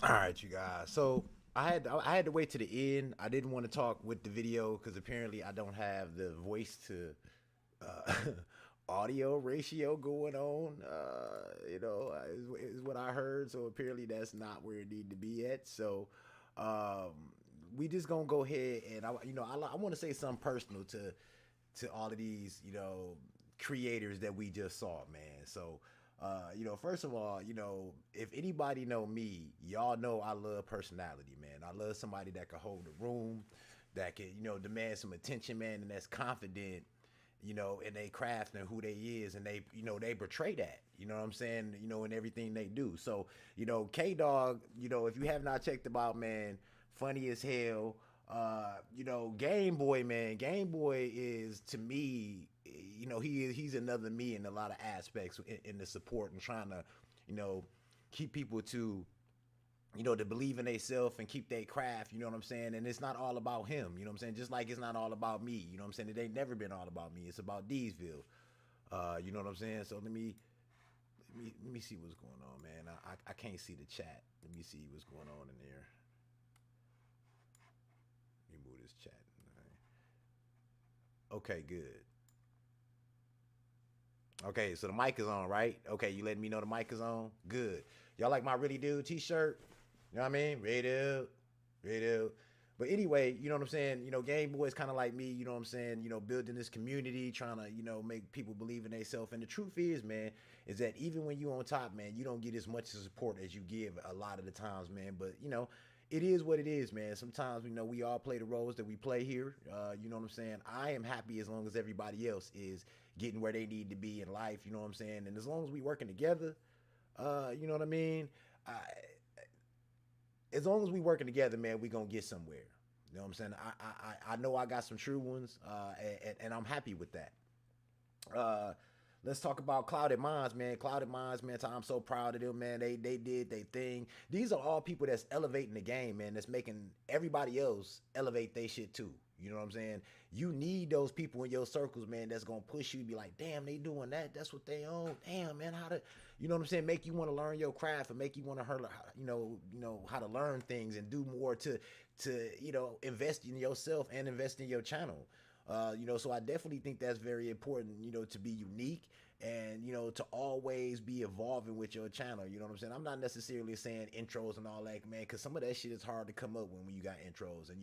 All right, you guys. So I had to wait to the end. I didn't want to talk with the video because apparently I don't have the voice to uh, audio ratio going on. Is what I heard. So apparently that's not where it need to be at. So we just gonna go ahead and I want to say something personal to all of these creators that we just saw, man. So first of all, if anybody know me, y'all know I love personality, man. I love somebody that can hold the room, that can, demand some attention, man, and that's confident, in their craft and who they is, and they portray that, you know what I'm saying, in everything they do. So, K Dog, if you have not checked them out, man, funny as hell. Game Boy, man. Game Boy is to me, he's another me in a lot of aspects in the support and trying to, you know, keep people to believe in themselves and keep their craft, you know what I'm saying? And it's not all about him, you know what I'm saying? Just like it's not all about me, you know what I'm saying? It ain't never been all about me. It's about Deesville. You know what I'm saying? So let me see what's going on, man. I can't see the chat. Let me see what's going on in there. Let me move this chat. All right. Okay, good. Okay, so the mic is on, right? Okay, you letting me know the mic is on? Good. Y'all like my Really Do t-shirt? You know what I mean? Radio, radio. But anyway, you know what I'm saying? Game Boy is kind of like me, you know what I'm saying? Building this community, trying to, make people believe in themselves. And the truth is, man, is that even when you on top, man, you don't get as much support as you give a lot of the times, man. But, it is what it is, man. Sometimes, we all play the roles that we play here. You know what I'm saying? I am happy as long as everybody else is getting where they need to be in life, you know what I'm saying? And as long as we working together, you know what I mean? I, as long as we working together, man, we gonna get somewhere. You know what I'm saying? I know I got some true ones, and I'm happy with that. Uh, let's talk about Clouded Minds, man. Clouded Minds, man. I'm so proud of them, man. They did their thing. These are all people that's elevating the game, man. That's making everybody else elevate their shit too. You know what I'm saying? You need those people in your circles, man. That's gonna push you. Be like, damn, they doing that. That's what they own. Damn, man. How to, you know what I'm saying? Make you want to learn your craft and make you want to learn, how to learn things and do more to invest in yourself and invest in your channel. So I definitely think that's very important, to be unique and, to always be evolving with your channel. You know what I'm saying? I'm not necessarily saying intros and all that, man, because some of that shit is hard to come up when you got intros. And,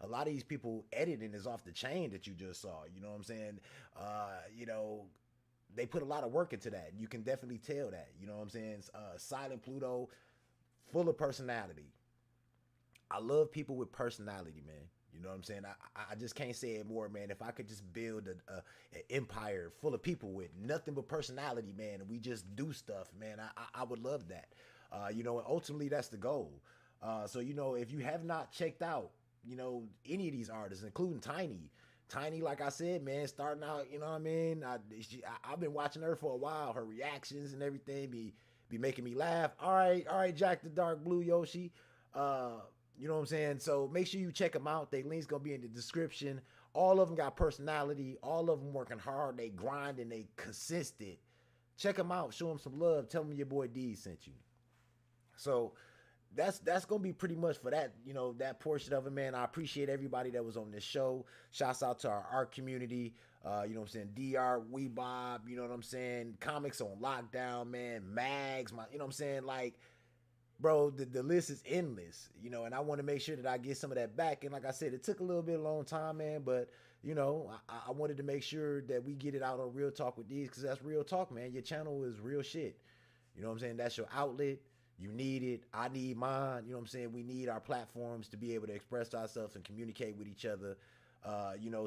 a lot of these people editing is off the chain that you just saw. You know what I'm saying? They put a lot of work into that. You can definitely tell that. You know what I'm saying? Silent Pluto, full of personality. I love people with personality, man. You know what I'm saying? I just can't say it more, man. If I could just build an empire full of people with nothing but personality, man, and we just do stuff, man, I would love that. And ultimately that's the goal. So if you have not checked out, any of these artists, including Tiny. Tiny, like I said, man, starting out, you know what I mean? I've been watching her for a while. Her reactions and everything be making me laugh. All right, Jack the Dark Blue Yoshi. Uh, you know what I'm saying? So make sure you check them out. They links gonna be in the description. All of them got personality. All of them working hard. They grind and they consistent. Check them out. Show them some love. Tell them your boy D sent you. So that's gonna be pretty much for that, that portion of it, man. I appreciate everybody that was on this show. Shouts out to our art community. You know what I'm saying? DR, Bob, you know what I'm saying? Comics on lockdown, man. Mags, you know what I'm saying? Like, bro, the list is endless, and I want to make sure that I get some of that back. And like I said, it took a little bit long time, man, but I wanted to make sure that we get it out on Real Talk with these because that's real talk, man. Your channel is real shit. You know what I'm saying? That's your outlet. You need it. I need mine. You know what I'm saying? We need our platforms to be able to express ourselves and communicate with each other.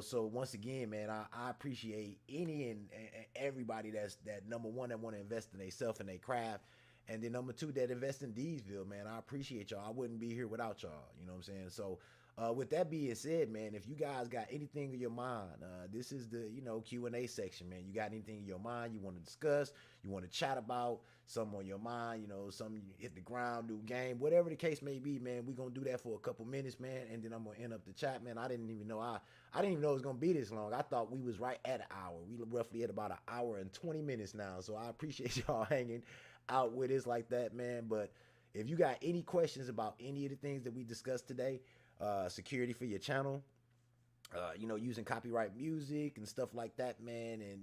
So once again, man, I appreciate any and everybody that's that number one that want to invest in themselves and their craft. And then number two, that invest in Deesville, man. I appreciate y'all. I wouldn't be here without y'all. You know what I'm saying? So with that being said, man, if you guys got anything in your mind, this is the Q&A section, man. You got anything in your mind you want to discuss, you want to chat about, something on your mind, something you hit the ground, new game, whatever the case may be, man. We gonna do that for a couple minutes, man, and then I'm gonna end up the chat, man. I didn't even know it was gonna be this long. I thought we was right at an hour. We roughly at about an hour and 20 minutes now. So I appreciate y'all hanging out with us like that, man. But if you got any questions about any of the things that we discussed today, security for your channel, using copyright music and stuff like that, man. And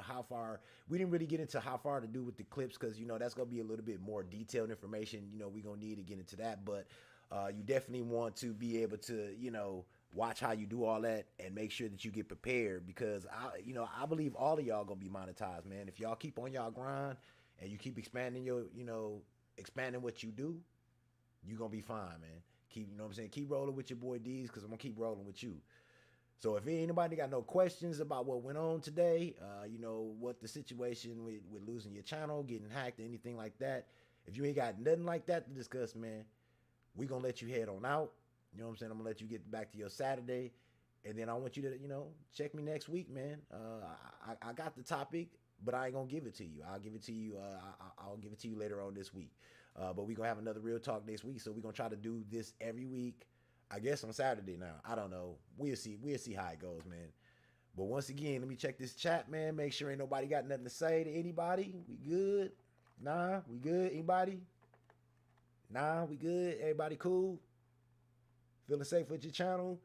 how far we didn't really get into how far to do with the clips, because that's gonna be a little bit more detailed information. We're gonna need to get into that, but you definitely want to be able to watch how you do all that and make sure that you get prepared, because I believe all of y'all gonna be monetized, man. If y'all keep on y'all grind and you keep expanding expanding what you do, you're gonna be fine, man. Keep rolling with your boy D's, because I'm gonna keep rolling with you. So if anybody got no questions about what went on today, what the situation with losing your channel, getting hacked, anything like that, if you ain't got nothing like that to discuss, man, we gonna let you head on out. You know what I'm saying? I'm gonna let you get back to your Saturday, and then I want you to, check me next week, man. I got the topic, but I ain't gonna give it to you. I'll give it to you. I'll give it to you later on this week. But we're gonna have another real talk next week. So we're gonna try to do this every week. I guess on Saturday now. I don't know. We'll see how it goes, man. But once again, let me check this chat, man. Make sure ain't nobody got nothing to say to anybody. We good? Nah, we good? Anybody? Nah, we good? Everybody cool? Feeling safe with your channel?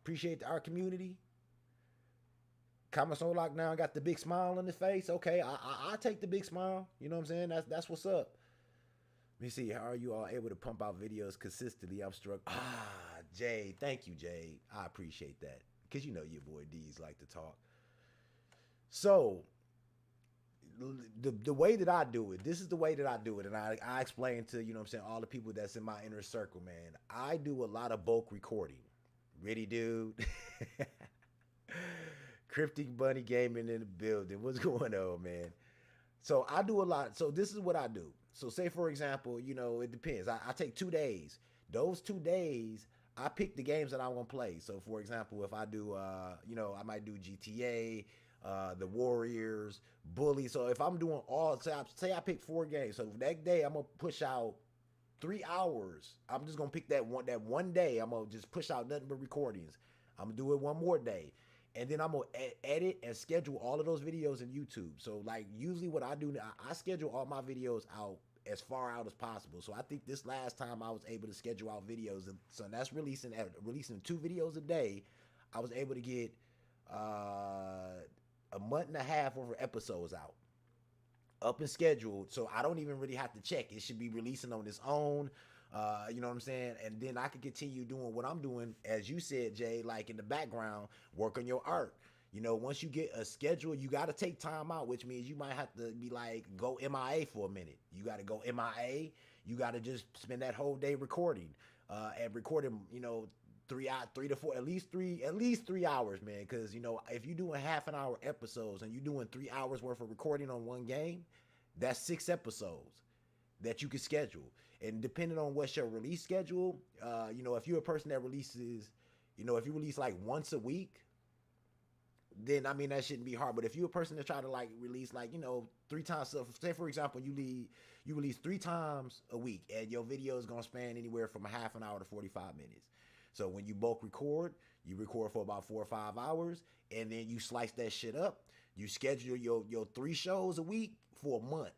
Appreciate our community. Comments on lockdown got the big smile on his face. Okay, I take the big smile. You know what I'm saying? That's what's up. Let me see. How are you all able to pump out videos consistently? I'm struck. Jade. Thank you, Jade. I appreciate that. Because your boy D's like to talk. So, the way that I do it, this is the way that I do it. And I explain to, all the people that's in my inner circle, man. I do a lot of bulk recording. Ready, dude? Cryptic Bunny Gaming in the building. What's going on, man? So I do a lot. So this is what I do. So say, for example, it depends. I take 2 days. Those 2 days, I pick the games that I want to play. So, for example, if I do, I might do GTA, the Warriors, Bully. So if I'm doing say I pick 4 games. So that day, I'm going to push out 3 hours. I'm just going to pick that one day. I'm going to just push out nothing but recordings. I'm going to do it one more day. And then I'm going to edit and schedule all of those videos in YouTube. So, like, usually what I do, I schedule all my videos out as far out as possible. So I think this last time I was able to schedule out videos. So that's releasing 2 videos a day. I was able to get a month and a half worth of episodes out. Up and scheduled. So I don't even really have to check. It should be releasing on its own. You know what I'm saying? And then I can continue doing what I'm doing, as you said, Jay, like in the background, work on your art. Once you get a schedule, you got to take time out, which means you might have to be like, go MIA for a minute. You got to go MIA. You got to just spend that whole day recording, and recording, 3 to 4, at least 3 hours, man. Cause if you're doing half an hour episodes and you're doing 3 hours worth of recording on one game, that's 6 episodes that you can schedule. And depending on what's your release schedule, if you're a person that releases, if you release like once a week, then that shouldn't be hard. But if you're a person that try to like release like 3 times, so say for example you release 3 times a week, and your video is gonna span anywhere from a half an hour to 45 minutes. So when you bulk record, you record for about 4 or 5 hours, and then you slice that shit up. You schedule your 3 shows a week for a month.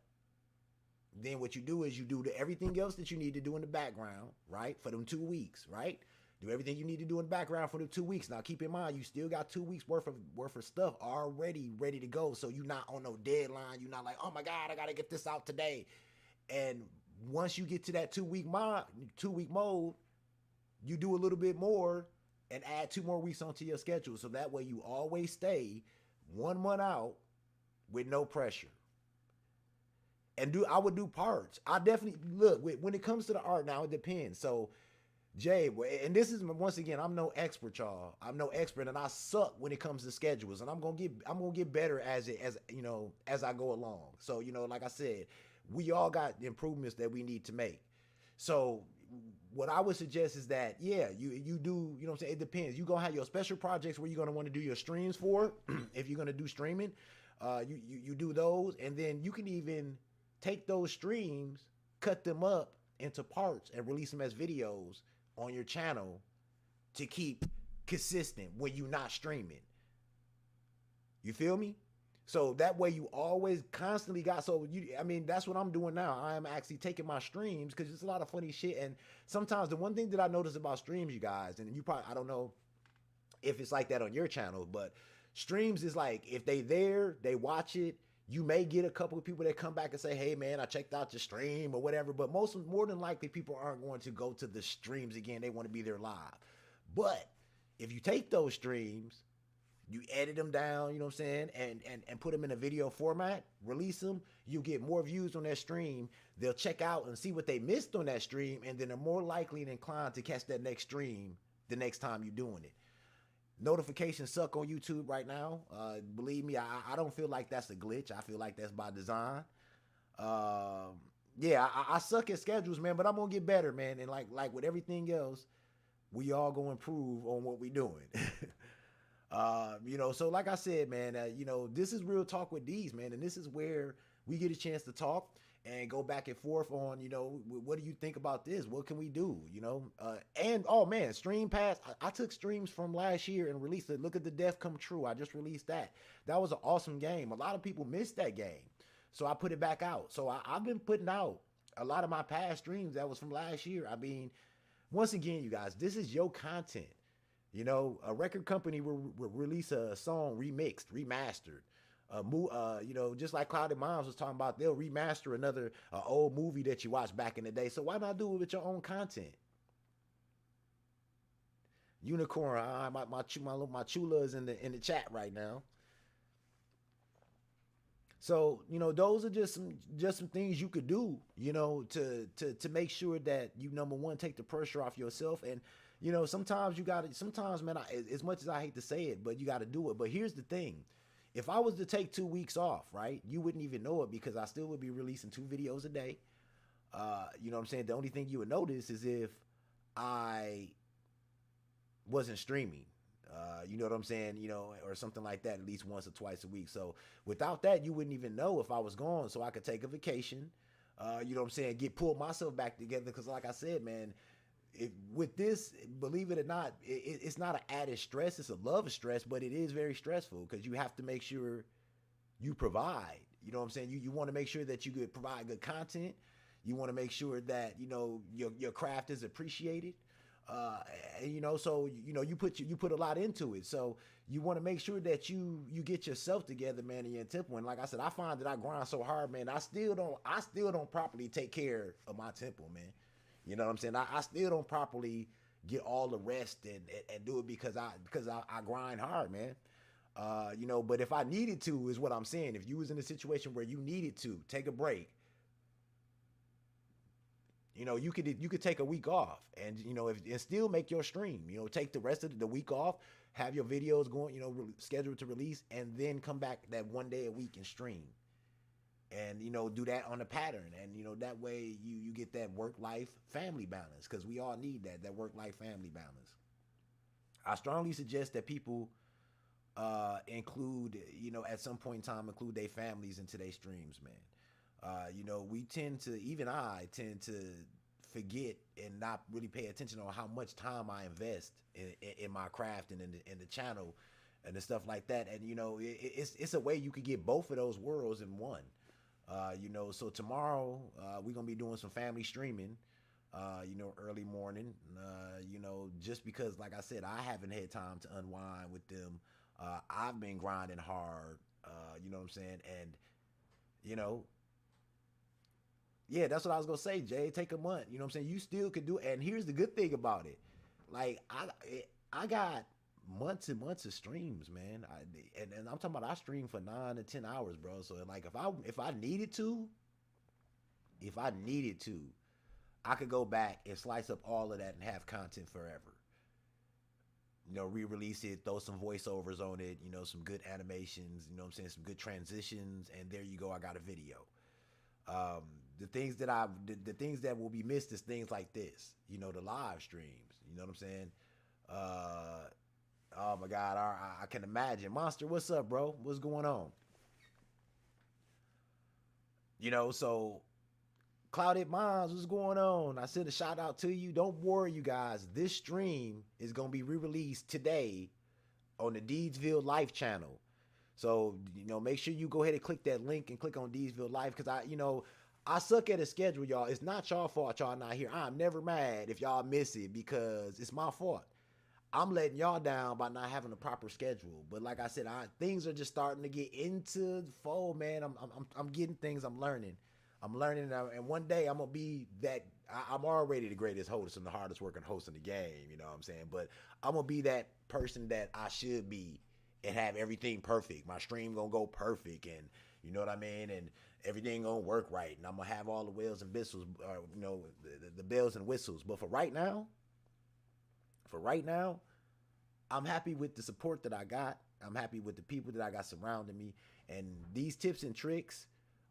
Then what you do is you do everything else that you need to do in the background, right? For them 2 weeks, right? Do everything you need to do in the background for the 2 weeks. Now keep in mind, you still got 2 weeks worth of stuff already ready to go. So you're not on no deadline. You're not like, oh my God, I gotta get this out today. And once you get to that 2 week mode, you do a little bit more and add 2 more weeks onto your schedule. So that way you always stay 1 month out with no pressure. And I would do parts. I definitely, look, when it comes to the art now, it depends. So, Jay, and this is, once again, I'm no expert, y'all. I'm no expert, and I suck when it comes to schedules. And I'm gonna get better as I go along. So, like I said, we all got improvements that we need to make. So what I would suggest is that, yeah, you do, what I'm saying? It depends. You're gonna have your special projects where you're gonna want to do your streams for. If you're gonna do streaming, you do those, and then you can even take those streams, cut them up into parts, and release them as videos on your channel to keep consistent when you're not streaming. You feel me? So that way you always constantly got, so you, I mean, that's what I'm doing now. I am actually taking my streams because it's a lot of funny shit. And sometimes the one thing that I notice about streams, you guys, and you probably, I don't know if it's like that on your channel, but streams is like, if they there, they watch it. You may get a couple of people that come back and say, "Hey man, I checked out your stream" or whatever. But more than likely, people aren't going to go to the streams again. They want to be there live. But if you take those streams, you edit them down, you know what I'm saying, and put them in a video format, release them, you get more views on that stream. They'll check out and see what they missed on that stream, and then they're more likely and inclined to catch that next stream the next time you're doing it. Notifications suck on YouTube right now. Believe me, I don't feel like that's a glitch. I feel like that's by design. Yeah, I suck at schedules, man, but I'm gonna get better, man. And like with everything else, we all gonna improve on what we doing. You know, so like I said, man, you know, this is Real Talk with D's, man, and this is where we get a chance to talk and go back and forth on, you know, what do you think about this? What can we do? You know, and oh man, Stream Pass. I took streams from last year and released it. Look at the Death Come True. I just released that. That was an awesome game. A lot of people missed that game, so I put it back out. So I've been putting out a lot of my past streams that was from last year. I mean, once again, you guys, this is your content. You know, a record company will release a song remixed, remastered. You know, just like Clouded Moms was talking about, they'll remaster another old movie that you watched back in the day. So why not do it with your own content? Unicorn, my chula is in the chat right now. So you know, those are just some things you could do. You know, to make sure that you, number one, take the pressure off yourself. And you know, sometimes you got to. Sometimes, man, as much as I hate to say it, but you got to do it. But here's the thing: if I was to take 2 weeks off, right, you wouldn't even know it because I still would be releasing 2 videos a day. You know what I'm saying? The only thing you would notice is if I wasn't streaming. You know what I'm saying? You know, or something like that, at least once or twice a week. So without that, you wouldn't even know if I was gone. So I could take a vacation. You know what I'm saying? Pull myself back together. Because like I said, man, with this, believe it or not, it's not an added stress. It's a love of stress, but it is very stressful because you have to make sure you provide. You know what I'm saying? You want to make sure that you could provide good content. You want to make sure that, you know, your craft is appreciated. And, you know, so, you know, you put a lot into it. So you want to make sure that you get yourself together, man, in your temple. And like I said, I find that I grind so hard, man. I still don't properly take care of my temple, man. You know what I'm saying? I still don't properly get all the rest and do it because I grind hard, man. You know, but if I needed to, is what I'm saying. If you was in a situation where you needed to take a break, you know, you could take a week off and, you know, and still make your stream, you know, take the rest of the week off, have your videos going, you know, scheduled to release, and then come back that 1 day a week and stream. And, you know, do that on a pattern. And, you know, that way you get that work-life family balance, because we all need that work-life family balance. I strongly suggest that people include, you know, at some point in time, include their families into their streams, man. You know, even I tend to forget and not really pay attention on how much time I invest in my craft and in the channel and the stuff like that. And, you know, it's a way you could get both of those worlds in one. You know, so tomorrow we're going to be doing some family streaming, you know, early morning, you know, just because, like I said, I haven't had time to unwind with them. I've been grinding hard, you know what I'm saying? And, you know, yeah, that's what I was gonna say, Jay. Take a month. You know what I'm saying? You still could do it. And here's the good thing about it. Like, I got months and months of streams, man. And I'm talking about I stream for 9 to 10 hours, bro. So like if I needed to, I could go back and slice up all of that and have content forever. You know, re-release it, throw some voiceovers on it, you know, some good animations, you know what I'm saying, some good transitions, and there you go, I got a video. The things that will be missed is things like this, you know, the live streams, you know what I'm saying? Oh my God, I can imagine. Monster, what's up, bro? What's going on? You know, so Clouded Minds, what's going on? I sent a shout out to you. Don't worry, you guys. This stream is going to be re-released today on the DZVill3 channel. So, make sure you go ahead and click that link and click on DZVill Life, because I suck at a schedule, y'all. It's not y'all fault y'all not here. I'm never mad if y'all miss it, because it's my fault. I'm letting y'all down by not having a proper schedule. But like I said, things are just starting to get into the fold, man. I'm getting things. I'm learning. And one day I'm gonna be that. I'm already the greatest host and the hardest working host in the game. You know what I'm saying? But I'm gonna be that person that I should be and have everything perfect. My stream gonna go perfect, and you know what I mean, and everything gonna work right, and I'm gonna have all the bells and whistles, the bells and whistles. But for right now, I'm happy with the support that I got. I'm happy with the people that I got surrounding me, and these tips and tricks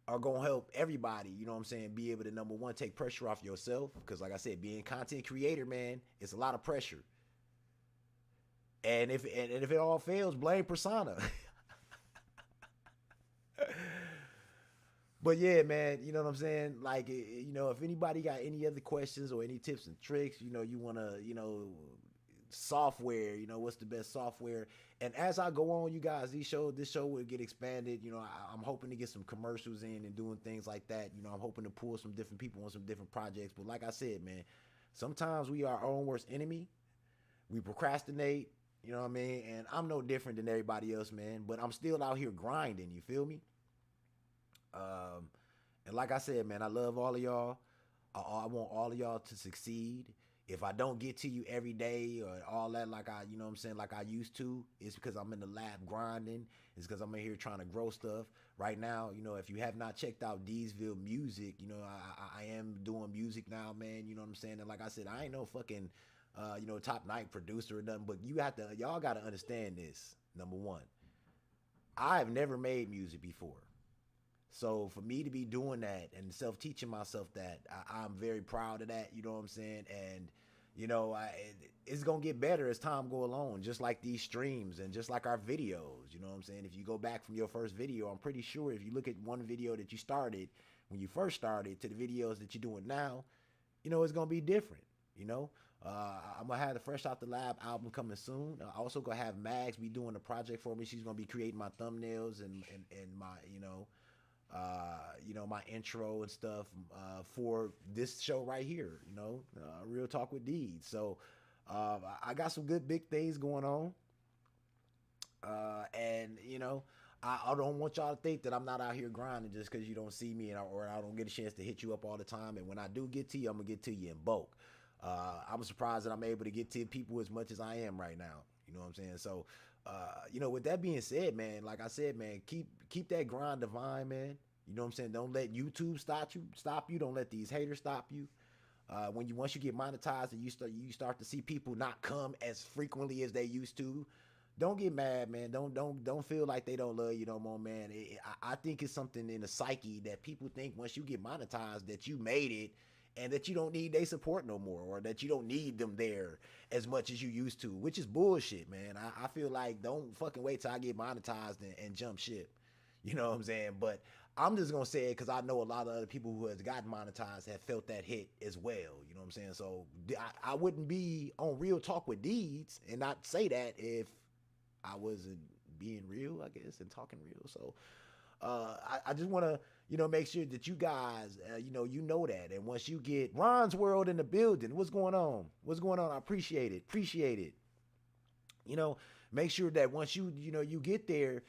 are gonna help everybody, you know what I'm saying, be able to, number one, take pressure off yourself, because like I said, being a content creator, man, it's a lot of pressure. And if it all fails, blame Persona. But yeah, man, you know what I'm saying? Like, if anybody got any other questions or any tips and tricks, you want to, software, what's the best software? And as I go on, you guys, this show will get expanded. I'm hoping to get some commercials in and doing things like that. I'm hoping to pull some different people on some different projects. But like I said, man, sometimes we are our own worst enemy. We procrastinate, you know what I mean? And I'm no different than everybody else, man. But I'm still out here grinding, you feel me? And like I said, man, I love all of y'all. I want all of y'all to succeed. If I don't get to you every day or all that, like like I used to, it's because I'm in the lab grinding. It's because I'm in here trying to grow stuff. Right now, if you have not checked out DZVill Music, I am doing music now, man. You know what I'm saying? And like I said, I ain't no fucking, top night producer or nothing, but y'all got to understand this. Number one, I have never made music before. So for me to be doing that and self-teaching myself that, I'm very proud of that, you know what I'm saying? And, it's going to get better as time go along, just like these streams and just like our videos, you know what I'm saying? If you go back from your first video, I'm pretty sure if you look at one video that you started when you first started to the videos that you're doing now, it's going to be different, I'm going to have the Fresh Out the Lab album coming soon. I also going to have Mags be doing a project for me. She's going to be creating my thumbnails and my, my intro and stuff for this show right here, Real Talk with D. So I got some good big things going on. And, I don't want y'all to think that I'm not out here grinding just because you don't see me or I don't get a chance to hit you up all the time. And when I do get to you, I'm going to get to you in bulk. I'm surprised that I'm able to get to people as much as I am right now. You know what I'm saying? So, with that being said, man, like I said, man, keep that grind divine, man. You know what I'm saying? Don't let YouTube stop you. Don't let these haters stop you. Once you get monetized and you start to see people not come as frequently as they used to, don't get mad, man. Don't feel like they don't love you no more, man. I think it's something in the psyche that people think once you get monetized that you made it and that you don't need their support no more, or that you don't need them there as much as you used to, which is bullshit, man. I feel like don't fucking wait till I get monetized and jump ship. You know what I'm saying? But I'm just going to say it because I know a lot of other people who has gotten monetized have felt that hit as well. You know what I'm saying? So I wouldn't be on Real Talk with Deeds and not say that if I wasn't being real, I guess, and talking real. So I just want to, make sure that you guys, you know that. And once you get Ron's World in the building, what's going on? I appreciate it. Make sure that once you get there,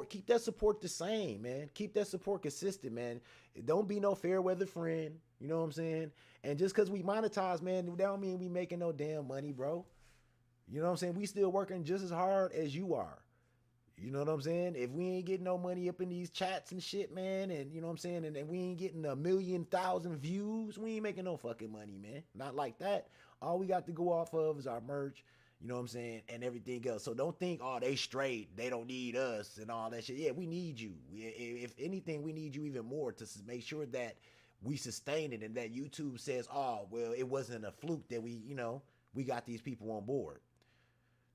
keep that support the same, man. Keep that support consistent, man. Don't be no fair weather friend. You know what I'm saying? And just because we monetize, man, that don't mean we making no damn money, bro. You know what I'm saying? We still working just as hard as you are. You know what I'm saying? If we ain't getting no money up in these chats and shit, man, and you know what I'm saying, and we ain't getting 1,000,000 views, we ain't making no fucking money, man. Not like that. All we got to go off of is our merch, you know what I'm saying, and everything else. So don't think, oh, they straight, they don't need us and all that shit. Yeah, we need you. If anything, we need you even more to make sure that we sustain it and that YouTube says, oh, well, it wasn't a fluke that we got these people on board.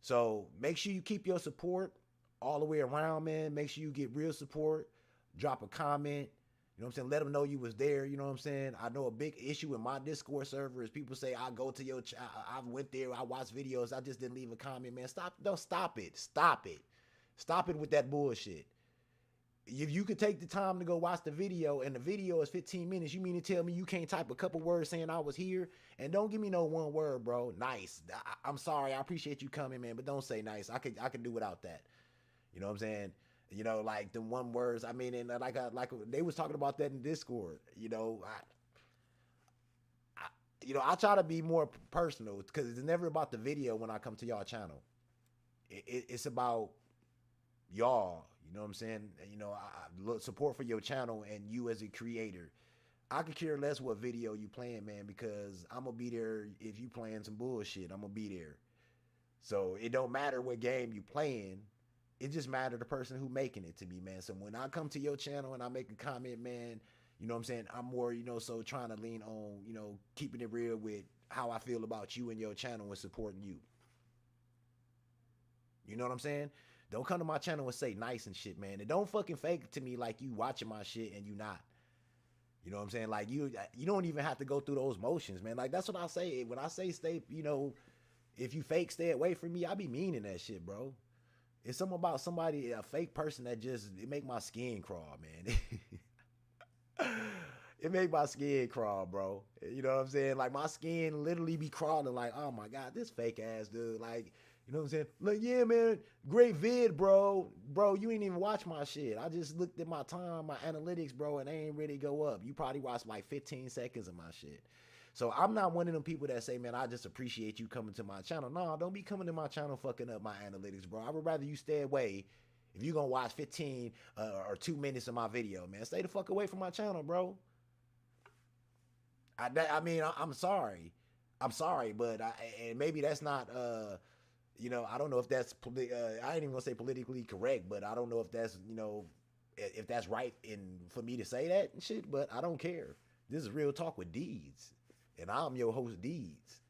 So make sure you keep your support all the way around, man. Make sure you get real support. Drop a comment. You know what I'm saying? Let them know you was there. You know what I'm saying? I know a big issue with my Discord server is people say, I go to I went there, I watched videos, I just didn't leave a comment, man. Stop it. Stop it with that bullshit. If you could take the time to go watch the video and the video is 15 minutes, you mean to tell me you can't type a couple words saying I was here? And don't give me no one word, bro. Nice. I'm sorry. I appreciate you coming, man, but don't say nice. I could do without that. You know what I'm saying? You know, like the one words. I mean, and like they was talking about that in Discord. You know, I try to be more personal because it's never about the video when I come to y'all channel. It's about y'all. You know what I'm saying? You know, I look support for your channel and you as a creator. I could care less what video you playing, man, because I'm gonna be there. If you playing some bullshit, I'm gonna be there. So it don't matter what game you playing. It just matter the person who making it to me, man. So when I come to your channel and I make a comment, man, you know what I'm saying? I'm more, you know, so trying to lean on, you know, keeping it real with how I feel about you and your channel and supporting you. You know what I'm saying? Don't come to my channel and say nice and shit, man. And don't fucking fake it to me like you watching my shit and you not. You know what I'm saying? Like you don't even have to go through those motions, man. Like that's what I say. When I say stay, you know, if you fake, stay away from me, I be meaning that shit, bro. It's something about somebody, a fake person that just, it make my skin crawl, man. It make my skin crawl, bro. You know what I'm saying? Like my skin literally be crawling like, oh my God, this fake ass dude. Like, you know what I'm saying? Like, yeah, man, great vid, bro. Bro, you ain't even watch my shit. I just looked at my time, my analytics, bro, and they ain't really go up. You probably watched like 15 seconds of my shit. So I'm not one of them people that say, man, I just appreciate you coming to my channel. No, don't be coming to my channel fucking up my analytics, bro. I would rather you stay away. If you're going to watch 15 or 2 minutes of my video, man, stay the fuck away from my channel, bro. I'm sorry. I'm sorry, but and maybe that's not, you know, I don't know if that's, I ain't even gonna say politically correct, but I don't know if that's, you know, if that's right for me to say that and shit, but I don't care. This is Real Talk with Deeds, and I'm your host, Deeds.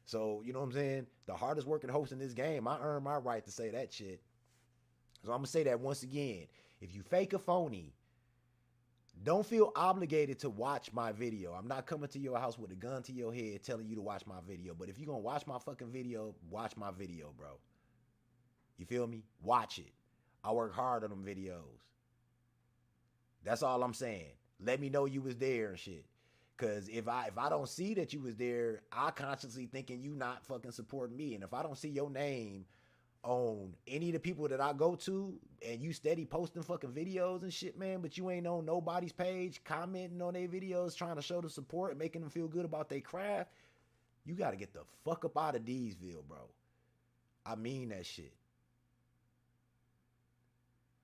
So, you know what I'm saying? The hardest working host in this game, I earn my right to say that shit. So I'm gonna say that once again. If you fake a phony, don't feel obligated to watch my video. I'm not coming to your house with a gun to your head telling you to watch my video. But if you're going to watch my fucking video, watch my video, bro. You feel me? Watch it. I work hard on them videos. That's all I'm saying. Let me know you was there and shit. Because if I don't see that you was there, I consciously thinking you not fucking supporting me. And if I don't see your name on any of the people that I go to and you steady posting fucking videos and shit, man, but you ain't on nobody's page commenting on their videos trying to show the support and making them feel good about their craft, you got to get the fuck up out of Dzville, bro. I mean that shit.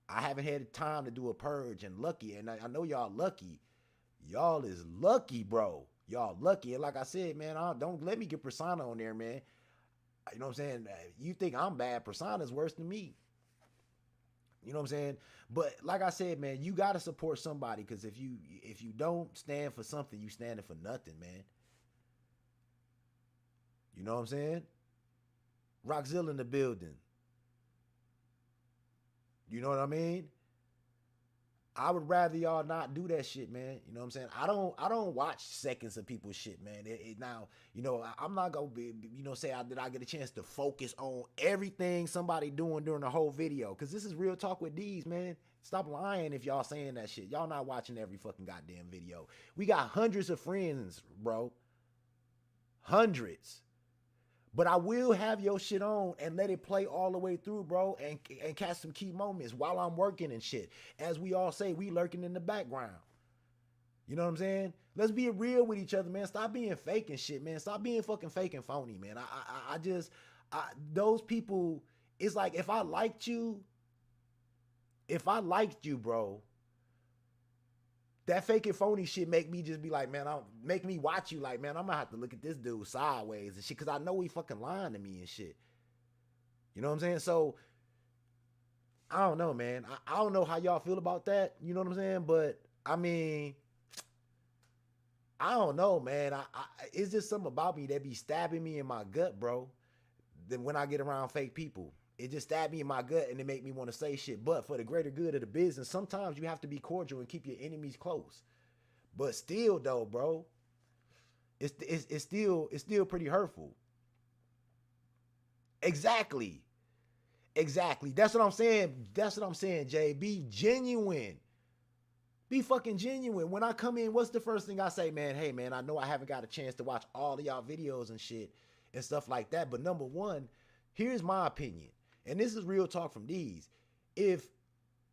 I haven't had time to do a purge and lucky, and I know y'all lucky. Y'all is lucky, bro. Y'all lucky. And like I said, man, don't let me get Persona on there, man. You know what I'm saying? You think I'm bad, Persana's worse than me. You know what I'm saying? But like I said, man, you got to support somebody, because if you don't stand for something, you standing for nothing, man. You know what I'm saying? Rockzilla in the building. You know what I mean? I would rather y'all not do that shit, man. You know what I'm saying? I don't watch seconds of people's shit, man. Now, you know, I'm not gonna be, you know, say did I get a chance to focus on everything somebody doing during the whole video? Because this is Real Talk with D's, man. Stop lying if y'all saying that shit. Y'all not watching every fucking goddamn video. We got hundreds of friends, bro. Hundreds. But I will have your shit on and let it play all the way through, bro, and catch some key moments while I'm working and shit. As we all say, we lurking in the background. You know what I'm saying? Let's be real with each other, man. Stop being fake and shit, man. Stop being fucking fake and phony, man. Those people, it's like if I liked you, bro, that fake and phony shit make me just be like, man, make me watch you like, man, I'm gonna have to look at this dude sideways and shit, because I know he fucking lying to me and shit. You know what I'm saying? So, I don't know, man. I don't know how y'all feel about that. You know what I'm saying? But, I mean, I don't know, man. It's just something about me that be stabbing me in my gut, bro. Then when I get around fake people, it just stabbed me in my gut and it make me want to say shit. But for the greater good of the business, sometimes you have to be cordial and keep your enemies close. But still, though, bro, it's still pretty hurtful. Exactly. Exactly. That's what I'm saying. That's what I'm saying, Jay. Be genuine. Be fucking genuine. When I come in, what's the first thing I say, man? Hey, man, I know I haven't got a chance to watch all of y'all videos and shit and stuff like that. But number one, here's my opinion. And this is real talk from these. If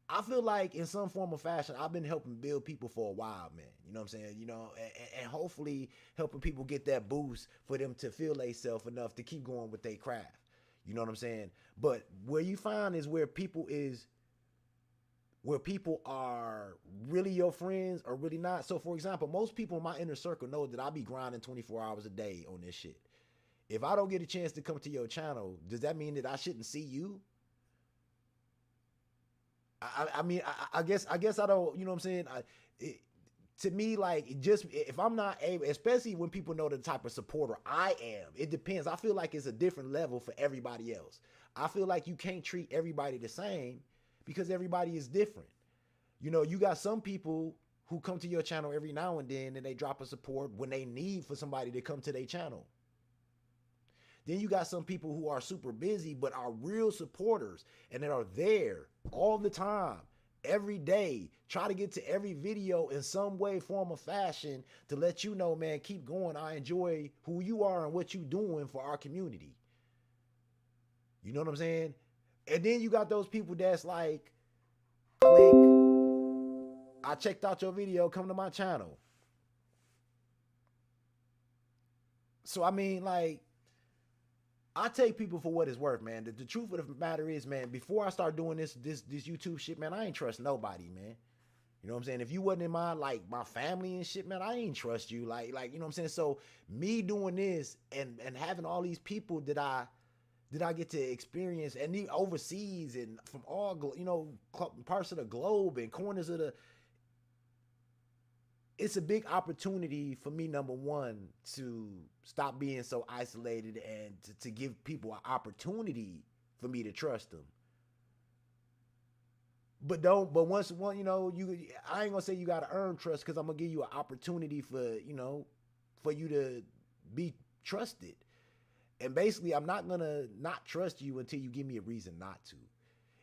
I feel like in some form or fashion, I've been helping build people for a while, man. You know what I'm saying? You know, and hopefully helping people get that boost for them to feel themselves enough to keep going with their craft. You know what I'm saying? But where you find is where people are really your friends or really not. So for example, most people in my inner circle know that I be grinding 24 hours a day on this shit. If I don't get a chance to come to your channel, does that mean that I shouldn't see you? I mean, I guess I don't, you know what I'm saying? To me, like, just if I'm not able, especially when people know the type of supporter I am, it depends. I feel like it's a different level for everybody else. I feel like you can't treat everybody the same because everybody is different. You know, you got some people who come to your channel every now and then and they drop a support when they need for somebody to come to their channel. Then you got some people who are super busy but are real supporters and that are there all the time, every day, try to get to every video in some way, form, or fashion to let you know, man, keep going. I enjoy who you are and what you doing for our community. You know what I'm saying? And then you got those people that's like, click, I checked out your video, come to my channel. So, I mean, like, I take people for what it's worth, man. The truth of the matter is, man, before I start doing this YouTube shit, man, I ain't trust nobody, man. You know what I'm saying? If you wasn't in my family and shit, man, I ain't trust you. Like, you know what I'm saying? So me doing this and having all these people that I get to experience and overseas and from all, you know, parts of the globe and corners of the, it's a big opportunity for me, number one, to stop being so isolated and to give people an opportunity for me to trust them. But once one, you know, I ain't gonna say you gotta earn trust because I'm gonna give you an opportunity for, you know, for you to be trusted. And basically, I'm not gonna not trust you until you give me a reason not to.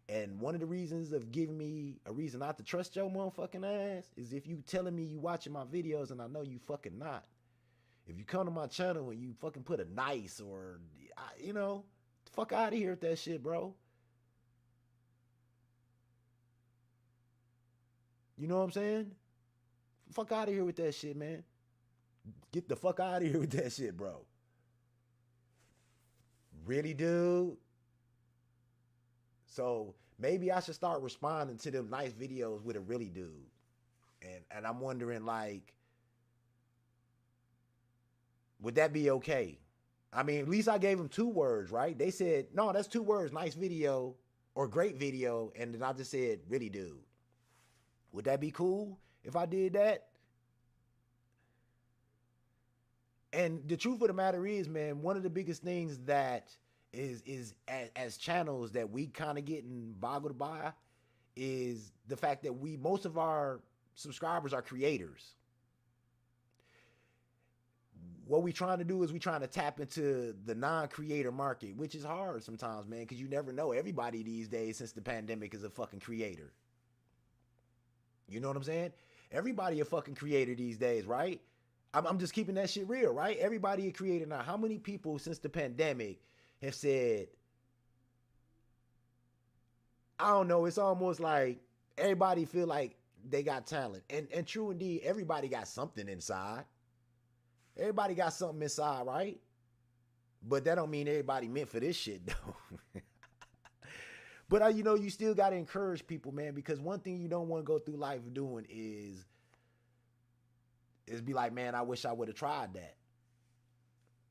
And one of the reasons of giving me a reason not to trust your motherfucking ass is if you telling me you watching my videos and I know you fucking not. If you come to my channel and you fucking put a nice or, you know, fuck out of here with that shit, bro. You know what I'm saying? Fuck out of here with that shit, man. Get the fuck out of here with that shit, bro. Really, dude? So maybe I should start responding to them nice videos with a really dude. And I'm wondering, like, would that be okay? I mean, at least I gave them 2 words, right? They said, no, that's 2 words, nice video or great video. And then I just said, really dude. Would that be cool if I did that? And the truth of the matter is, man, one of the biggest things that is as channels that we kind of getting boggled by is the fact that most of our subscribers are creators. What we trying to do is we trying to tap into the non-creator market, which is hard sometimes, man, because you never know. Everybody these days since the pandemic is a fucking creator. You know what I'm saying? Everybody a fucking creator these days, right? I'm just keeping that shit real, right? Everybody a creator now. How many people since the pandemic have said, I don't know, it's almost like everybody feel like they got talent. And true indeed, everybody got something inside. Everybody got something inside, right? But that don't mean everybody meant for this shit, though. But, you know, you still got to encourage people, man, because one thing you don't want to go through life doing is be like, man, I wish I would have tried that.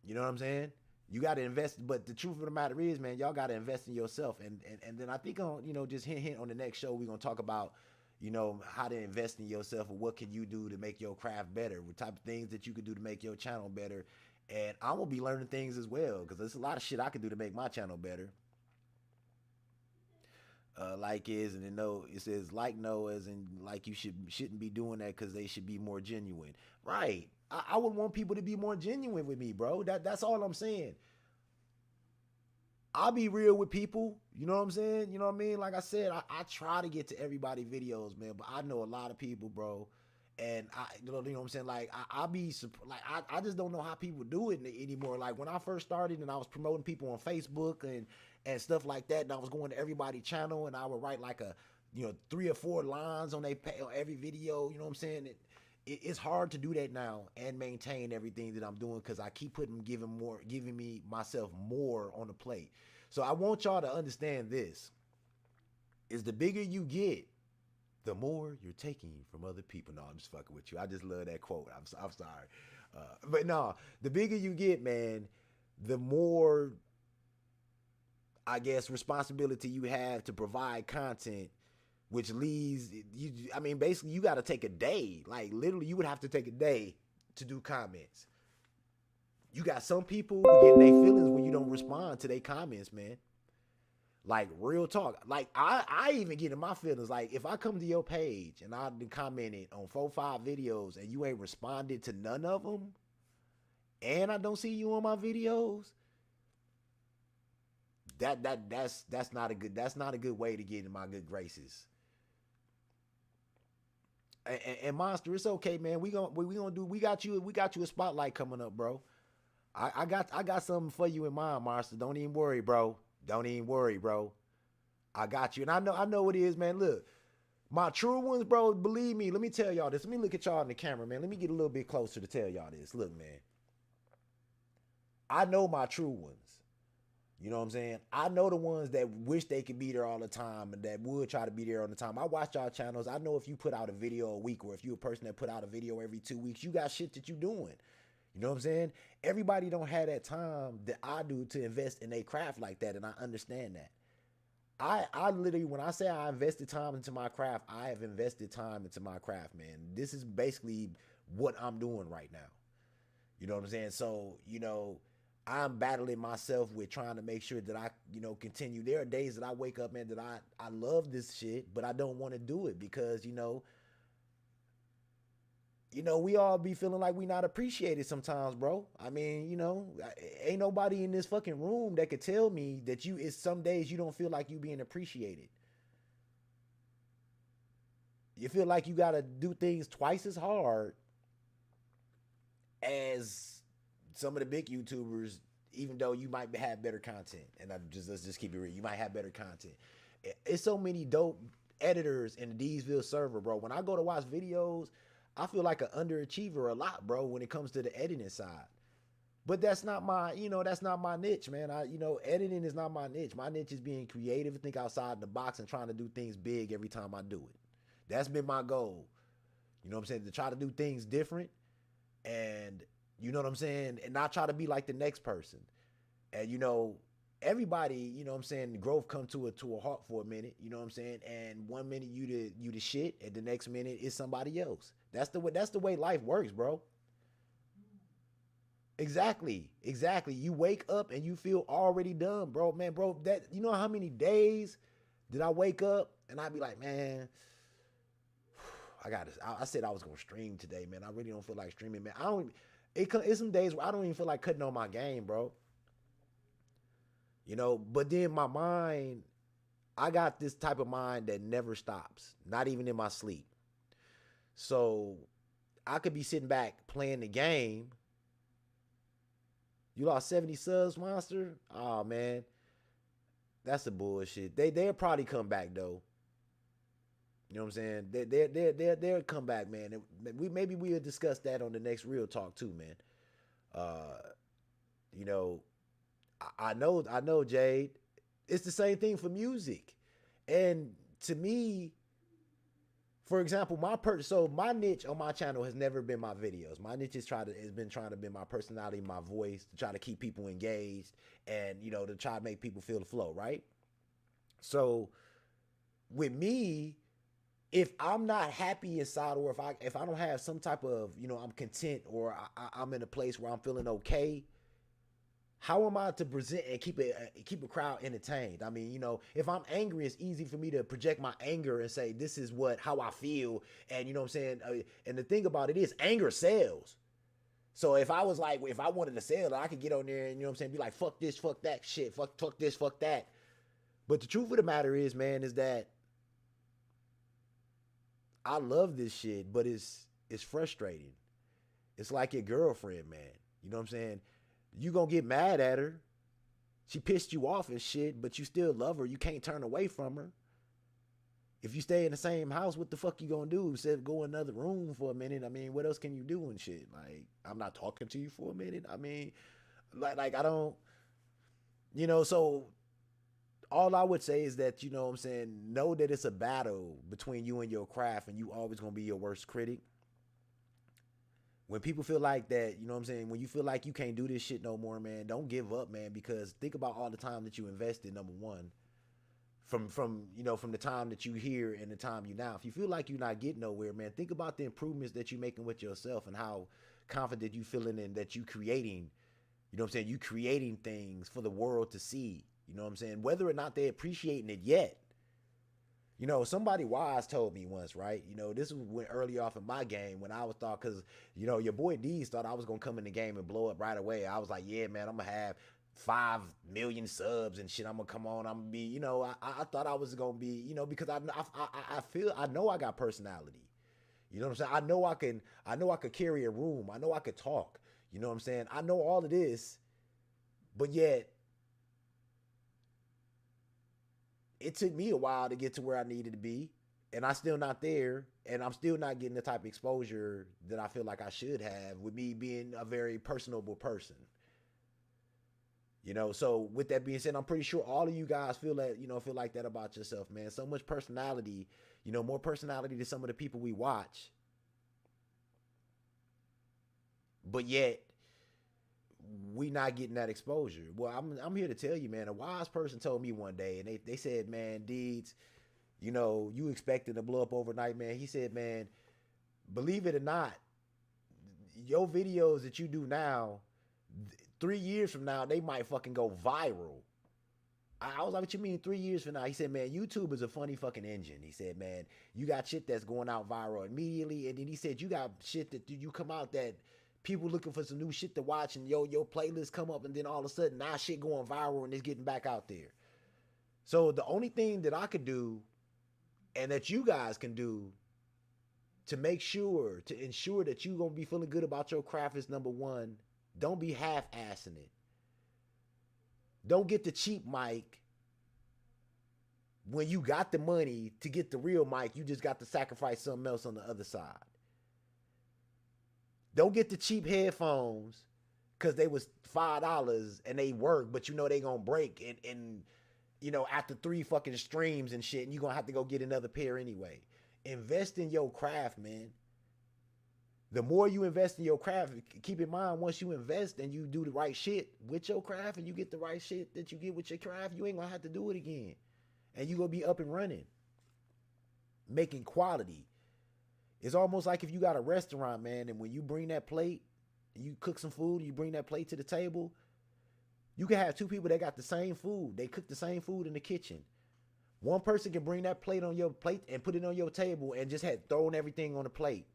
You know what I'm saying? You got to invest. But the truth of the matter is, man, y'all got to invest in yourself. And then I think, you know, just hint on the next show, we're going to talk about, you know, how to invest in yourself or what can you do to make your craft better, what type of things that you could do to make your channel better. And I'm going to be learning things as well because there's a lot of shit I can do to make my channel better. Like is, and then no, it says like no as in like you shouldn't be doing that because they should be more genuine. Right. I would want people to be more genuine with me, bro. That's all I'm saying. I'll be real with people. You know what I'm saying? You know what I mean? Like I said, I try to get to everybody videos, man. But I know a lot of people, bro. And you know what I'm saying? Like I be like I just don't know how people do it anymore. Like when I first started and I was promoting people on Facebook and stuff like that, and I was going to everybody's channel and I would write like a 3 or 4 lines on every video. You know what I'm saying? It's hard to do that now and maintain everything that I'm doing because I keep giving me myself more on the plate. So I want y'all to understand this: is the bigger you get, the more you're taking from other people. No, I'm just fucking with you. I just love that quote. I'm sorry, but no, the bigger you get, man, the more, I guess, responsibility you have to provide content, which leads you. I mean, basically, you got to take a day. Like literally, you would have to take a day to do comments. You got some people who get in their feelings when you don't respond to their comments, man. Like real talk. Like I even get in my feelings. Like if I come to your page and I've been commented on 4-5 videos and you ain't responded to none of them, and I don't see you on my videos, that's not a good way to get in my good graces. And Monster, it's okay, man. We got you a spotlight coming up, bro. I got something for you in mind, Monster. Don't even worry, bro. Don't even worry, bro. I got you. And I know it is, man. Look, my true ones, bro, believe me, let me tell y'all this. Let me look at y'all in the camera, man. Let me get a little bit closer to tell y'all this. Look, man. I know my true ones. You know what I'm saying? I know the ones that wish they could be there all the time and that would try to be there all the time. I watch y'all channels. I know if you put out a video a week or if you're a person that put out a video every 2 weeks, you got shit that you doing. You know what I'm saying? Everybody don't have that time that I do to invest in their craft like that, and I understand that. I literally, when I say I invested time into my craft, I have invested time into my craft, man. This is basically what I'm doing right now. You know what I'm saying? So, I'm battling myself with trying to make sure that I, continue. There are days that I wake up, man, that I love this shit, but I don't want to do it because, we all be feeling like we not appreciated sometimes, bro. I mean, ain't nobody in this fucking room that could tell me that it's some days you don't feel like you being appreciated. You feel like you got to do things twice as hard as some of the big YouTubers, even though you might have better content. And let's just keep it real. You might have better content. It's so many dope editors in the DZVill server, bro. When I go to watch videos, I feel like an underachiever a lot, bro, when it comes to the editing side. But that's not my niche, man. Editing is not my niche. My niche is being creative, think outside the box and trying to do things big every time I do it. That's been my goal. You know what I'm saying? To try to do things different and, you know what I'm saying? And not try to be like the next person. And, everybody, you know what I'm saying, growth come to a halt for a minute, you know what I'm saying? And 1 minute you the shit, and the next minute is somebody else. That's the way life works, bro. Exactly. You wake up and you feel already done, bro. Man, bro, that you know how many days did I wake up and I'd be like, man, I said I was gonna stream today, man. I really don't feel like streaming, man. It's some days where I don't even feel like cutting on my game, bro. But then my mind, I got this type of mind that never stops, not even in my sleep. So I could be sitting back playing the game. You lost 70 subs, Monster? Oh, man. That's the bullshit. They'll probably come back, though. You know what I'm saying? They'll come back, man. Maybe we'll discuss that on the next Real Talk, too, man. I know, Jade. It's the same thing for music. And to me, for example, my niche on my channel has never been my videos. My niche has been trying to be my personality, my voice, to try to keep people engaged and, to try to make people feel the flow, right? So with me, if I'm not happy inside, or if I don't have some type of, I'm content, or I'm in a place where I'm feeling okay, how am I to present and keep a crowd entertained? I mean, if I'm angry, it's easy for me to project my anger and say, this is how I feel. And you know what I'm saying? And the thing about it is anger sells. So if I was like, if I wanted to sell it, I could get on there and, you know what I'm saying, be like, fuck this, fuck that shit, fuck this, fuck that. But the truth of the matter is, man, is that I love this shit, but it's frustrating. It's like your girlfriend, man. You know what I'm saying? You gonna get mad at her. She pissed you off and shit, but you still love her. You can't turn away from her. If you stay in the same house, what the fuck you gonna do? Instead go in another room for a minute. I mean, what else can you do and shit? Like, I'm not talking to you for a minute. I mean, like I don't, you know, so all I would say is that, you know what I'm saying, know that it's a battle between you and your craft, and you always gonna be your worst critic. When people feel like that, you know what I'm saying, when you feel like you can't do this shit no more, man, don't give up, man, because think about all the time that you invested, number one, from you know, from the time that you here and the time you now. If you feel like you're not getting nowhere, man, think about the improvements that you're making with yourself and how confident you feeling in that you creating, you know what I'm saying, you creating things for the world to see. You know what I'm saying? Whether or not they're appreciating it yet. You know, somebody wise told me once, right? You know, this was when early off in my game when I was thought, because, you know, your boy D's thought I was going to come in the game and blow up right away. I was like, yeah, man, I'm going to have 5 million subs and shit. I'm going to come on. I'm going to be, you know, I thought I was going to be, you know, because I feel, I know I got personality. You know what I'm saying? I know I could carry a room. I know I could talk. You know what I'm saying? I know all of this, but yet, it took me a while to get to where I needed to be, and I'm still not there, and I'm still not getting the type of exposure that I feel like I should have with me being a very personable person. You know, so with that being said, I'm pretty sure all of you guys feel that, you know, feel like that about yourself, man. So much personality, you know, more personality than some of the people we watch. But yet, we not getting that exposure. Well, I'm here to tell you, man, a wise person told me one day, and they said, man, Deeds, you know, you expecting to blow up overnight, man. He said, man, believe it or not, your videos that you do now, 3 years from now, they might fucking go viral. I was like, what you mean 3 years from now? He said, man, YouTube is a funny fucking engine. He said, man, you got shit that's going out viral immediately. And then he said, you got shit that you come out that people looking for some new shit to watch, and your playlist come up, and then all of a sudden now shit going viral and it's getting back out there. So the only thing that I could do and that you guys can do to make sure, to ensure that you gonna be feeling good about your craft is, number one, don't be half-assing it. Don't get the cheap mic when you got the money to get the real mic. You just got to sacrifice something else on the other side. Don't get the cheap headphones because they was $5 and they work, but you know they gonna break and you know, after 3 fucking streams and shit, and you're gonna have to go get another pair anyway. Invest in your craft, man. The more you invest in your craft, keep in mind, once you invest and you do the right shit with your craft and you get the right shit that you get with your craft, you ain't gonna have to do it again. And you gonna be up and running, making quality. It's almost like if you got a restaurant, man, and when you bring that plate, and you cook some food, you bring that plate to the table, you can have 2 people that got the same food. They cook the same food in the kitchen. One person can bring that plate on your plate and put it on your table and just had thrown everything on the plate.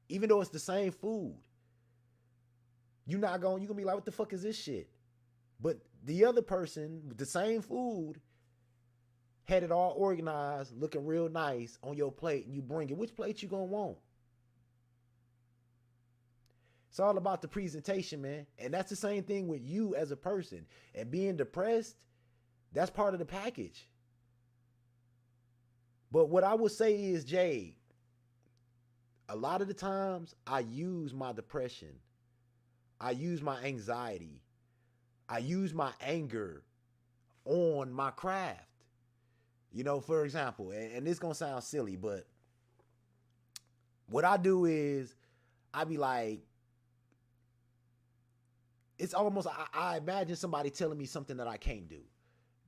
Even though it's the same food. You're gonna be like, what the fuck is this shit? But the other person with the same food had it all organized, looking real nice on your plate, and you bring it. Which plate you gonna want? It's all about the presentation, man. And that's the same thing with you as a person. And being depressed, that's part of the package. But what I would say is, Jade, a lot of the times I use my depression, I use my anxiety, I use my anger on my craft. You know, for example, and this gonna sound silly, but what I do is I be like, it's almost, I imagine somebody telling me something that I can't do.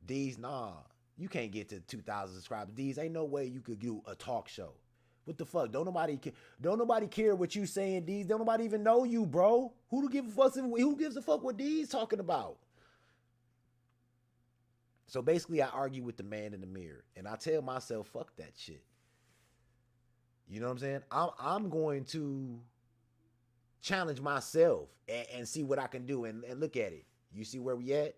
D's, nah, you can't get to 2,000 subscribers. D's, ain't no way you could do a talk show. What the fuck? Don't nobody care what you saying, D's. Don't nobody even know you, bro. Who gives a fuck what D's talking about? So basically, I argue with the man in the mirror, and I tell myself, fuck that shit. You know what I'm saying? I'm going to challenge myself and see what I can do and look at it. You see where we at?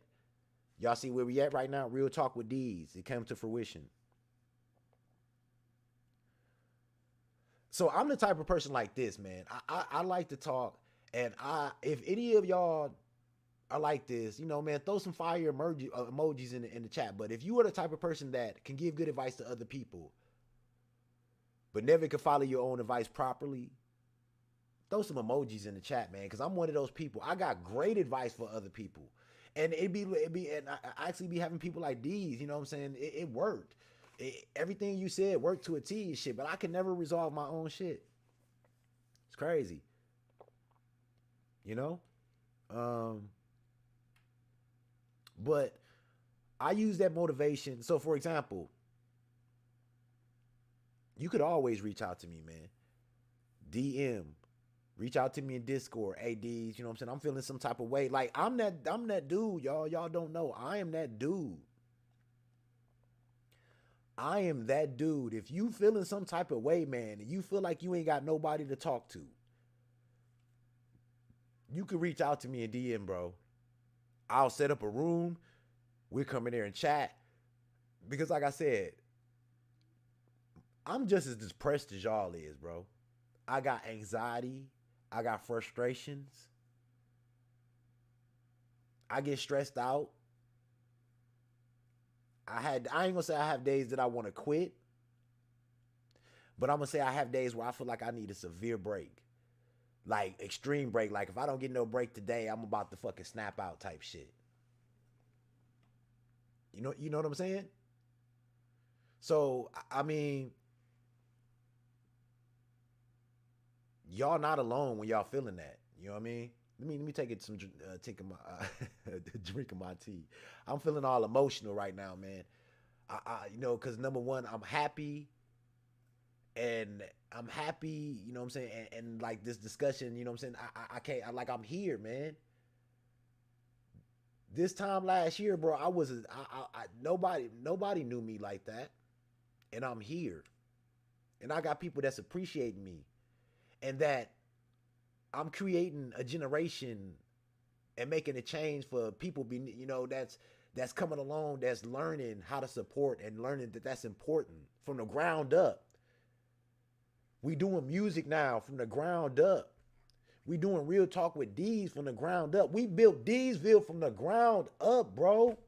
Y'all see where we at right now? Real Talk with D's. It came to fruition. So I'm the type of person like this, man. I like to talk, and if any of y'all are like this, you know, man, throw some fire emojis in the chat. But if you are the type of person that can give good advice to other people, but never can follow your own advice properly, throw some emojis in the chat, man, because I'm one of those people. I got great advice for other people. And and I actually be having people like these, you know what I'm saying? It worked. Everything you said worked to a T and shit, but I can never resolve my own shit. It's crazy. You know? But I use that motivation. So for example, you could always reach out to me, man. DM. Reach out to me in Discord, ADs, you know what I'm saying? I'm feeling some type of way. Like, I'm that dude, y'all. Y'all don't know. I am that dude. I am that dude. If you feeling some type of way, man, and you feel like you ain't got nobody to talk to, you can reach out to me in DM, bro. I'll set up a room. We'll come in there and chat. Because like I said, I'm just as depressed as y'all is, bro. I got anxiety. I got frustrations. I get stressed out. I ain't gonna say I have days that I want to quit, but I'm gonna say I have days where I feel like I need a severe break. Like extreme break. Like if I don't get no break today, I'm about to fucking snap out type shit. You know what I'm saying? So, I mean, y'all not alone when y'all feeling that. You know what I mean? Let me take it some take my drink of my tea. I'm feeling all emotional right now, man. You know, because number one, I'm happy, and I'm happy. You know what I'm saying? And like this discussion, you know what I'm saying? I can't. I'm here, man. This time last year, bro, nobody knew me like that, and I'm here, and I got people that's appreciating me, and that I'm creating a generation and making a change for people that's coming along, that's learning how to support and learning that that's important from the ground up. We doing music now from the ground up. We doing Real Talk with D's from the ground up. We built Dzville from the ground up, bro.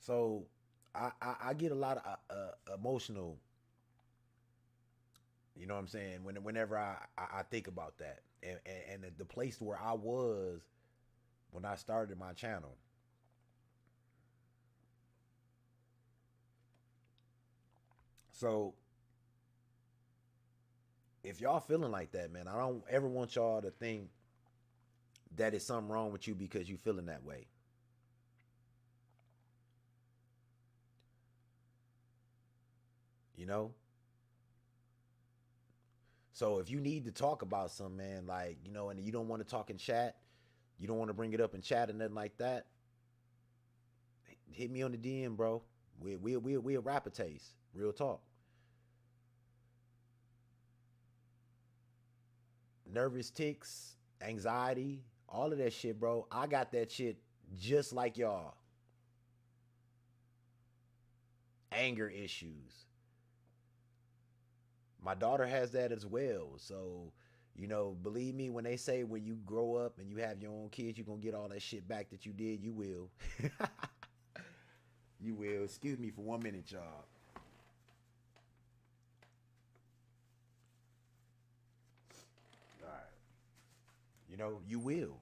So I get a lot of emotional, you know what I'm saying, whenever I think about that. And the place where I was when I started my channel. So if y'all feeling like that, man, I don't ever want y'all to think that it's something wrong with you because you feeling that way. You know? So if you need to talk about something, man, like, you know, and you don't want to talk in chat, you don't want to bring it up in chat or nothing like that, hit me on the DM, bro. We'll rap a taste. Real talk. Nervous tics, anxiety, all of that shit, bro. I got that shit just like y'all. Anger issues. My daughter has that as well. So, you know, believe me, when they say when you grow up and you have your own kids, you're going to get all that shit back that you did, you will. You will. Excuse me for 1 minute, y'all. All right. You know, you will.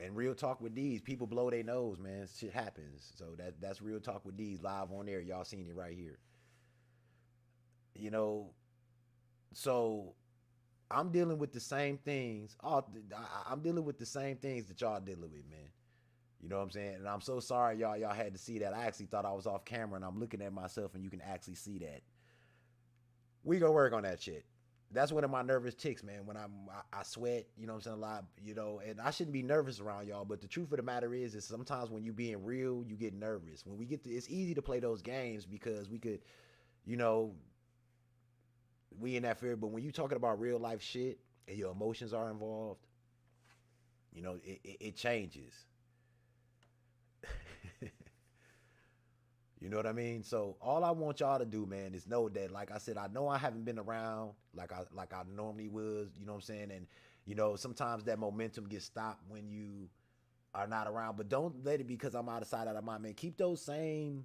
And Real Talk with D's, people blow their nose, man. Shit happens. So that's Real Talk with D's live on there. Y'all seen it right here. You know, so I'm dealing with the same things. I'm dealing with the same things that y'all dealing with, man. You know what I'm saying? And I'm so sorry y'all had to see that. I actually thought I was off camera, and I'm looking at myself and you can actually see that. We gonna work on that shit. That's one of my nervous ticks, man. When I sweat, you know what I'm saying, a lot, you know, and I shouldn't be nervous around y'all. But the truth of the matter is sometimes when you being real, you get nervous. When we get to, it's easy to play those games because we could, you know, we in that fear. But when you talking about real life shit and your emotions are involved, you know, it changes. You know what I mean? So all I want y'all to do, man, is know that, like I said, I know I haven't been around like I normally was. You know what I'm saying? And you know, sometimes that momentum gets stopped when you are not around. But don't let it be because I'm out of sight, out of mind, man. Keep those same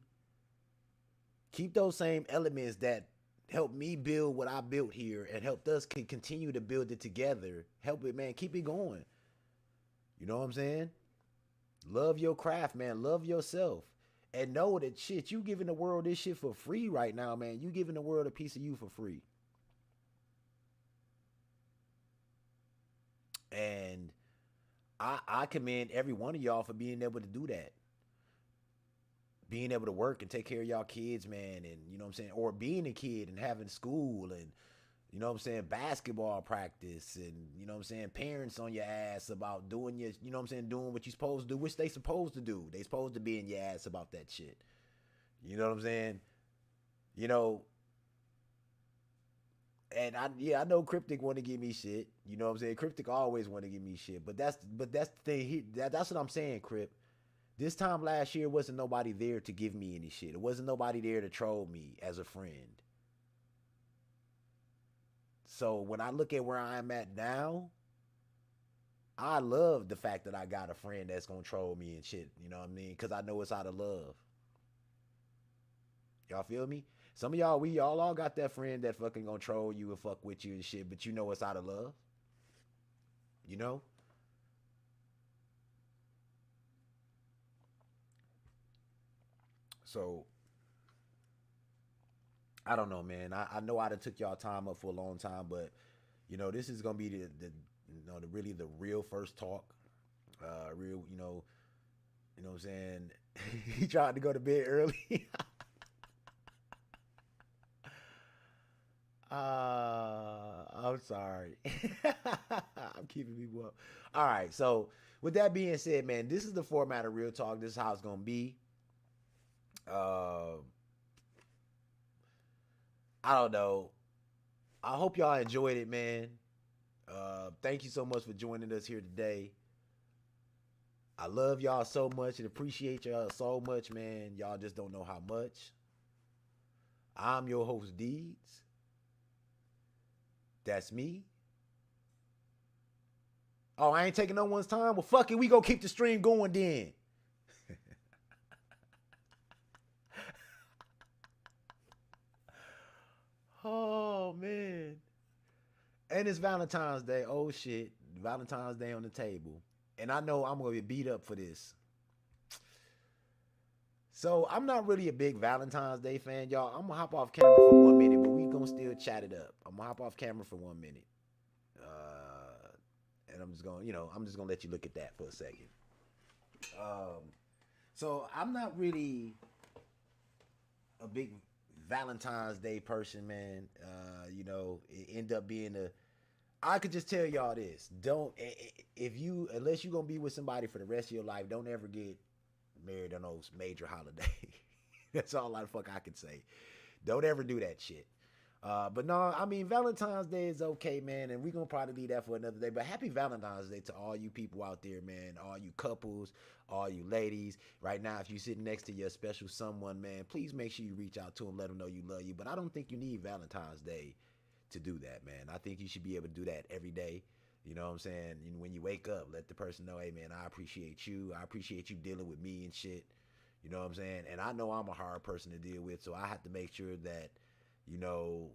elements that helped me build what I built here and helped us continue to build it together. Help it, man. Keep it going. You know what I'm saying? Love your craft, man. Love yourself. And know that shit, you giving the world this shit for free right now, man. You giving the world a piece of you for free. And I commend every one of y'all for being able to do that. Being able to work and take care of y'all kids, man, and you know what I'm saying, or being a kid and having school and you know what I'm saying, basketball practice and you know what I'm saying, parents on your ass about doing your, you know what I'm saying, doing what you supposed to do, which they supposed to do. They supposed to be in your ass about that shit. You know what I'm saying? You know, and I know Cryptic want to give me shit. You know what I'm saying? Cryptic always want to give me shit. But that's the thing. That's what I'm saying, Crypt. This time last year wasn't nobody there to give me any shit. It wasn't nobody there to troll me as a friend. So when I look at where I am at now, I love the fact that I got a friend that's gonna troll me and shit. You know what I mean? Because I know it's out of love. Y'all feel me? Some of y'all, we all got that friend that fucking gonna troll you and fuck with you and shit, but you know it's out of love. You know? So I don't know, man. I know I done took y'all time up for a long time, but you know, this is gonna be the you know, the really the real first talk. Real, you know what I'm saying? He tried to go to bed early. I'm sorry. I'm keeping people up. All right, so with that being said, man, this is the format of Real Talk. This is how it's gonna be. Uh, I don't know. I hope y'all enjoyed it, man. Thank you so much for joining us here today. I love y'all so much and appreciate y'all so much, man. Y'all just don't know how much. I'm your host, Deeds. That's me. Oh, I ain't taking no one's time. Well, fuck it. We gonna keep the stream going then. Oh, man. And it's Valentine's Day. Oh, shit. Valentine's Day on the table. And I know I'm going to be beat up for this. So I'm not really a big Valentine's Day fan, y'all. I'm going to hop off camera for 1 minute, but we going to still chat it up. I'm going to hop off camera for 1 minute. And I'm just going to, I'm just going to let you look at that for a second. Um, so I'm not really a big Valentine's Day person, man. It end up being a. I could just tell y'all this: don't if you unless you're gonna be with somebody for the rest of your life, don't ever get married on those major holidays. That's all the fuck I can say. Don't ever do that shit. But no, I mean Valentine's Day is okay, man, and we're gonna probably leave that for another day. But happy Valentine's Day to all you people out there, man, all you couples, all you ladies. Right now, if you're sitting next to your special someone, man, please make sure you reach out to them, let them know you love you. But I don't think you need Valentine's Day to do that, man. I think you should be able to do that every day. You know what I'm saying? And when you wake up, let the person know, hey, man, I appreciate you. I appreciate you dealing with me and shit. You know what I'm saying? And I know I'm a hard person to deal with, so I have to make sure that you know,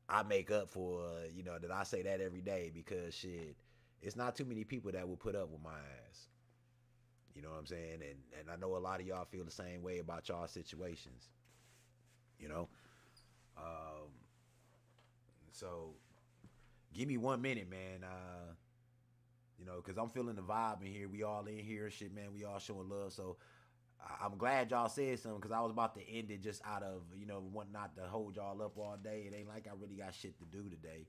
I make up for, that I say that every day because shit, it's not too many people that will put up with my ass. You know what I'm saying? And I know a lot of y'all feel the same way about y'all situations. You know? Um, so give me 1 minute, man. Because I'm feeling the vibe in here. We all in here, shit, man. We all showing love. So I'm glad y'all said something because I was about to end it just out of, want not to hold y'all up all day. It ain't like I really got shit to do today.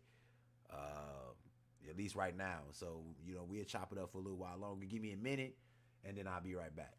at least right now. So, we'll chop it up for a little while longer. Give me a minute, and then I'll be right back.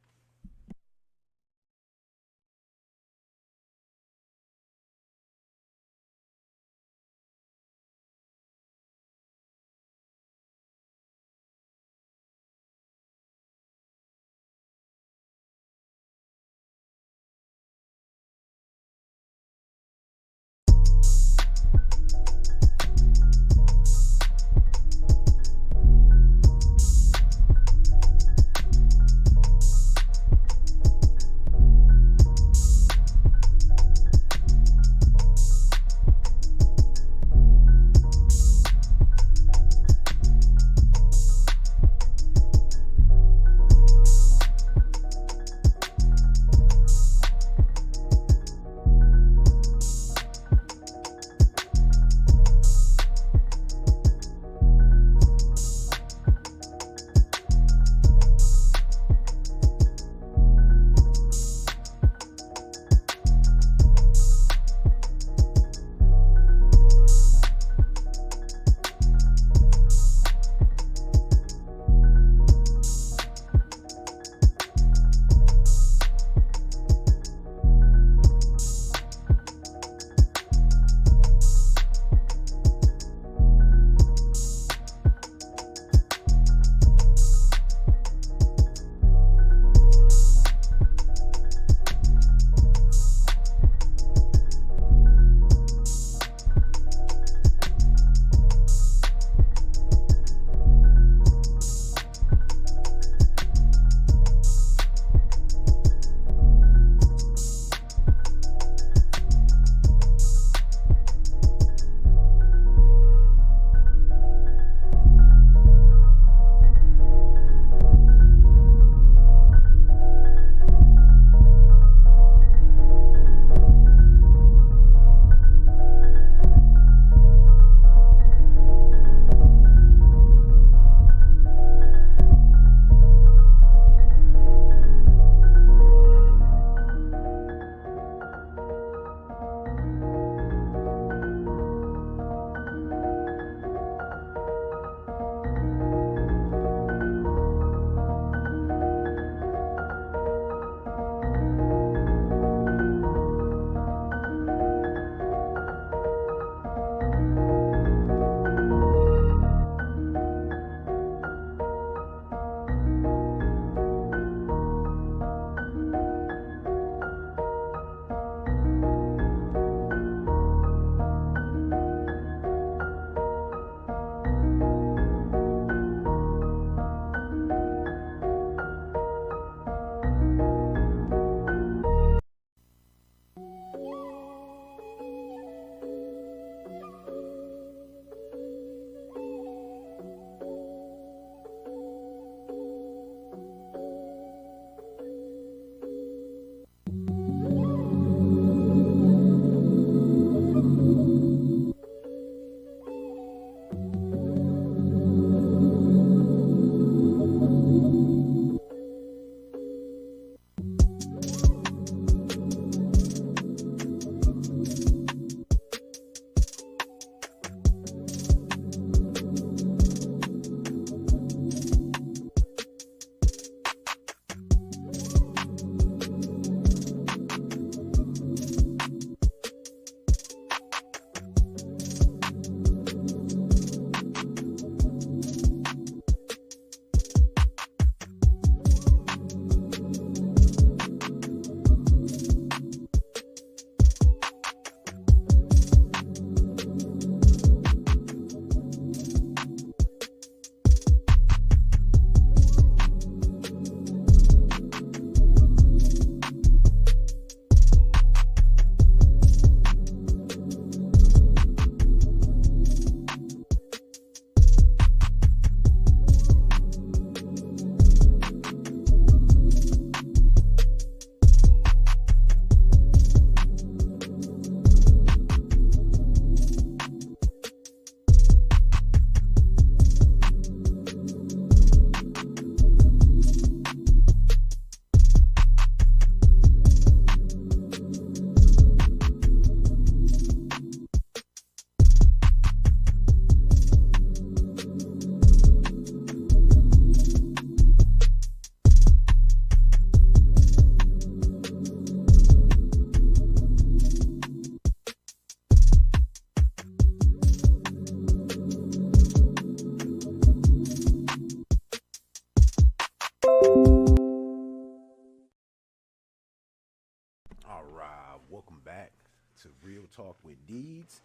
to Real Talk with Deeds.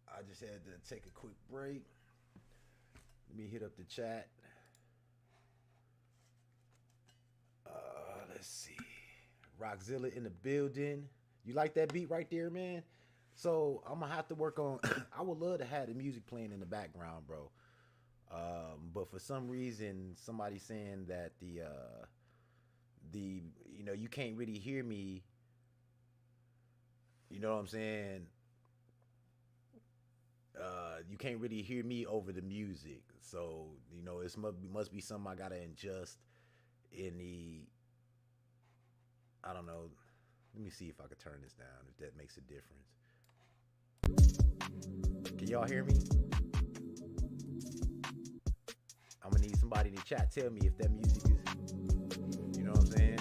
I just had to take a quick break. Let me hit up the chat. Let's see. R3AL in the building. You like that beat right there, man? So I'm gonna have to work on. I would love to have the music playing in the background, bro. But for some reason, somebody's saying that the you can't really hear me. You know what I'm saying? You can't really hear me over the music. So, it must be something I gotta adjust in the, I don't know. Let me see if I can turn this down, if that makes a difference. Can y'all hear me? I'm gonna need somebody in the chat tell me if that music is, you know what I'm saying?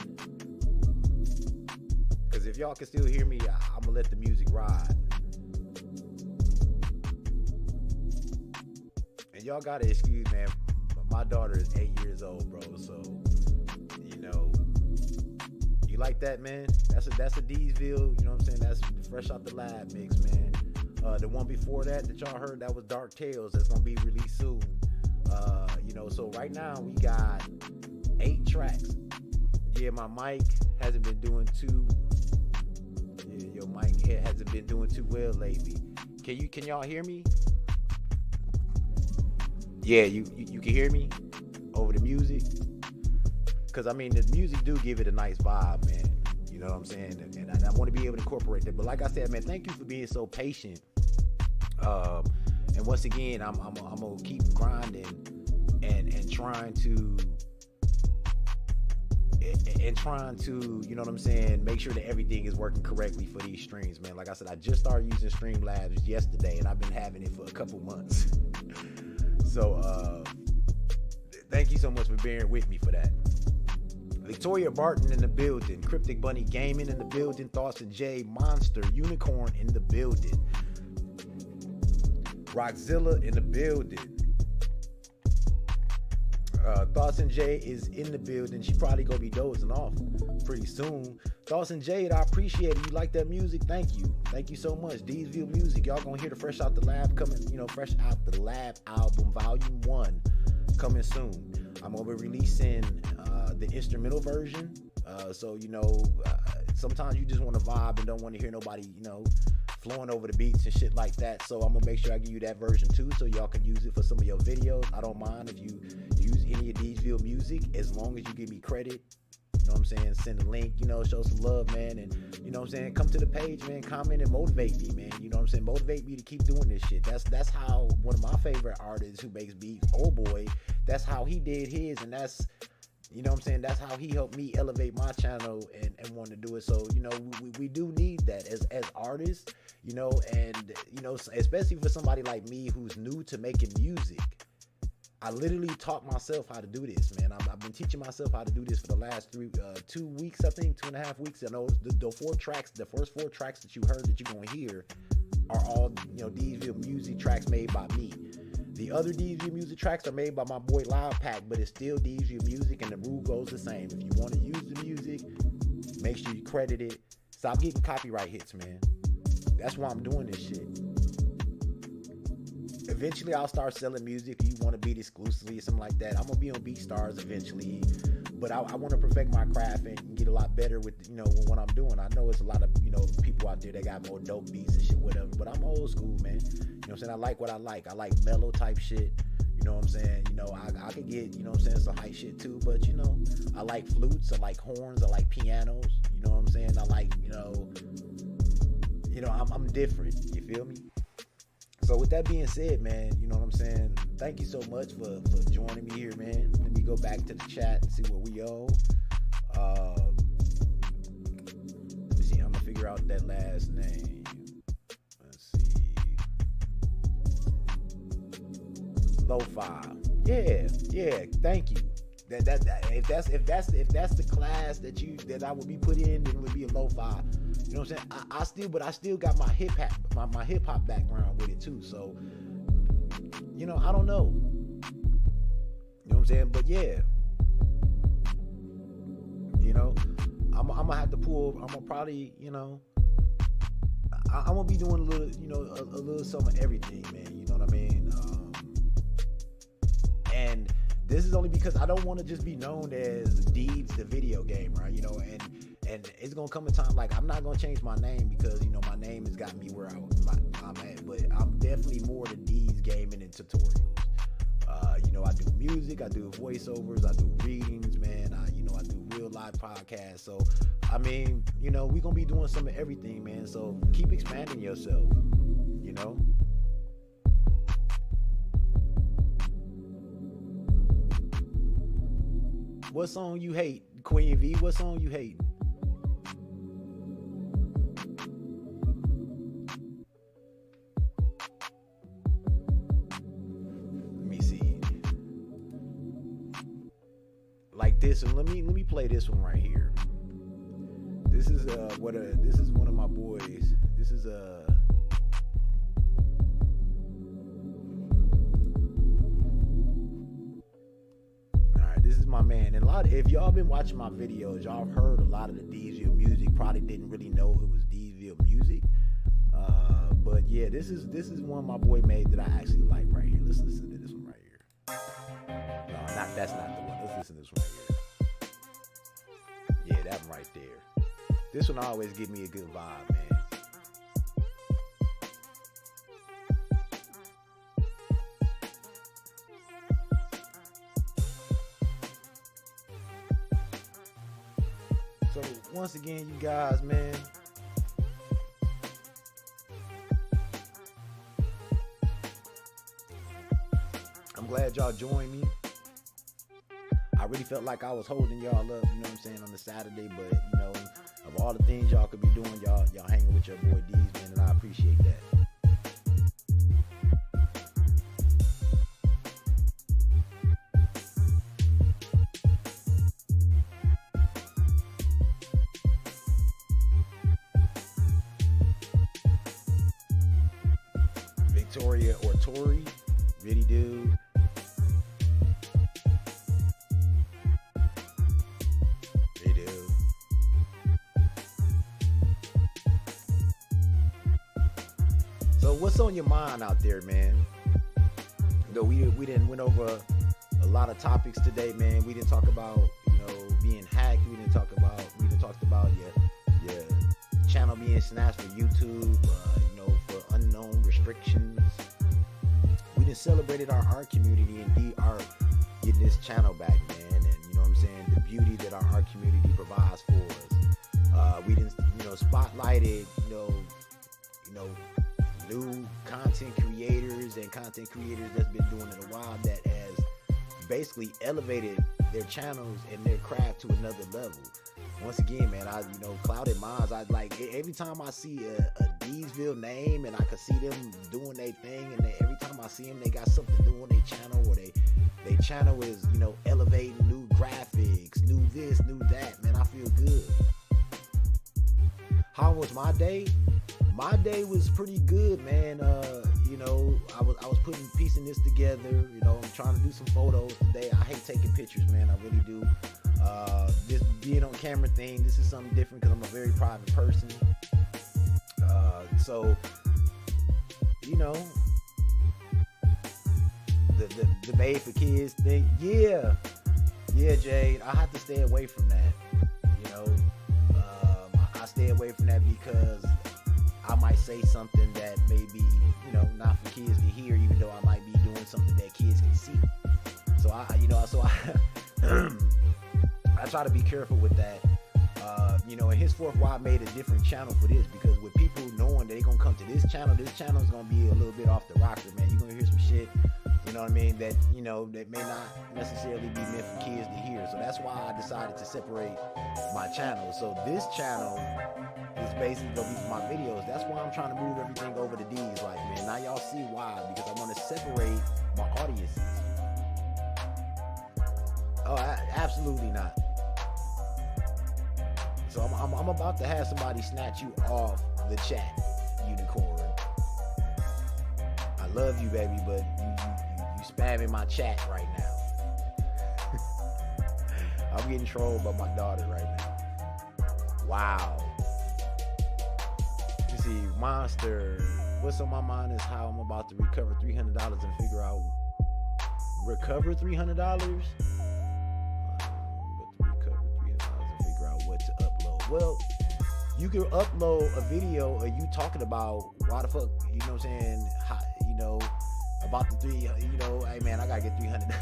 Because if y'all can still hear me, I'm gonna let the music ride. And y'all gotta excuse, man. My daughter is 8 years old, bro. So, you like that, man? That's a DZVill. You know what I'm saying? That's fresh out the lab mix, man. The one before that y'all heard, that was Dark Tales. That's gonna be released soon. So right now we got 8 tracks. Yeah, my mic hasn't been doing too. Yeah, your mic hasn't been doing too well lately. Can y'all hear me? Yeah, you can hear me over the music. Cause the music do give it a nice vibe, man. You know what I'm saying? And I want to be able to incorporate that. But like I said, man, thank you for being so patient. And once again, I'm gonna keep grinding and trying to you know what I'm saying, make sure that everything is working correctly for these streams, man. Like I said, I just started using Streamlabs yesterday, and I've been having it for a couple months. So thank you so much for bearing with me for that. Victoria Barton in the building. Cryptic Bunny Gaming in the building. Thoughts and J Monster Unicorn in the building. R3AL in the building. Thoughts and Jay is in the building. She probably gonna be dozing off pretty soon. Thoughts and Jade, I appreciate it. You like that music? Thank you so much. DZVill Music, y'all gonna hear the Fresh Out the Lab coming. Fresh Out the Lab album Volume 1 coming soon. I'm gonna be releasing the instrumental version. Sometimes you just want to vibe and don't want to hear nobody, flowing over the beats and shit like that. So I'm gonna make sure I give you that version too, so y'all can use it for some of your videos. I don't mind if you use any of DZVill music, as long as you give me credit. You know what I'm saying? Send a link, show some love, man. And you know what I'm saying? Come to the page, man. Comment and motivate me, man. You know what I'm saying? Motivate me to keep doing this shit. That's how one of my favorite artists who makes beats, Old Boy, that's how he did his, and that's, you know what I'm saying, that's how he helped me elevate my channel and want to do it. So, we do need that as artists, and, especially for somebody like me who's new to making music. I literally taught myself how to do this, man. I've been teaching myself how to do this for the last 2 weeks, I think, 2.5 weeks. I know the first four tracks that you heard that you're going to hear are all, DZVill music tracks made by me. The other DZVill music tracks are made by my boy Loud Pack, but it's still DZVill music, and the rule goes the same. If you want to use the music, make sure you credit it. Stop getting copyright hits, man. That's why I'm doing this shit. Eventually, I'll start selling music. If you want to beat exclusively or something like that, I'm gonna be on BeatStars eventually. But I want to perfect my craft and get a lot better with what I'm doing. I know it's a lot of people out there that got more dope beats and shit, whatever. But I'm old school, man. You know what I'm saying? I like what I like. I like mellow type shit. You know what I'm saying? I could get, some hype shit too. But I like flutes. I like horns. I like pianos. You know what I'm saying? I like I'm different. You feel me? So with that being said, man, you know what I'm saying? Thank you so much for joining me here, man. Let me go back to the chat and see what we owe. Let me see. I'm gonna figure out that last name. Let's see. Lo-fi. Yeah. Thank you. If that's the class that I would be put in, then it would be a lo-fi. You know what I'm saying? I still got my hip hop background with it too. So, I don't know. You know what I'm saying? But yeah, I'm gonna have to pull. I'm gonna probably, I'm gonna be doing a little, a little some of everything, man. You know what I mean? And this is only because I don't want to just be known as Deeds the video game, right? And it's gonna come a time like I'm not gonna change my name because my name has got me where I'm at. But I'm definitely more than Deeds gaming and tutorials. I do music, I do voiceovers, I do readings, man. I do real live podcasts. So, I mean, we gonna be doing some of everything, man. So keep expanding yourself, What song you hate, Queen V? What song you hate? This and let me play this one right here. This is this is one of my boys. This is Alright, this is my man. And if y'all been watching my videos, y'all have heard a lot of the DZVill music. Probably didn't really know it was DZVill music. But yeah, this is one my boy made that I actually like right here. Let's listen to this one right here. No, that's not the one. Let's listen to this one right here. Yeah, that one right there. This one always give me a good vibe, man. So once again, you guys, man, I'm glad y'all joined me. I really felt like I was holding y'all up, on the Saturday, but of all the things y'all could be doing, y'all hanging with your boy D's, man, and I appreciate that. Victoria or Tori, really dude. So what's on your mind out there, man? We didn't went over a lot of topics today, man. We didn't talk about being hacked. We didn't talk about your channel being snatched for YouTube. For unknown restrictions. We done celebrated our art community and D-Art getting this channel back, man. And the beauty that our art community provides for us. We done spotlighted new content creators that's been doing it a while that has basically elevated their channels and their craft to another level. Once again, man, Clouded Minds, I like every time I see a DZVill name and I can see them doing their thing, and every time I see them, they got something new on their channel, or their channel is, elevating new graphics, new this, new that, man, I feel good. How was my day? My day was pretty good, man. I was piecing this together. I'm trying to do some photos today. I hate taking pictures, man. I really do. This being on camera thing, this is something different because I'm a very private person. So the made for kids thing, yeah, Jade. I have to stay away from that. I stay away from that because I might say something that may be, not for kids to hear, even though I might be doing something that kids can see. So I try to be careful with that. And henceforth, why I made a different channel for this, because with people knowing that they're gonna come to this channel is gonna be a little bit off the rocker, man. You're gonna hear some shit, that that may not necessarily be meant for kids to hear. So that's why I decided to separate my channel. So this channel is basically gonna be for my videos. That's why I'm trying to move everything over to D's. Like, man, now y'all see why, because I want to separate my audiences. Oh, absolutely not. So I'm about to have somebody snatch you off the chat, unicorn. I love you, baby, but you spamming my chat right now. I'm getting trolled by my daughter right now. Wow. see, Monster. What's on my mind is how I'm about to recover $300 and figure out recover $300. But to recover $300 and figure out what to upload. Well, you can upload a video of you talking about why the fuck, you know what I'm saying? How, you know, about the three, you know, hey man, I gotta get 300.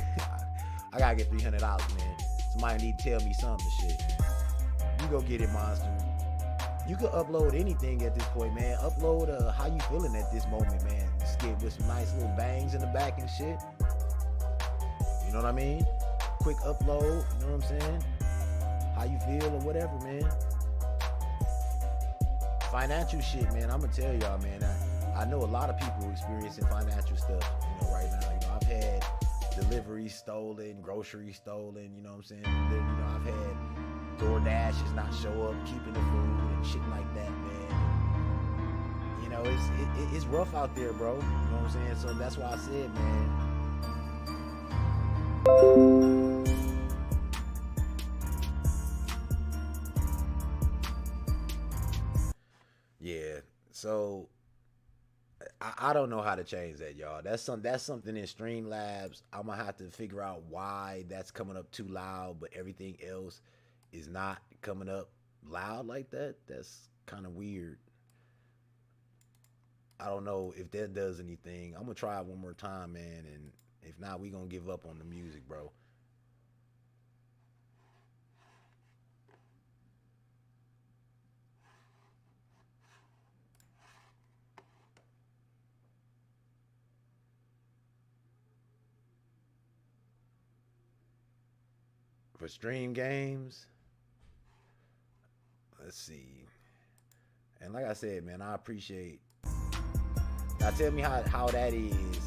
I gotta get $300, man. Somebody need to tell me something, shit. You go get it, Monster. You can upload anything at this point, man. Upload how you feeling at this moment, man. Just get with some nice little bangs in the back and shit. You know what I mean? Quick upload, you know what I'm saying? How you feel or whatever, man. Financial shit, man. I'm gonna tell y'all, man. I know a lot of people experiencing financial stuff, you know, right now. You know, I've had deliveries stolen, groceries stolen, you know what I'm saying? You know, I've had DoorDashes not show up, keeping the food and shit like that, man. You know, it's rough out there, bro. You know what I'm saying? So that's why I said, man. Yeah, so I don't know how to change that, y'all. That's something in Streamlabs. I'm gonna have to figure out why that's coming up too loud, but everything else is not coming up loud like that. That's kind of weird. I don't know if that does anything. I'm gonna try it one more time, man, and if not, we gonna give up on the music, bro. For stream games, let's see. And like I said, man, I appreciate. Now tell me how that is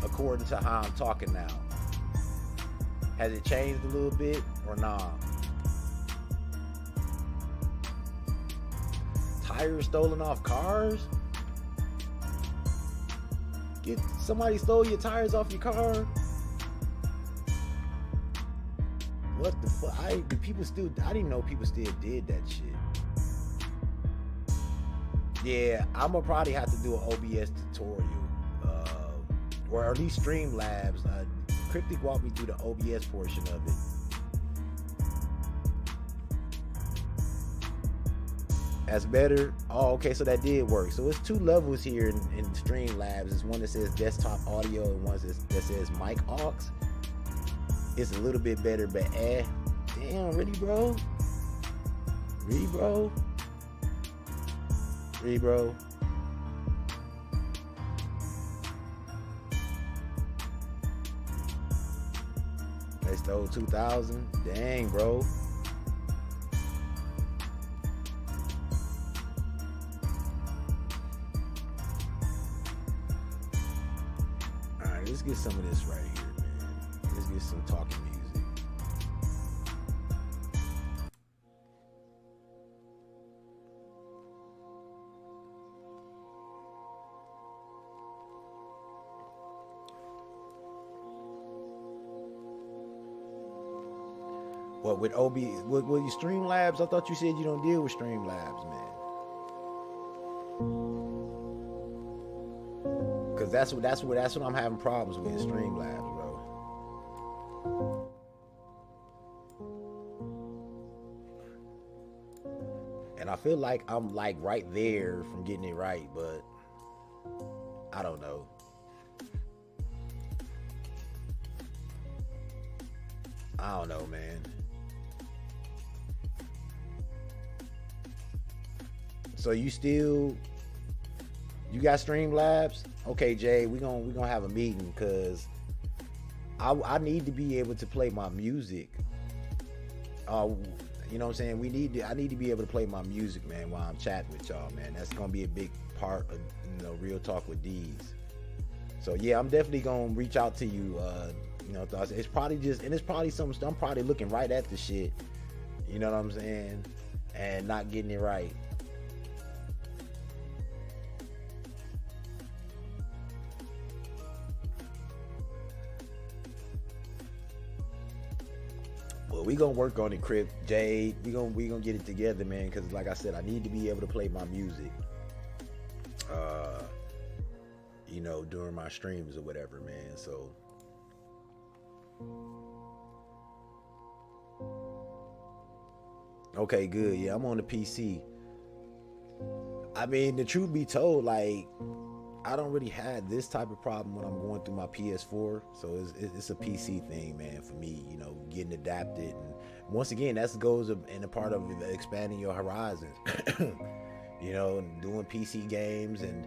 according to how I'm talking now. Has it changed a little bit or nah? Tires stolen off cars? Somebody stole your tires off your car? What the fuck? I didn't know people still did that shit. Yeah, I'm gonna probably have to do an OBS tutorial, or at least Streamlabs. Cryptic walked me through the OBS portion of it. That's better. Oh, okay, so that did work. So it's two levels here in Streamlabs. It's one that says desktop audio and one that says mic aux. It's a little bit better, but damn, really, bro? Really, bro? Really, bro? They stole 2,000? Dang, bro. Alright, let's get some of this right here, man. Let's get some talking music. What with with your Streamlabs? I thought you said you don't deal with Streamlabs, man. Cause that's what I'm having problems with, Streamlabs, bro. And I feel like I'm like right there from getting it right, but I don't know. I don't know, man. So you got Streamlabs? Okay, Jay, we gonna have a meeting because I need to be able to play my music. You know what I'm saying? I need to be able to play my music, man, while I'm chatting with y'all, man. That's gonna be a big part of, you know, Real Talk with D's. So yeah, I'm definitely gonna reach out to you. You know, it's probably something I'm probably looking right at the shit. You know what I'm saying? And not getting it right. Well, we gonna work on it, Crip. Jade, we gonna get it together, man. Cause like I said, I need to be able to play my music. You know, during my streams or whatever, man. So okay, good. Yeah, I'm on the PC. I mean, the truth be told, like, I don't really have this type of problem when I'm going through my PS4. So it's a PC thing, man, for me, you know, getting adapted. And once again, that goes in a part of expanding your horizons, you know, and doing PC games. And,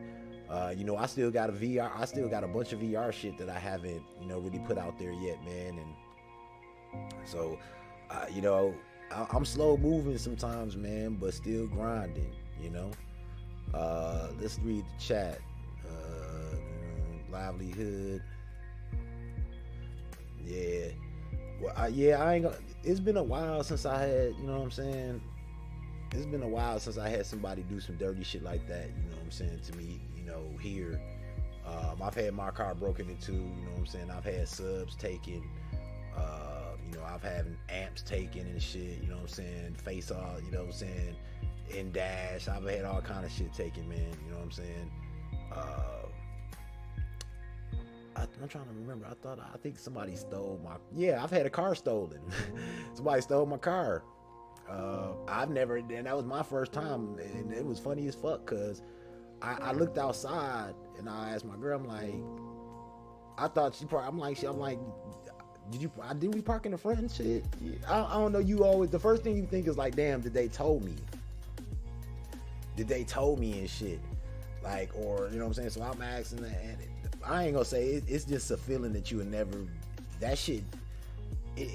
you know, I still got I still got a bunch of VR shit that I haven't, you know, really put out there yet, man. And so, you know, I'm slow moving sometimes, man, but still grinding, you know. Let's read the chat. Livelihood. Yeah. Well, I ain't gonna. It's been a while since I had, you know what I'm saying? It's been a while since I had somebody do some dirty shit like that, you know what I'm saying, to me, you know, here. I've had my car broken into, you know what I'm saying? I've had subs taken. You know, I've had amps taken and shit, you know what I'm saying? Face off, you know what I'm saying? In dash. I've had all kind of shit taken, man, you know what I'm saying? I'm trying to remember. I think somebody stole my. Yeah, I've had a car stolen. Somebody stole my car. I've never, and that was my first time, and it was funny as fuck because I looked outside and I asked my girl, I'm like, I thought she probably, I'm like, did we park in the front and shit? I don't know. You always, the first thing you think is like, damn, did they told me? Did they told me and shit? Like, or, you know what I'm saying? So I'm asking, and I ain't gonna say it's just a feeling that you would never, that shit, you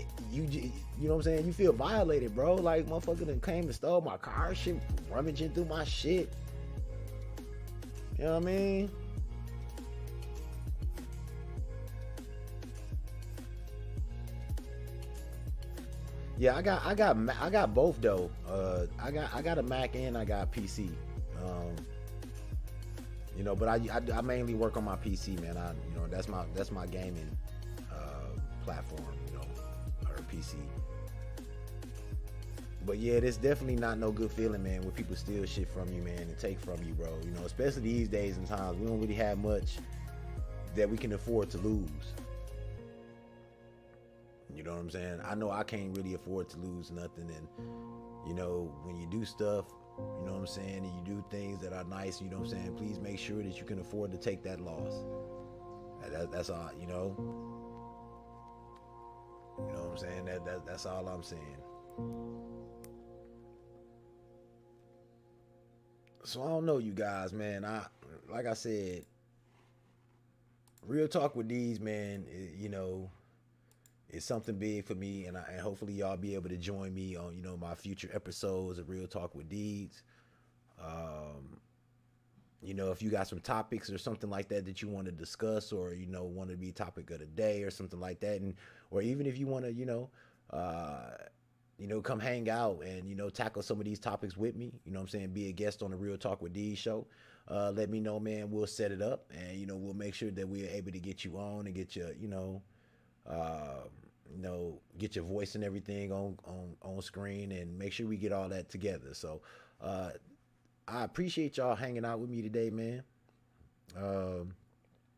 know what I'm saying? You feel violated, bro. Like, motherfucker done came and stole my car, shit, rummaging through my shit. You know what I mean? Yeah, I got both though. I got a Mac and I got PC. You know, but I mainly work on my PC, man. You know, that's my gaming platform, you know, or PC. But yeah, it's definitely not no good feeling, man, when people steal shit from you, man, and take from you, bro. You know, especially these days and times, we don't really have much that we can afford to lose. You know what I'm saying? I know I can't really afford to lose nothing, and you know, when you do stuff, you know what I'm saying, and you do things that are nice, you know what I'm saying, please make sure that you can afford to take that loss. That's all, you know. You know what I'm saying? That's all I'm saying. So I don't know, you guys, man. Like I said, real talk with these, man. You know, it's something big for me, and hopefully y'all be able to join me on, you know, my future episodes of Real Talk with Deeds. You know, if you got some topics or something like that you want to discuss, or, you know, want to be topic of the day or something like that, and or even if you want to, you know, come hang out and, you know, tackle some of these topics with me, you know what I'm saying, be a guest on the Real Talk with Deeds show, let me know, man. We'll set it up, and, you know, we'll make sure that we're able to get you on and get you, you know, get your voice and everything on screen, and make sure we get all that together. So I appreciate y'all hanging out with me today, man.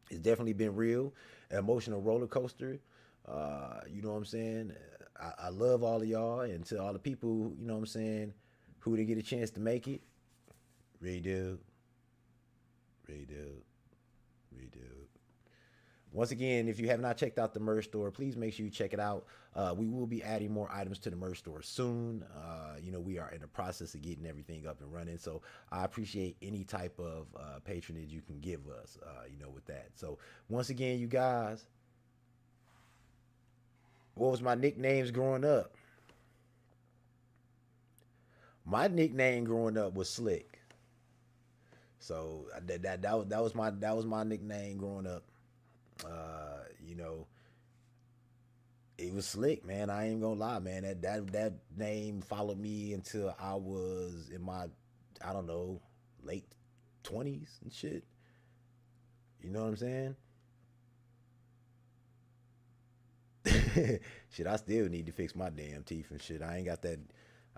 It's definitely been real, an emotional roller coaster. You know what I'm saying? I love all of y'all, and to all the people, you know what I'm saying, who didn't get a chance to make it, redo. Once again, if you have not checked out the merch store, please make sure you check it out. We will be adding more items to the merch store soon. You know, we are in the process of getting everything up and running. So I appreciate any type of patronage you can give us, you know, with that. So once again, you guys, what was my nicknames growing up? My nickname growing up was Slick. So that was my nickname growing up. You know, it was Slick, man. I ain't gonna lie, man. That name followed me until I was in my, I don't know, late 20s and shit. You know what I'm saying? Shit, I still need to fix my damn teeth and shit. I ain't got that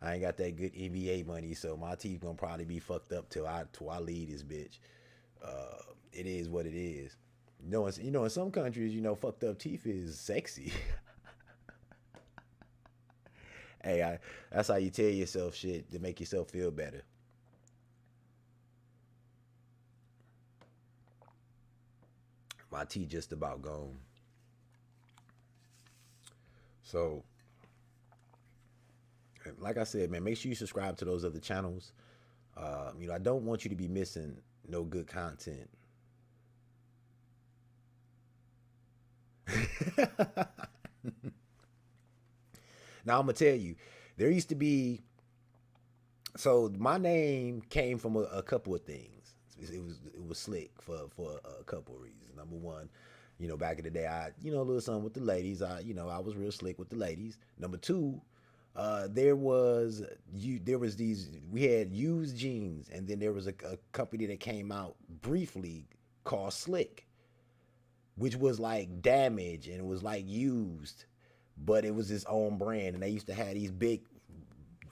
good NBA money, so my teeth gonna probably be fucked up till I leave this bitch. It is what it is. In some countries, fucked up teeth is sexy. Hey, that's how you tell yourself shit to make yourself feel better. My teeth just about gone. So, like I said, man, make sure you subscribe to those other channels. I don't want you to be missing no good content. Now I'm gonna tell you, there used to be. So my name came from a couple of things. It was slick for a couple of reasons. Number one, back in the day, a little something with the ladies. I was real slick with the ladies. Number two, there was these, we had used jeans, and then there was a company that came out briefly called Slick, which was like damaged and it was like used, but it was its own brand, and they used to have these big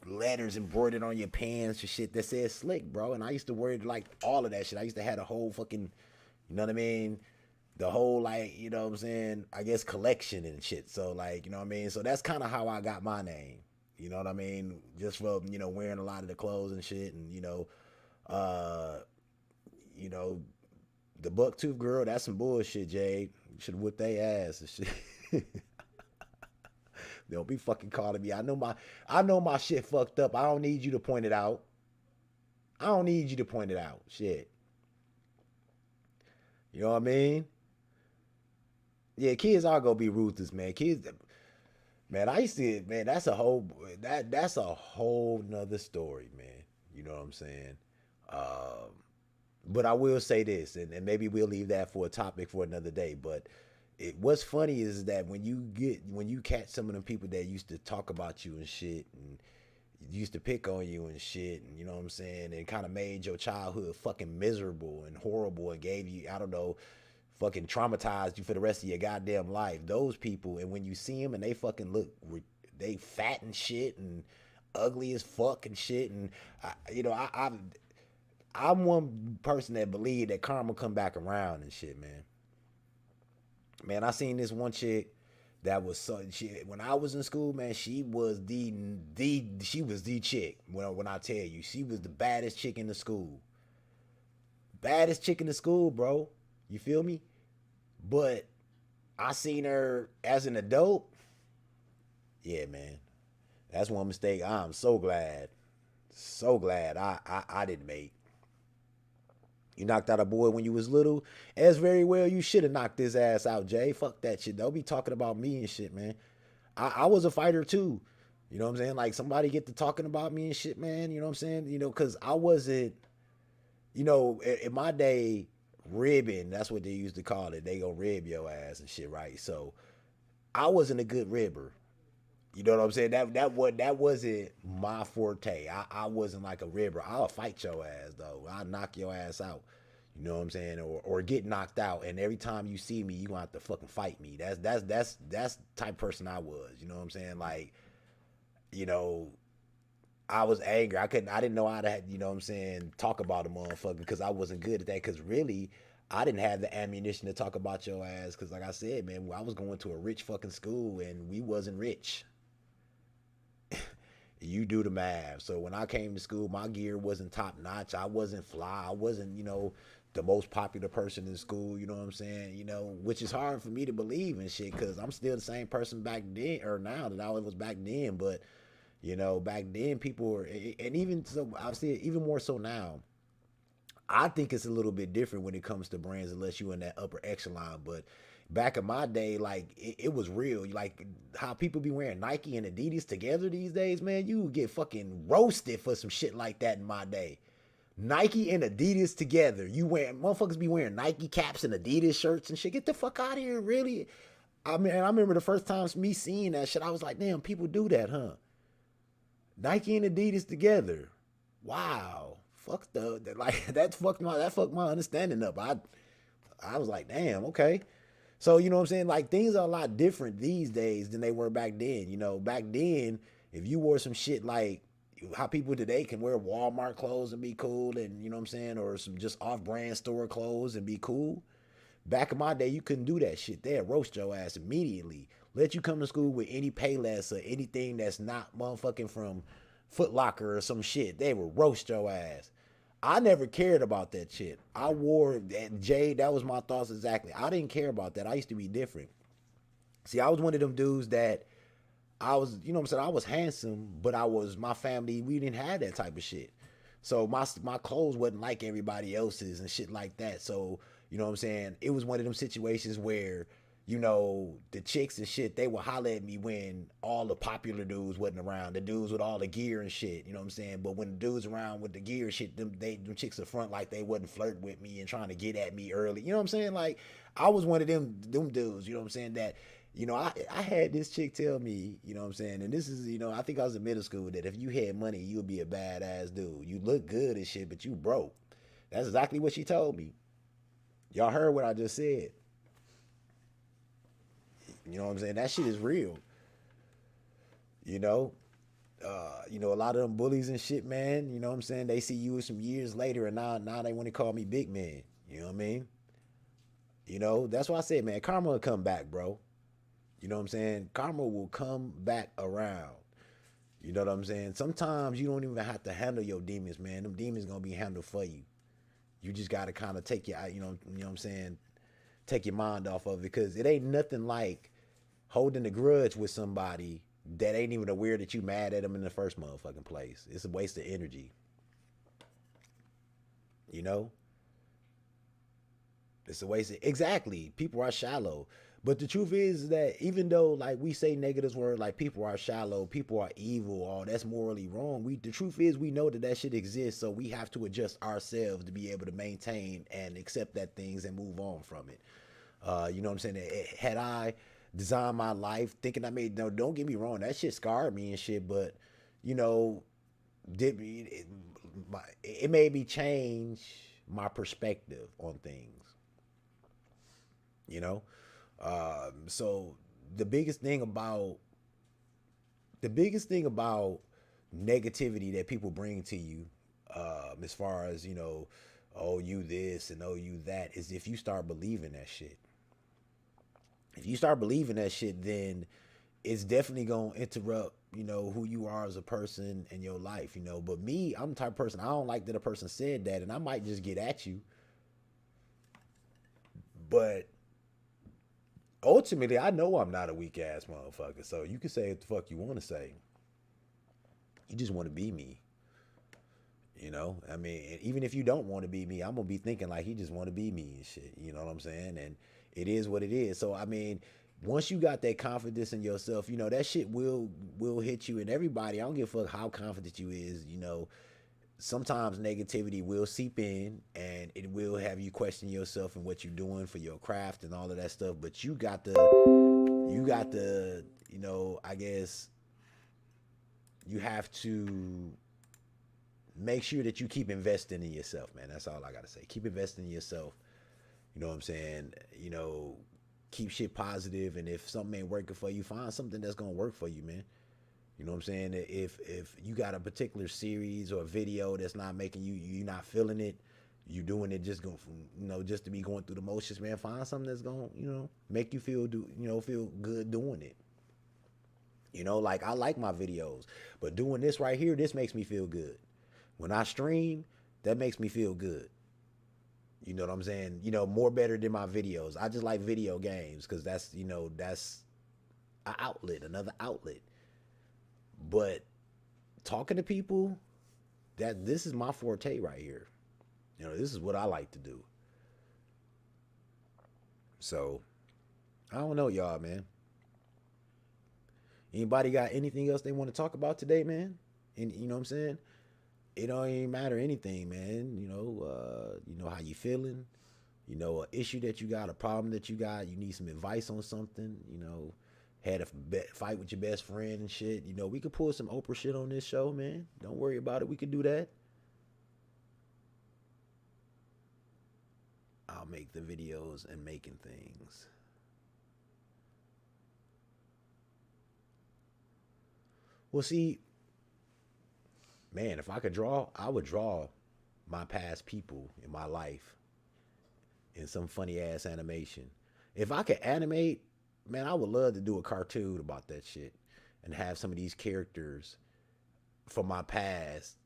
letters embroidered on your pants or shit that said Slick, bro. And I used to wear like all of that shit. I used to have a whole fucking, you know what I mean? The whole, like, you know what I'm saying, I guess collection and shit. So like, you know what I mean? So that's kind of how I got my name. You know what I mean? Just from, wearing a lot of the clothes and shit. And, the buck tooth girl, that's some bullshit, Jade. You should whip their ass and shit. Don't be fucking calling me. I know my shit fucked up. I don't need you to point it out. Shit. You know what I mean? Yeah, kids are gonna be ruthless, man. Kids, man, I used to, man, that's a whole nother story, man. You know what I'm saying? But I will say this, and maybe we'll leave that for a topic for another day. But what's funny is that when you catch some of them people that used to talk about you and shit, and used to pick on you and shit, and you know what I'm saying, and kind of made your childhood fucking miserable and horrible, and gave you, I don't know, fucking traumatized you for the rest of your goddamn life. Those people, and when you see them and they fucking look, they fat and shit and ugly as fuck and shit, and I'm one person that believe that karma come back around and shit, man. Man, I seen this one chick that was when I was in school, man, she was the chick. When I tell you, she was the baddest chick in the school. Baddest chick in the school, bro. You feel me? But I seen her as an adult. Yeah, man. That's one mistake I'm so glad I didn't make. You knocked out a boy when you was little. As very well you should have knocked his ass out, Jay. Fuck that shit. Don't be talking about me and shit, man. I was a fighter too. You know what I'm saying? Like, somebody get to talking about me and shit, man. You know what I'm saying? Because I wasn't, in my day, ribbing, that's what they used to call it. They gonna rib your ass and shit, right? So I wasn't a good ribber. You know what I'm saying? That wasn't my forte. I wasn't like a ribber. I'll fight your ass though. I'll knock your ass out. You know what I'm saying? Or get knocked out. And every time you see me, you gonna have to fucking fight me. That's the type of person I was. You know what I'm saying? Like, I was angry. I didn't know how to, talk about a motherfucker because I wasn't good at that. Because really, I didn't have the ammunition to talk about your ass. Because like I said, man, I was going to a rich fucking school and we wasn't rich. You do the math. So when I came to school, my gear wasn't top notch. I wasn't fly. I wasn't, the most popular person in school. You know what I'm saying? Which is hard for me to believe and shit because I'm still the same person back then or now that I was back then. But, back then people were, and even so, I'll see it even more so now. I think it's a little bit different when it comes to brands unless you're in that upper echelon. But back in my day, like, it was real. Like, how people be wearing Nike and Adidas together these days, man, you would get fucking roasted for some shit like that in my day. Nike and Adidas together. Motherfuckers be wearing Nike caps and Adidas shirts and shit. Get the fuck out of here, really? I mean, I remember the first time me seeing that shit, I was like, damn, people do that, huh? Nike and Adidas together. Wow. Fuck that fucked my understanding up. I was like, damn, okay. So, you know what I'm saying? Like, things are a lot different these days than they were back then. You know, back then, if you wore some shit like how people today can wear Walmart clothes and be cool, and you know what I'm saying, or some just off-brand store clothes and be cool. Back in my day, you couldn't do that shit. They'd roast your ass immediately. Let you come to school with any Payless or anything that's not motherfucking from Foot Locker or some shit. They would roast your ass. I never cared about that shit. I wore that Jade. That was my thoughts exactly. I didn't care about that. I used to be different. See, I was one of them dudes that I was, you know what I'm saying? I was handsome, but my family, we didn't have that type of shit. So my clothes wasn't like everybody else's and shit like that. So, you know what I'm saying? It was one of them situations where, you know, the chicks and shit, they would holler at me when all the popular dudes wasn't around. The dudes with all the gear and shit, you know what I'm saying? But when the dudes around with the gear and shit, them chicks in front like they wasn't flirting with me and trying to get at me early. You know what I'm saying? Like, I was one of them dudes, you know what I'm saying, that you know, I had this chick tell me, you know what I'm saying, and this is, you know, I think I was in middle school, that if you had money, you would be a badass dude. You look good and shit, but you broke. That's exactly what she told me. Y'all heard what I just said. You know what I'm saying? That shit is real. You know? You know, a lot of them bullies and shit, man, you know what I'm saying? They see you some years later and now they want to call me big man. You know what I mean? You know, that's why I said, man, karma will come back, bro. You know what I'm saying? Karma will come back around. You know what I'm saying? Sometimes you don't even have to handle your demons, man. Them demons gonna be handled for you. You just gotta kind of take your, you know what I'm saying? Take your mind off of it, because it ain't nothing like holding a grudge with somebody that ain't even aware that you mad at them in the first motherfucking place. It's a waste of energy. You know? It's a waste of, exactly. People are shallow. But the truth is that even though like we say negatives word like people are shallow, people are evil, or that's morally wrong, the truth is we know that that shit exists, so we have to adjust ourselves to be able to maintain and accept that things and move on from it. You know what I'm saying? Had I designed my life thinking I made, no, don't get me wrong, that shit scarred me and shit, but you know, it made me change my perspective on things. You know, so the biggest thing about the biggest thing about negativity that people bring to you, as far as, you know, oh you this and oh you that, is if you start believing that shit. If you start believing that shit, then it's definitely gonna interrupt, you know, who you are as a person in your life, you know. But me, I'm the type of person, I don't like that a person said that, and I might just get at you. But ultimately, I know I'm not a weak ass motherfucker. So you can say what the fuck you want to say. You just want to be me. You know, I mean, even if you don't want to be me, I'm gonna be thinking like he just want to be me and shit. You know what I'm saying? And it is what it is. So I mean, once you got that confidence in yourself, you know that shit will hit you. And everybody, I don't give a fuck how confident you is. You know, sometimes negativity will seep in and it will have you question yourself and what you're doing for your craft and all of that stuff. But you got to, you know, I guess you have to make sure that you keep investing in yourself, man. That's all I gotta say. Keep investing in yourself. You know what I'm saying? You know, keep shit positive, and if something ain't working for you, find something that's gonna work for you, man. You know what I'm saying? If you got a particular series or video that's not making you not feeling it, you doing it just going, you know, just to be going through the motions, man. Find something that's gonna, you know, make you feel good doing it. You know, like I like my videos, but doing this right here, this makes me feel good. When I stream, that makes me feel good. You know what I'm saying? You know, more better than my videos. I just like video games because that's, you know, that's an outlet, another outlet. But talking to people, this is my forte right here. You know, this is what I like to do. So I don't know, y'all, man. Anybody got anything else they want to talk about today, man? And you know what I'm saying? It don't even matter anything, man. You know how you feeling. You know, an issue that you got, a problem that you got. You need some advice on something. You know, had a fight with your best friend and shit. You know, we could pull some Oprah shit on this show, man. Don't worry about it. We could do that. I'll make the videos and making things. Well, see, man, if I could draw, I would draw my past people in my life in some funny ass animation. If I could animate, man, I would love to do a cartoon about that shit and have some of these characters from my past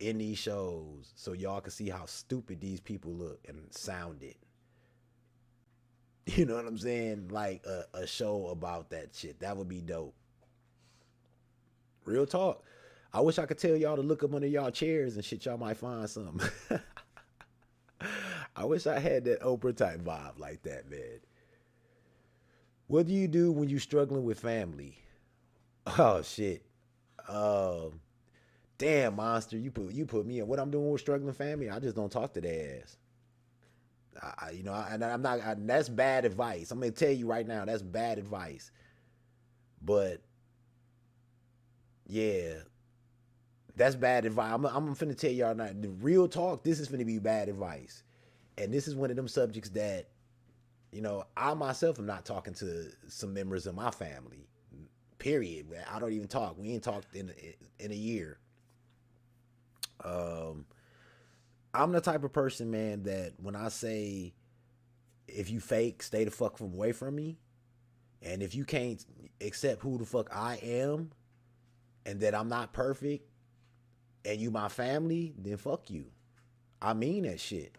in these shows so y'all can see how stupid these people look and sounded. You know what I'm saying? Like a show about that shit. That would be dope. Real talk. I wish I could tell y'all to look up under y'all chairs and shit. Y'all might find something. I wish I had that Oprah type vibe like that, man. What do you do when you struggling with family? Oh shit. Damn, monster, you put me in. What I'm doing with struggling family? I just don't talk to their ass. And I'm not. That's bad advice. I'm gonna tell you right now, that's bad advice. But yeah, that's bad advice. I'm finna tell y'all now. The real talk. This is finna be bad advice, and this is one of them subjects that, I myself am not talking to some members of my family. Period. I don't even talk. We ain't talked in a year. I'm the type of person, man, that when I say, if you fake, stay the fuck away from me. And if you can't accept who the fuck I am and that I'm not perfect and you my family, then fuck you. I mean that shit.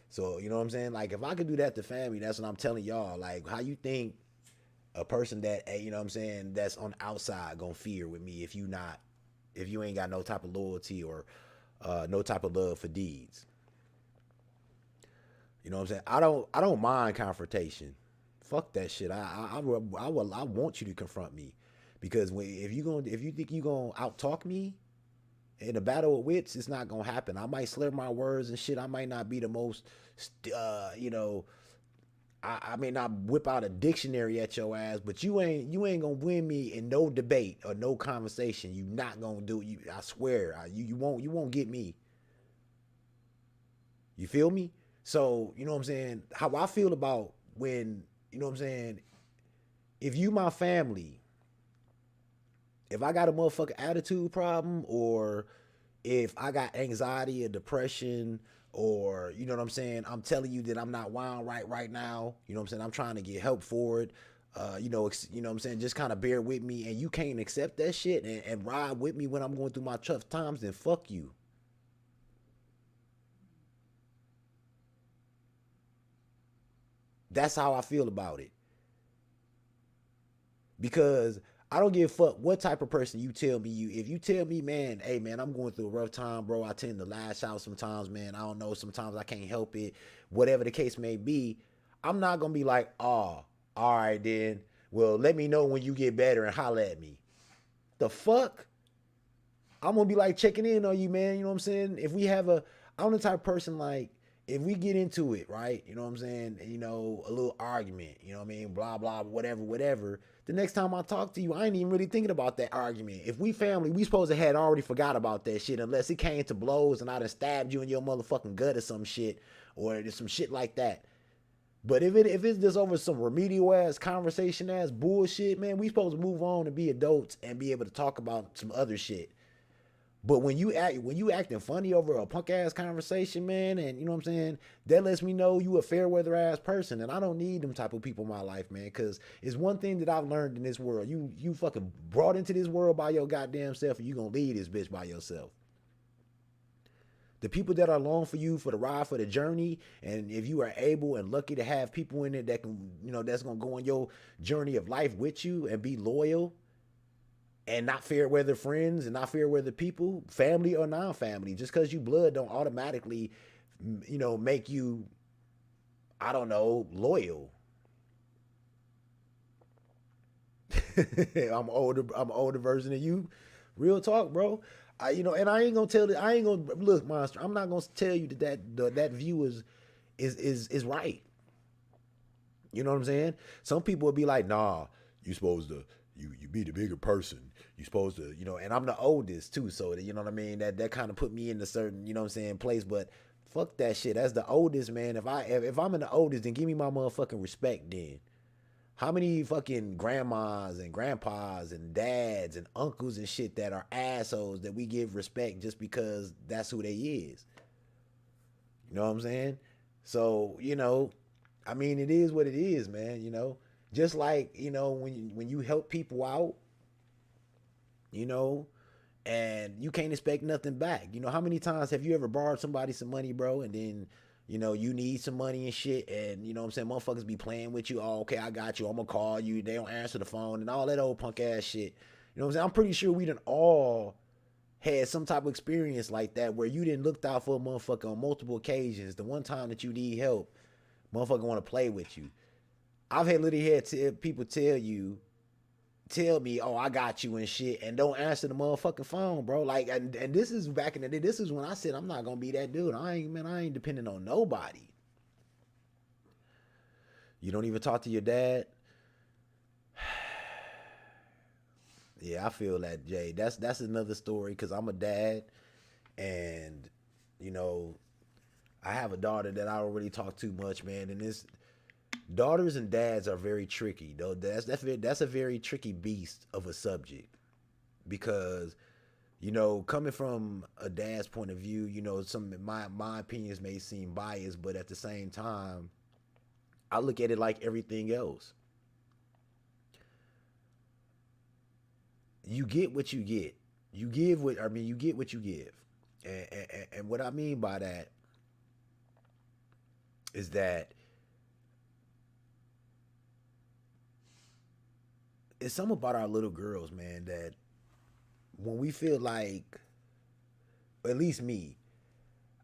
So, you know what I'm saying? Like, if I could do that to family, that's what I'm telling y'all. Like, how you think a person that, you know what I'm saying, that's on the outside gonna fear with me if you ain't got no type of loyalty or no type of love for deeds. You know what I'm saying? I don't mind confrontation. Fuck that shit. I want you to confront me, because if you think you gonna out talk me in a battle of wits, it's not gonna happen. I might slur my words and shit. I might not be the most, I may not whip out a dictionary at your ass, but you ain't gonna win me in no debate or no conversation. You not gonna do it. I swear, you won't get me. You feel me? So, you know what I'm saying? How I feel about when, you know what I'm saying, if you my family, if I got a motherfucking attitude problem, or if I got anxiety or depression, or, you know what I'm saying, I'm telling you that I'm not wound right now, you know what I'm saying, I'm trying to get help for it, you know what I'm saying, just kind of bear with me, and you can't accept that shit and ride with me when I'm going through my tough times, then fuck you. That's how I feel about it. Because I don't give a fuck what type of person you tell me you. If you tell me, man, hey man, I'm going through a rough time, bro. I tend to lash out sometimes, man. I don't know. Sometimes I can't help it. Whatever the case may be, I'm not gonna be like, oh, all right then. Well, let me know when you get better and holler at me. The fuck? I'm gonna be like checking in on you, man. You know what I'm saying? If we have I'm the type of person, like, if we get into it, right? You know what I'm saying? You know, a little argument, you know what I mean? Blah, blah, whatever. The next time I talk to you, I ain't even really thinking about that argument. If we family, we supposed to had already forgot about that shit, unless it came to blows and I done stabbed you in your motherfucking gut or some shit, or some shit like that. But if it's just over some remedial ass conversation ass bullshit, man, we supposed to move on and be adults and be able to talk about some other shit. But when you acting funny over a punk ass conversation, man, and you know what I'm saying, that lets me know you a fair weather ass person, and I don't need them type of people in my life, man. Because it's one thing that I've learned in this world: you fucking brought into this world by your goddamn self, and you gonna leave this bitch by yourself. The people that are along for you for the ride, for the journey, and if you are able and lucky to have people in it that can, that's gonna go on your journey of life with you and be loyal, and not fair weather friends and not fair weather people, family or non-family. Just because you blood don't automatically, make you, I don't know, loyal. I'm older version of you. Real talk, bro. And I ain't gonna look, monster. I'm not gonna tell you that view is right. You know what I'm saying? Some people would be like, nah, you supposed to, you be the bigger person. You supposed to, and I'm the oldest too, so that, you know what I mean? That kind of put me in a certain, you know what I'm saying, place. But fuck that shit. As the oldest, man, if I'm in the oldest, then give me my motherfucking respect then. How many fucking grandmas and grandpas and dads and uncles and shit that are assholes that we give respect just because that's who they is? You know what I'm saying? So, I mean, it is what it is, man. Just like, when you help people out, you know, and you can't expect nothing back. How many times have you ever borrowed somebody some money, bro, and then you need some money and shit, and what I'm saying, motherfuckers be playing with you. Oh, okay, I got you. I'm gonna call you. They don't answer the phone and all that old punk ass shit. You know what I'm saying? I'm pretty sure we done all had some type of experience like that where you didn't look out for a motherfucker on multiple occasions. The one time that you need help, motherfucker want to play with you. I've had literally had people tell me, oh, I got you and shit, and don't answer the motherfucking phone, bro. Like, and this is back in the day. This is when I said I'm not gonna be that dude. I ain't depending on nobody. You don't even talk to your dad. Yeah, I feel that, Jay. That's another story because I'm a dad, and I have a daughter that I don't really talk too much, man. And this daughters and dads are very tricky, though. That's a very tricky beast of a subject because coming from a dad's point of view, some my opinions may seem biased, but at the same time, I look at it like everything else. You get what you get. You get what you give. And what I mean by that is that it's something about our little girls, man, that when we feel like, at least me,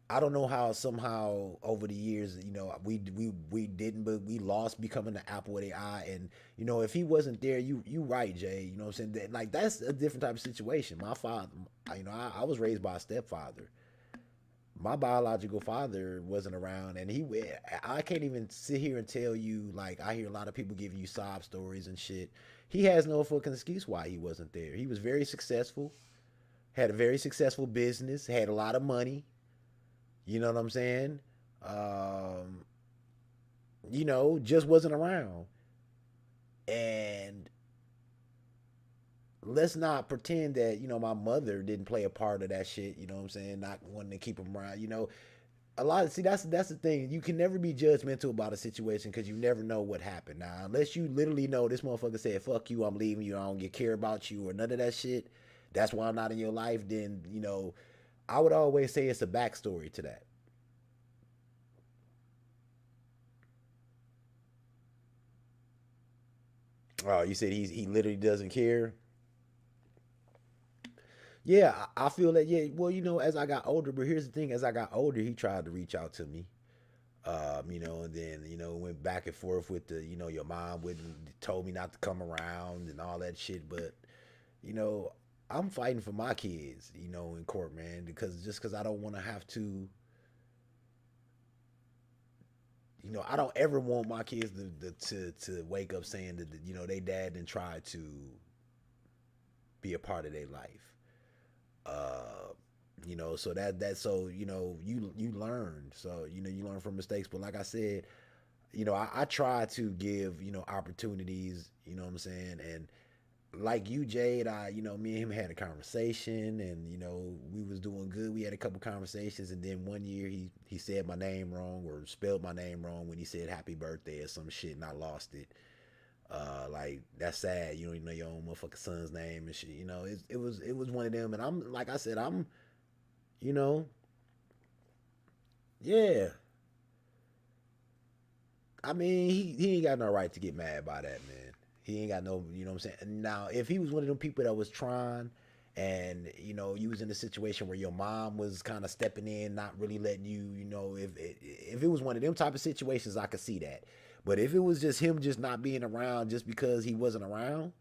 I don't know how somehow over the years, we didn't, but we lost becoming the apple of their eye. And if he wasn't there, you right, Jay. You know what I'm saying? Like that's a different type of situation. My father, I was raised by a stepfather. My biological father wasn't around, and I can't even sit here and tell you, like, I hear a lot of people giving you sob stories and shit. He has no fucking excuse why he wasn't there. He was very successful, had a very successful business, had a lot of money. You know what I'm saying? Just wasn't around. And let's not pretend that, my mother didn't play a part of that shit, you know what I'm saying? Not wanting to keep him around, A lot of, see, that's the thing. You can never be judgmental about a situation because you never know what happened. Now, unless you literally know this motherfucker said, fuck you, I'm leaving you, I don't care about you or none of that shit. That's why I'm not in your life. Then, I would always say it's a backstory to that. Oh, you said he literally doesn't care. Yeah, I feel that. Yeah, well, as I got older, but here's the thing: as I got older, he tried to reach out to me. And then went back and forth with your mom wouldn't told me not to come around and all that shit. But you know, I'm fighting for my kids, in court, man, because I don't want to have to. I don't ever want my kids to wake up saying that they dad didn't try to be a part of their life. Uh, so you learn. So you learn from mistakes. But like I said, I try to give opportunities. You know what I'm saying, and like you, Jade, me and him had a conversation, and we was doing good. We had a couple conversations, and then one year he said my name wrong or spelled my name wrong when he said happy birthday or some shit, and I lost it. Like that's sad. You don't even know your own motherfucking son's name and shit. It was one of them, and I'm like I said, you know, yeah. I mean, he ain't got no right to get mad by that, man. He ain't got no, what I'm saying? Now, if he was one of them people that was trying and, you was in a situation where your mom was kind of stepping in, not really letting you, if it was one of them type of situations, I could see that. But if it was just him just not being around just because he wasn't around,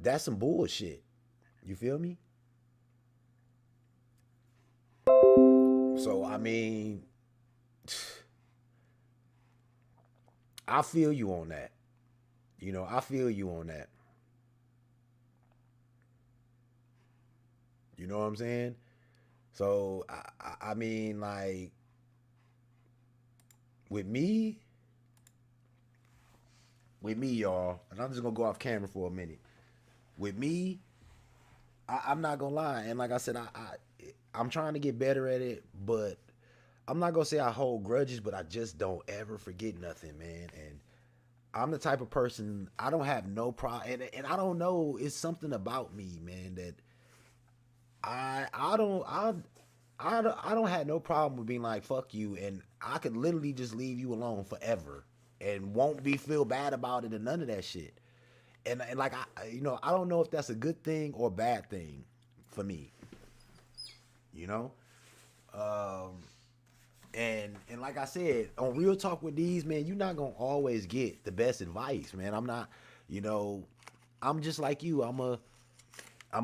that's some bullshit. You feel me? So, I mean, I feel you on that. I feel you on that. You know what I'm saying? So I mean, like with me, with me, y'all, and I'm just gonna go off camera for a minute. With me, I'm not gonna lie, and like I said, I'm trying to get better at it, but I'm not gonna say I hold grudges, but I just don't ever forget nothing, man. And I'm the type of person, I don't have no problem, and I don't know, it's something about me, man, that I don't have no problem with being like fuck you, and I could literally just leave you alone forever, and won't be feel bad about it and none of that shit. And like I don't know if that's a good thing or a bad thing for me, you know. Um, and like I said, on Real Talk with these, man, you're not gonna always get the best advice, man. I'm not, you know, I'm just like you. I'm a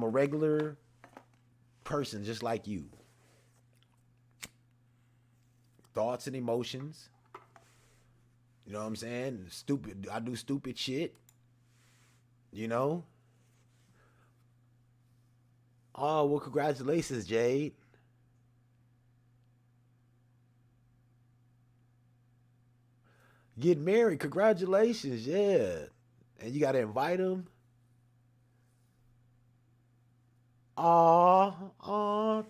regular person just like you. Thoughts and emotions. You know what I'm saying? Stupid. I do stupid shit. You know. Oh well, congratulations, Jade. Get married. Congratulations, yeah. And you gotta invite him. Aw, aw.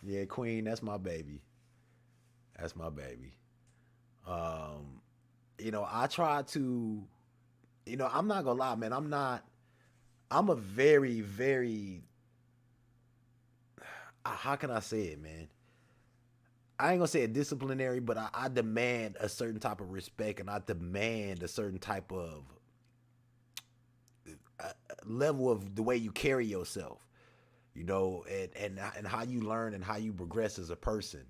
Yeah, Queen, that's my baby. That's my baby. Um, I try to, I'm not gonna lie, man. I'm a very, very, how can I say it, man? I ain't gonna say a disciplinary, but I demand a certain type of respect, and I demand a certain type of uh, level of the way you carry yourself, and how you learn and how you progress as a person.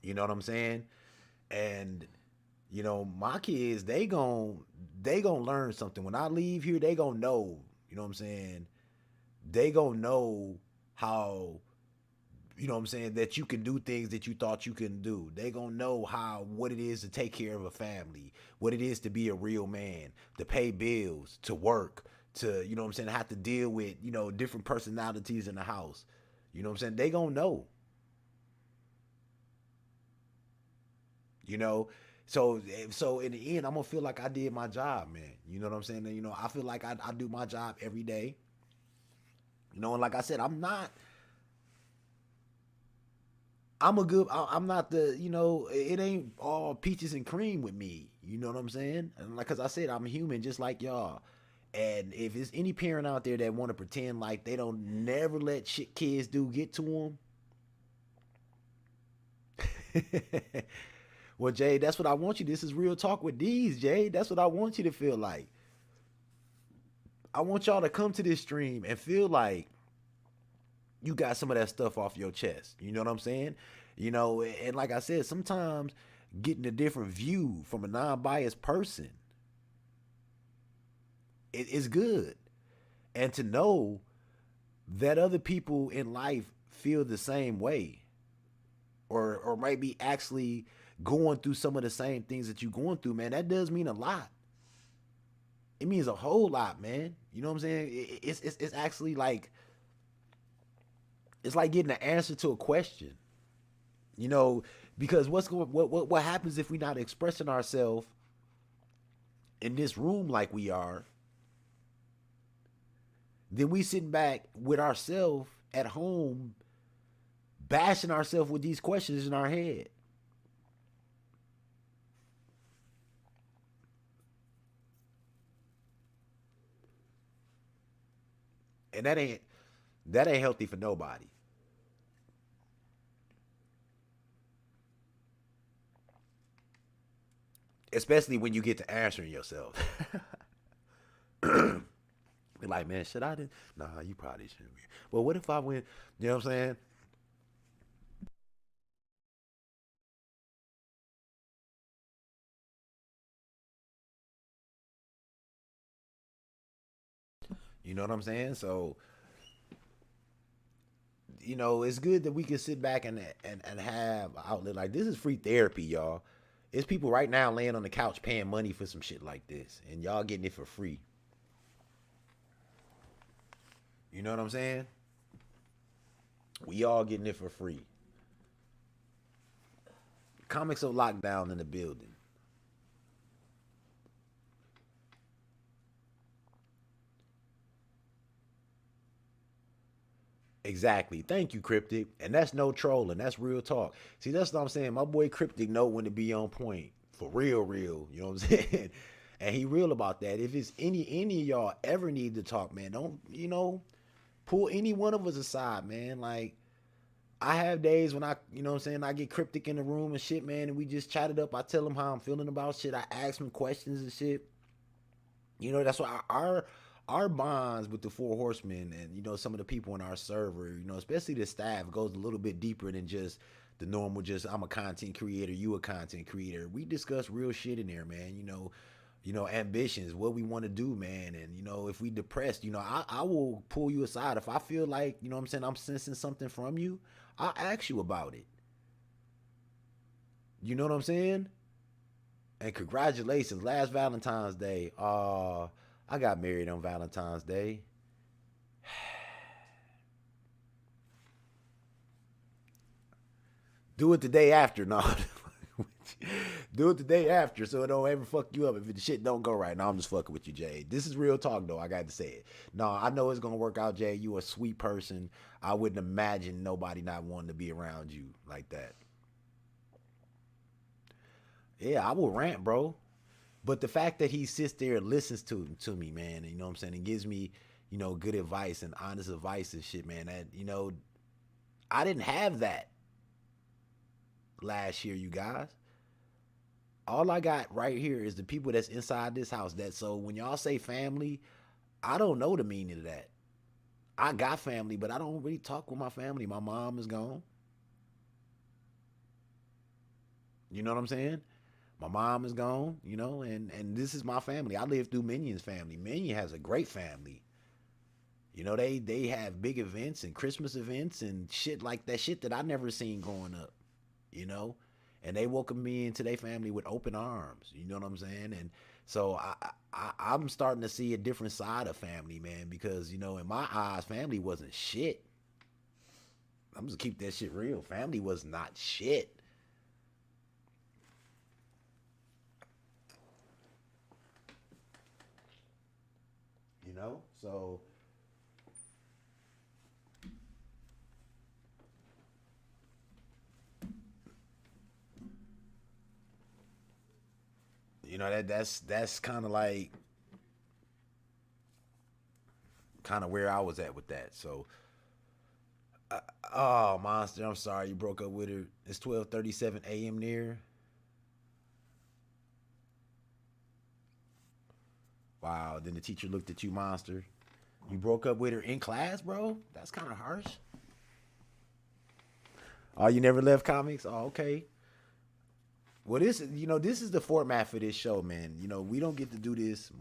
You know what I'm saying? And my kids, they gon' learn something. When I leave here, they gon' know. You know what I'm saying? They gon' know how, what I'm saying, that you can do things that you thought you couldn't do. They gonna know what it is to take care of a family, what it is to be a real man, to pay bills, to work, to, what I'm saying, have to deal with, different personalities in the house. You know what I'm saying? They gonna know. You know, so in the end, I'm gonna feel like I did my job, man. You know what I'm saying? And, I feel like I do my job every day. And like I said, I'm not it ain't all peaches and cream with me. You know what I'm saying? And like, cause I said, I'm human just like y'all. And if there's any parent out there that want to pretend like they don't never let shit kids do get to them, well, Jay, that's what I want you. This is real talk with these, Jay. That's what I want you to feel like. I want y'all to come to this stream and feel like you got some of that stuff off your chest. You know what I'm saying? And like I said, sometimes getting a different view from a non-biased person is good. And to know that other people in life feel the same way, or might be actually going through some of the same things that you're going through, man, that does mean a lot. It means a whole lot, man. You know what I'm saying? It's actually like, it's like getting an answer to a question. You know, because what happens if we're not expressing ourselves in this room like we are? Then we sitting back with ourselves at home, bashing ourselves with these questions in our head. And that ain't healthy for nobody. Especially when you get to answering yourself. Be like, man, should I did? Nah, you probably shouldn't be. Well, what if I went? You know what I'm saying? You know what I'm saying? So, it's good that we can sit back and have an outlet. Like, this is free therapy, y'all. It's people right now laying on the couch paying money for some shit like this, and y'all getting it for free. You know what I'm saying? We all getting it for free. Comics of Lockdown in the building. Exactly. Thank you, Cryptic. And that's no trolling. That's real talk. See, that's what I'm saying. My boy Cryptic know when to be on point. For real, real. You know what I'm saying? And he real about that. If it's any of y'all ever need to talk, man, don't, pull any one of us aside, man. Like, I have days when I get Cryptic in the room and shit, man, and we just chat it up. I tell him how I'm feeling about shit. I ask him questions and shit. That's why our bonds with the Four Horsemen and some of the people in our server, especially the staff, goes a little bit deeper than just the normal. Just I'm a content creator, you a content creator. We discuss real shit in there, man. Ambitions, what we want to do, man. And if we depressed, I will pull you aside if I feel like what I'm saying, I'm sensing something from you. I'll ask you about it. You know what I'm saying? And congratulations, last Valentine's Day. I got married on Valentine's Day. Do it the day after, no. Do it the day after so it don't ever fuck you up if the shit don't go right. No, I'm just fucking with you, Jay. This is real talk, though. I got to say it. No, I know it's going to work out, Jay. You a sweet person. I wouldn't imagine nobody not wanting to be around you like that. Yeah, I will rant, bro. But the fact that he sits there and listens to me, man, and, you know what I'm saying, and gives me, good advice and honest advice and shit, man, that, I didn't have that last year, you guys. All I got right here is the people that's inside this house. So when y'all say family, I don't know the meaning of that. I got family, but I don't really talk with my family. My mom is gone. You know what I'm saying? My mom is gone, and this is my family. I live through Minion's family. Minion has a great family. They have big events and Christmas events and shit like that, shit that I never seen growing up, and they welcome me into their family with open arms. You know what I'm saying? And so I'm starting to see a different side of family, man, because, in my eyes, family wasn't shit. I'm just keep that shit real. Family was not shit. So that's kind of like where I was at with that. So oh, Monster, I'm sorry you broke up with her. It's 12:37 a.m. near. Wow, then the teacher looked at you, Monster. You broke up with her in class, bro? That's kind of harsh. Oh, you never left comics? Oh, okay. Well, this is the format for this show, man. We don't get to do this,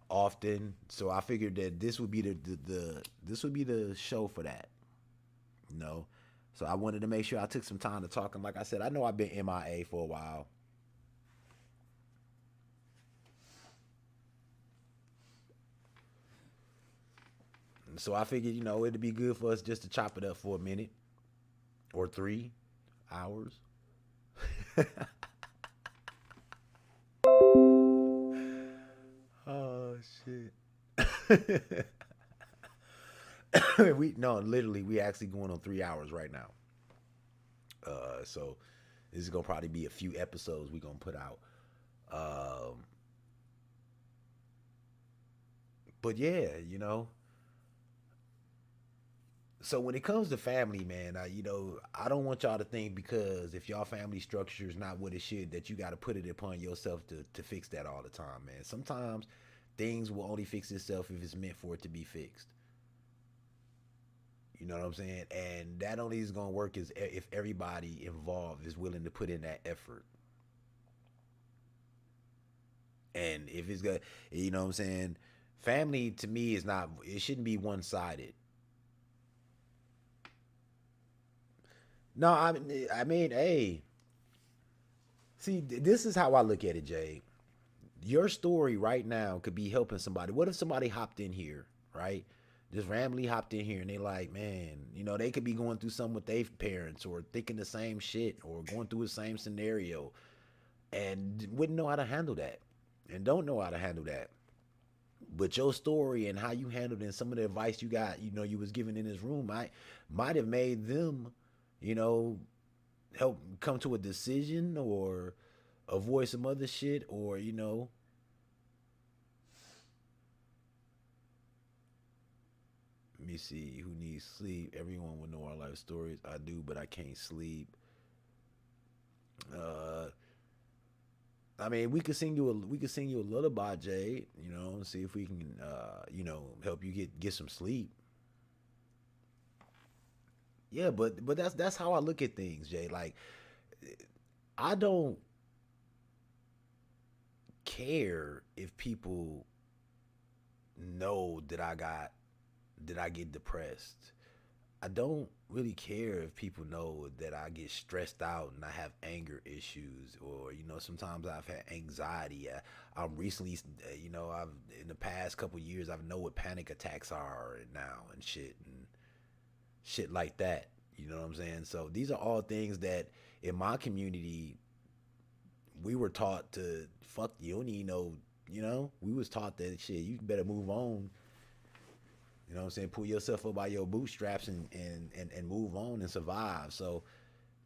often. So I figured that this would be this would be the show for that. You know. So I wanted to make sure I took some time to talk. And like I said, I know I've been MIA for a while. So I figured, it'd be good for us just to chop it up for a minute or 3 hours. Oh shit. Literally, we actually going on 3 hours right now. So this is gonna probably be a few episodes we gonna put out. But yeah, So when it comes to family, man, I don't want y'all to think because if y'all family structure is not what it should, that you got to put it upon yourself to fix that all the time, man. Sometimes things will only fix itself if it's meant for it to be fixed. You know what I'm saying? And that only is going to work is if everybody involved is willing to put in that effort. And if it's good, you know what I'm saying? Family to me is not, it shouldn't be one sided. No, I mean, hey, see, this is how I look at it, Jay. Your story right now could be helping somebody. What if somebody hopped in here, right? Just randomly hopped in here and they like, man, they could be going through something with their parents or thinking the same shit or going through the same scenario and wouldn't know how to handle that and don't know how to handle that. But your story and how you handled and some of the advice you got, you was given in this room, might have made them, you know, help come to a decision or avoid some other shit, or let me see who needs sleep. Everyone will know our life stories. I do, but I can't sleep. Uh, I mean, we could sing you a lullaby, Jade. And see if we can, help you get some sleep. Yeah, but that's how I look at things, Jay. Like, I don't care if people know that I get depressed. I don't really care if people know that I get stressed out and I have anger issues, or sometimes I've had anxiety. I'm recently, I've in the past couple years I've know what panic attacks are now and shit like that. You know what I'm saying? So these are all things that in my community we were taught to fuck. You don't need no. We was taught that shit. You better move on. You know what I'm saying? Pull yourself up by your bootstraps and move on and survive. So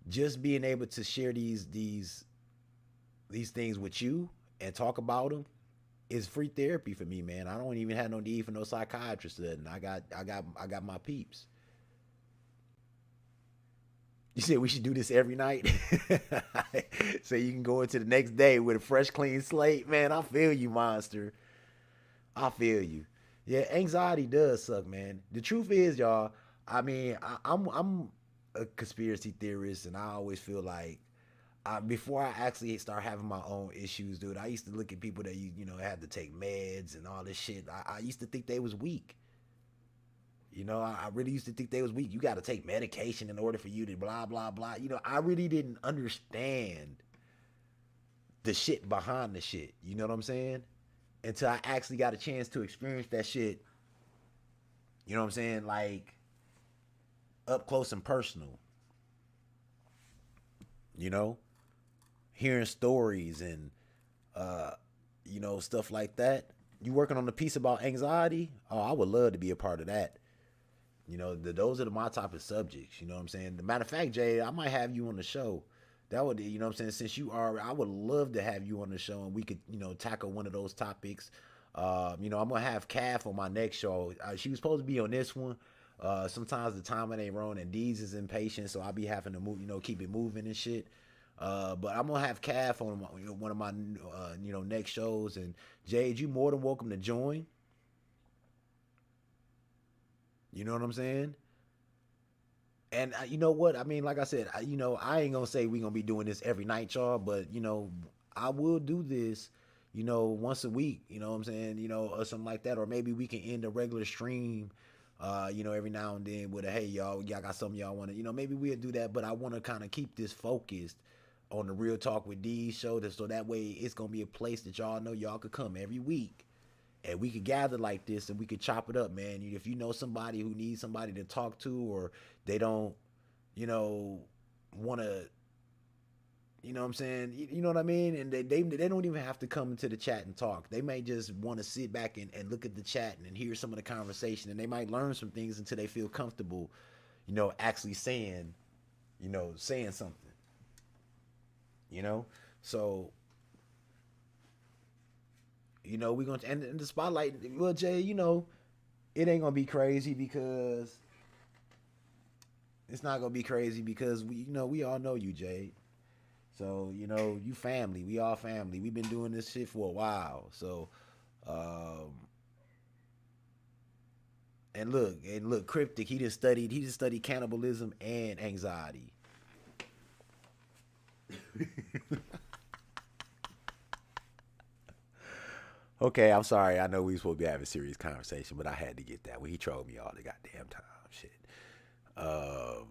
just being able to share these things with you and talk about them is free therapy for me, man. I don't even have no need for no psychiatrist or nothing. I got my peeps. You said we should do this every night, so you can go into the next day with a fresh, clean slate. Man, I feel you, monster. I feel you. Yeah, anxiety does suck, man. The truth is, y'all. I mean, I'm a conspiracy theorist, and I always feel like before I actually start having my own issues, dude, I used to look at people that had to take meds and all this shit. I used to think they was weak. I really used to think they was weak. You got to take medication in order for you to blah blah blah. I really didn't understand the shit behind the shit. You know what I'm saying? Until I actually got a chance to experience that shit. You know what I'm saying? Like up close and personal. You know, hearing stories and stuff like that. You working on the piece about anxiety? Oh, I would love to be a part of that. Those are my type of subjects. You know what I'm saying? The matter of fact, Jay, I might have you on the show. That would, what I'm saying? Since you are, I would love to have you on the show and we could, tackle one of those topics. I'm gonna have Calf on my next show. She was supposed to be on this one. Sometimes the timing ain't wrong and D's is impatient, so I'll be having to move, keep it moving and shit. But I'm gonna have Calf on one of my, next shows. And Jade, you more than welcome to join. You know what I'm saying? And you know what? I mean, like I said, I ain't gonna say we gonna be doing this every night, y'all. But I will do this, once a week. You know what I'm saying? Or something like that. Or maybe we can end a regular stream, every now and then with a hey, y'all got something y'all want to, maybe we'll do that. But I want to kind of keep this focused on the Real Talk with D show, so that way it's gonna be a place that y'all know y'all could come every week. And we could gather like this and we could chop it up, man. If you know somebody who needs somebody to talk to, or they don't, want to, what I'm saying? You know what I mean? And they don't even have to come into the chat and talk. They may just want to sit back and look at the chat and hear some of the conversation, and they might learn some things until they feel comfortable, actually saying something, So, we're going to, and the spotlight, well, Jay, it ain't going to be crazy because it's not going to be crazy because we all know you, Jay. So, you family, we all family. We've been doing this shit for a while. So, and look, Cryptic, he just studied cannibalism and anxiety. Okay, I'm sorry. I know we supposed to be having a serious conversation, but I had to get that when he trolled me all the goddamn time. Shit. Um,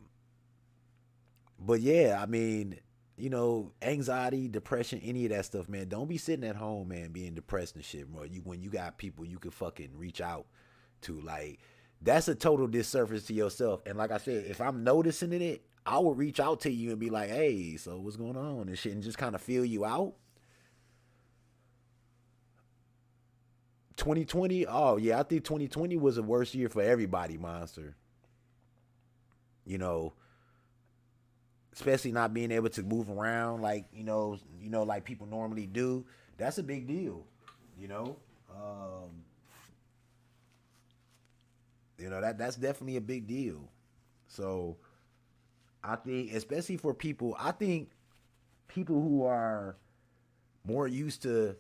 but yeah, I mean, anxiety, depression, any of that stuff, man. Don't be sitting at home, man, being depressed and shit, bro. When you got people you can fucking reach out to, like, that's a total disservice to yourself. And like I said, if I'm noticing it, I will reach out to you and be like, hey, so what's going on and shit, and just kind of feel you out. 2020, oh yeah, I think 2020 was a worse year for everybody, monster. You know, especially not being able to move around like like people normally do. That's a big deal. You know, um, that's definitely a big deal. So I think, especially for people, I think people who are more used to,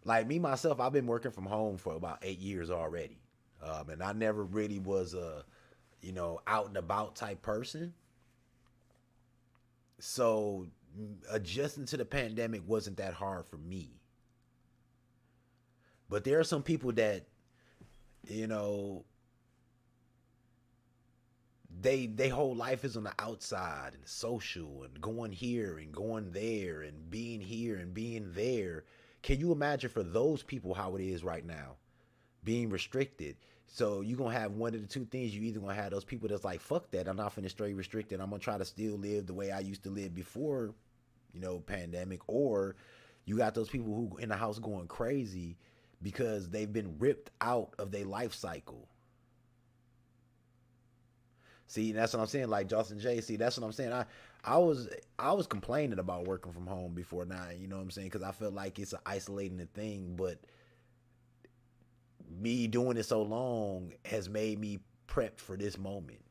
like me myself, I've been working from home for about 8 years already, and I never really was a out and about type person. So adjusting to the pandemic wasn't that hard for me. But there are some people that you know they whole life is on the outside and social and going here and going there and being here and being there. Can you imagine for those people how it is right now, being restricted? So you gonna have one of the two things. You either gonna have those people that's like, fuck that, I'm not finna stay restricted. I'm gonna try to still live the way I used to live before, pandemic. Or you got those people who in the house going crazy because they've been ripped out of their life cycle. See, that's what I'm saying. Like Justin J. See, that's what I'm saying. I was complaining about working from home before now. You know what I'm saying? Because I felt like it's an isolating thing. But me doing it so long has made me prepped for this moment.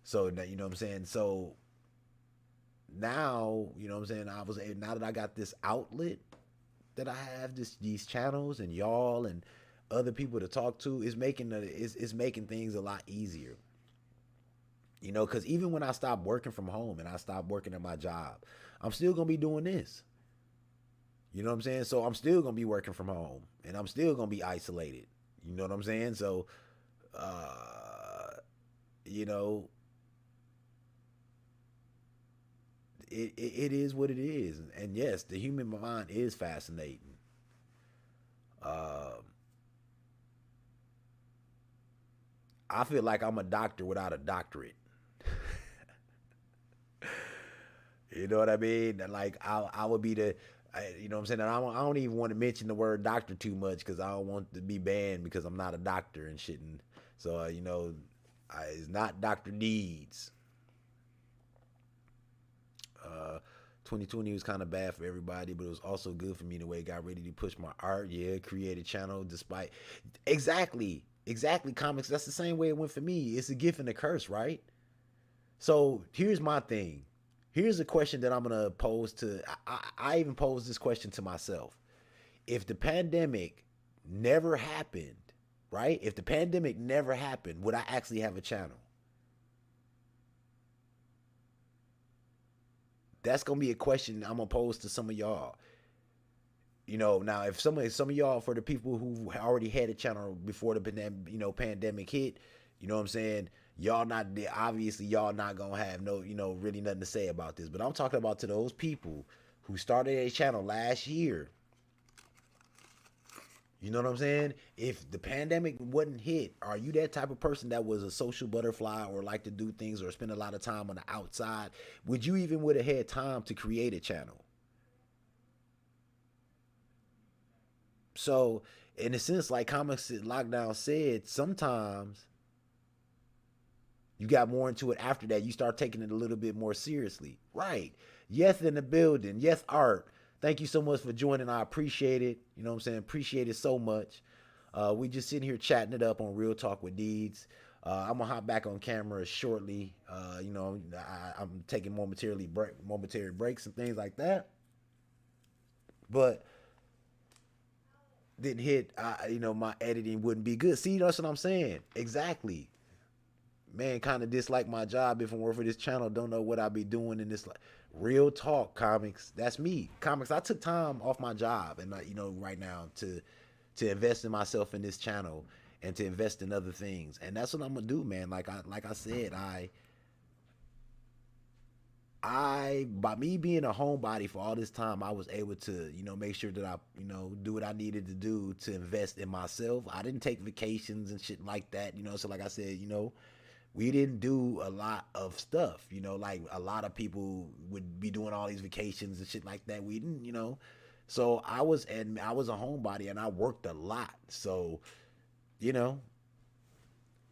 So you know what I'm saying. So now, you know what I'm saying. Now that I got this outlet that I have, these channels and y'all and other people to talk to, it's making things a lot easier. Because even when I stop working from home and I stop working at my job, I'm still going to be doing this. You know what I'm saying? So I'm still going to be working from home and I'm still going to be isolated. You know what I'm saying? So, you know, it is what it is. And yes, the human mind is fascinating. Um, I feel like I'm a doctor without a doctorate. You know what I mean? Like I would be you know what I'm saying? And I don't even want to mention the word doctor too much because I don't want to be banned because I'm not a doctor and shit. And so it's not Dr. Deeds. 2020 was kind of bad for everybody, but it was also good for me in a way. It got ready to push my art. Yeah, create a channel despite exactly comics. That's the same way it went for me. It's a gift and a curse, right? So here's my thing. Here's a question that I'm gonna pose to. I even posed this question to myself. If the pandemic never happened, right? If the pandemic never happened, would I actually have a channel? That's gonna be a question I'm gonna pose to some of y'all. Now if some of y'all, for the people who already had a channel before the pandemic hit, you know what I'm saying? Y'all not, obviously y'all not gonna have no, really nothing to say about this. But I'm talking about to those people who started a channel last year. You know what I'm saying? If the pandemic wasn't hit, are you that type of person that was a social butterfly or like to do things or spend a lot of time on the outside? Would you even would have had time to create a channel? So in a sense, like Comics Lockdown said, sometimes you got more into it after that. You start taking it a little bit more seriously. Right. Yes, in the building. Yes, Art. Thank you so much for joining. I appreciate it. You know what I'm saying? Appreciate it so much. We just sitting here chatting it up on Real Talk with Deeds. I'm gonna hop back on camera shortly. I'm taking momentary breaks and things like that. But didn't hit. My editing wouldn't be good. See, that's what I'm saying. Exactly. Man, kind of dislike my job if it weren't for this channel. Don't know what I'd be doing in this. Real talk, comics. That's me. Comics. I took time off my job and right now to invest in myself in this channel and to invest in other things. And that's what I'm gonna do, man. Like I said, I by me being a homebody for all this time, I was able to make sure that I do what I needed to do to invest in myself. I didn't take vacations and shit like that. So like I said, we didn't do a lot of stuff, like a lot of people would be doing all these vacations and shit like that. We didn't, So I was a homebody and I worked a lot. So, you know,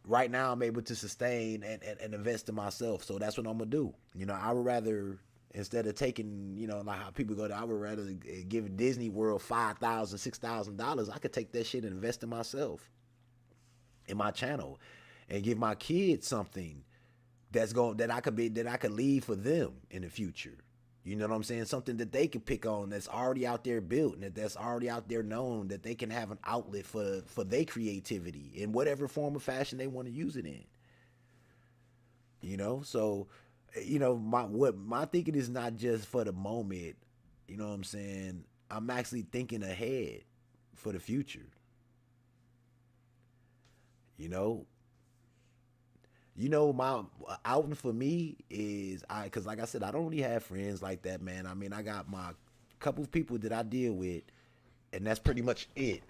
right now I'm able to sustain and invest in myself. So that's what I'm gonna do. You know, I would rather, instead of taking, you know, like how people go to, I would rather give Disney World $5,000, $6,000. I could take that shit and invest in myself, in my channel, and give my kids something that I could leave for them in the future. You know what I'm saying? Something that they can pick on, that's already out there built, and that's already out there known, that they can have an outlet for their creativity in whatever form of fashion they want to use it in. You know, so, you know, my thinking is not just for the moment. You know what I'm saying? I'm actually thinking ahead for the future. You know, my outing for me is, cause like I said, I don't really have friends like that, man. I mean, I got my couple of people that I deal with, and that's pretty much it.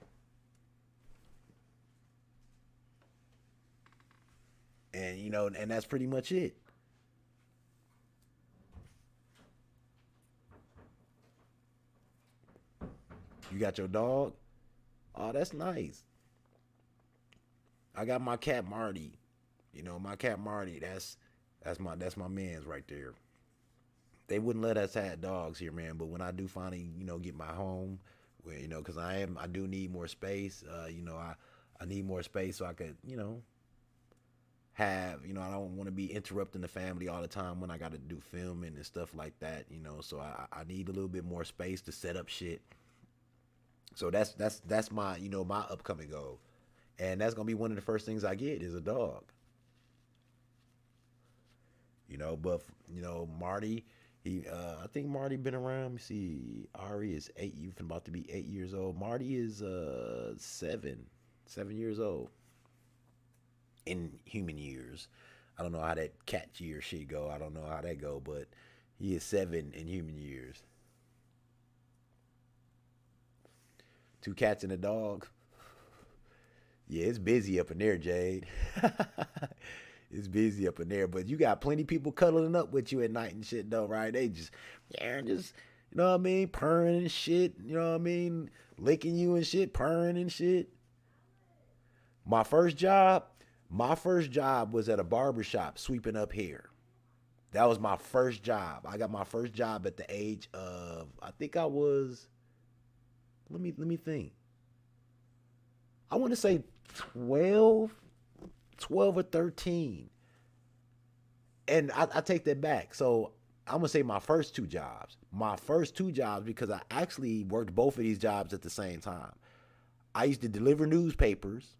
And and that's pretty much it. You got your dog. Oh, that's nice. I got my cat Marty. My cat Marty. That's my man's right there. They wouldn't let us have dogs here, man. But when I do finally, get my home, where because I do need more space. I need more space so I could, have, I don't want to be interrupting the family all the time when I got to do filming and stuff like that. So I need a little bit more space to set up shit. So that's my, my upcoming goal, and that's gonna be one of the first things I get is a dog. But Marty, I think Marty been around. Let me see, Ari is 8. You about to be 8 years old. Marty is 7 years old in human years. I don't know how that cat year shit go. I don't know how that go, but he is 7 in human years. Two cats and a dog. Yeah, it's busy up in there, Jade. It's busy up in there, but you got plenty of people cuddling up with you at night and shit, though, right? They just, yeah, just, what I mean, purring and shit. What I mean, licking you and shit, purring and shit. My first job, my first job was at a barber shop sweeping up hair. That was my first job. I got my first job at the age of, I think I was, let me think. I want to say 12, 12 or 13. And I take that back. So I'm gonna say my first two jobs. My first two jobs, because I actually worked both of these jobs at the same time. I used to deliver newspapers,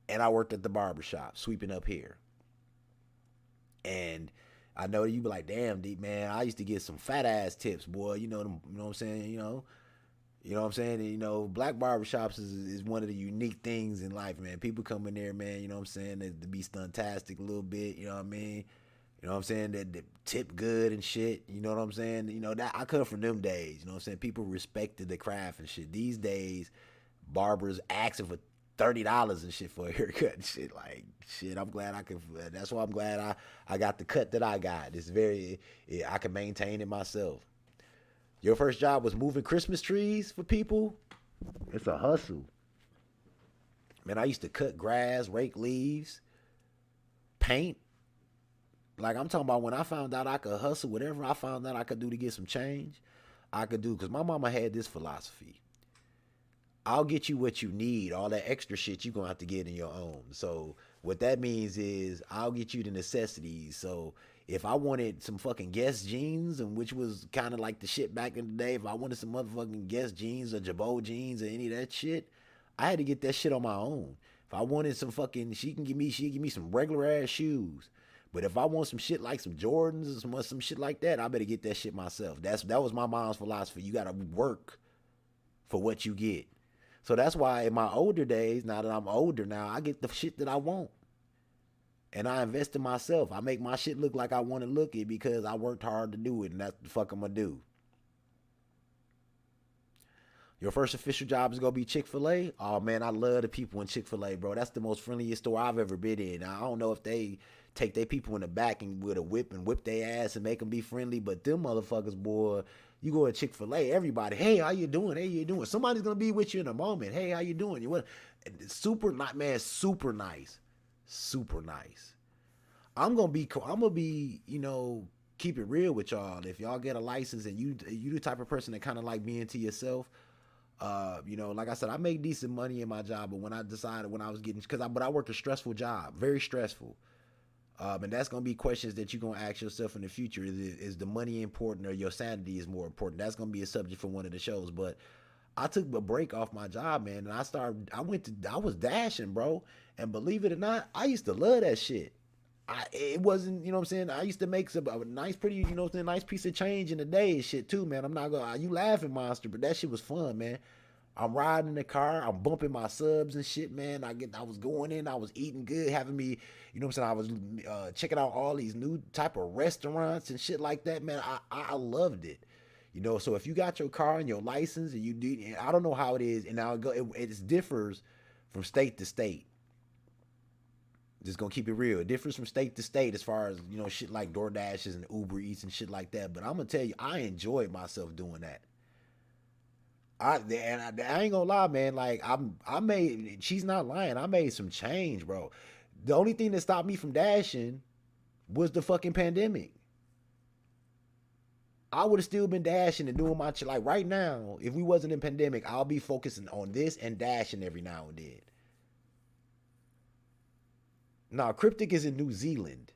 and I worked at the barber shop sweeping up here. And I know you be like, damn, deep man, I used to get some fat ass tips, boy. You know what I'm saying? You know what I'm saying? And, black barbershops is one of the unique things in life, man. People come in there, man, you know what I'm saying, to be stuntastic a little bit, you know what I mean? You know what I'm saying? That tip good and shit, you know what I'm saying? That I come from them days, you know what I'm saying? People respected the craft and shit. These days, barbers asking for $30 and shit for a haircut and shit. Like, shit, I'm glad I could, that's why I'm glad I got the cut that I got. It's very, I can maintain it myself. Your first job was moving Christmas trees for people? It's a hustle. Man, I used to cut grass, rake leaves, paint. Like, I'm talking about when I found out I could hustle, whatever I found out I could do to get some change, I could do. Because my mama had this philosophy. I'll get you what you need. All that extra shit you're going to have to get in your own. So what that means is I'll get you the necessities. So if I wanted some fucking Guess jeans, and which was kind of like the shit back in the day, if I wanted some motherfucking Guess jeans or Jabot jeans or any of that shit, I had to get that shit on my own. If I wanted some fucking, she'd give me some regular ass shoes. But if I want some shit like some Jordans or some shit like that, I better get that shit myself. That was my mom's philosophy. You gotta work for what you get. So that's why in my older days, now that I'm older now, I get the shit that I want. And I invest in myself. I make my shit look like I want to look it because I worked hard to do it, and that's the fuck I'm gonna do. Your first official job is gonna be Chick-fil-A? Oh man, I love the people in Chick-fil-A, bro. That's the most friendliest store I've ever been in. Now, I don't know if they take their people in the back and with a whip and whip their ass and make them be friendly, but them motherfuckers, boy, You go to Chick-fil-A, everybody, hey, how you doing? Hey, you doing? Somebody's gonna be with you in a moment. Hey, how you doing? You what? Super not man, super nice, super nice. I'm gonna be, keep it real with y'all. If y'all get a license and you the type of person that kind of like being to yourself, like I said, I make decent money in my job, but when I decided when I was getting, but I work a stressful job, very stressful. And that's gonna be questions that you're gonna ask yourself in the future. Is the money important or your sanity is more important? That's gonna be a subject for one of the shows. But I took a break off my job, man, and I was dashing, bro. And believe it or not, I used to love that shit. It wasn't, you know what I'm saying? I used to make a nice, pretty, nice piece of change in the day and shit too, man. I'm not gonna, you laughing, monster, but that shit was fun, man. I'm riding in the car, I'm bumping my subs and shit, man. I was going in, I was eating good, having me, you know what I'm saying? I was checking out all these new type of restaurants and shit like that, man. I loved it. So if you got your car and your license and you do, and I don't know how it is, and now it differs from state to state. Just gonna keep it real. It differs from state to state as far as, shit like DoorDashes and Uber Eats and shit like that. But I'm gonna tell you, I enjoyed myself doing that. I ain't gonna lie, man. Like I made. She's not lying. I made some change, bro. The only thing that stopped me from dashing was the fucking pandemic. I would have still been dashing and doing my shit. Like right now, if we wasn't in pandemic, I'll be focusing on this and dashing every now and then. Nah, Cryptic is in New Zealand.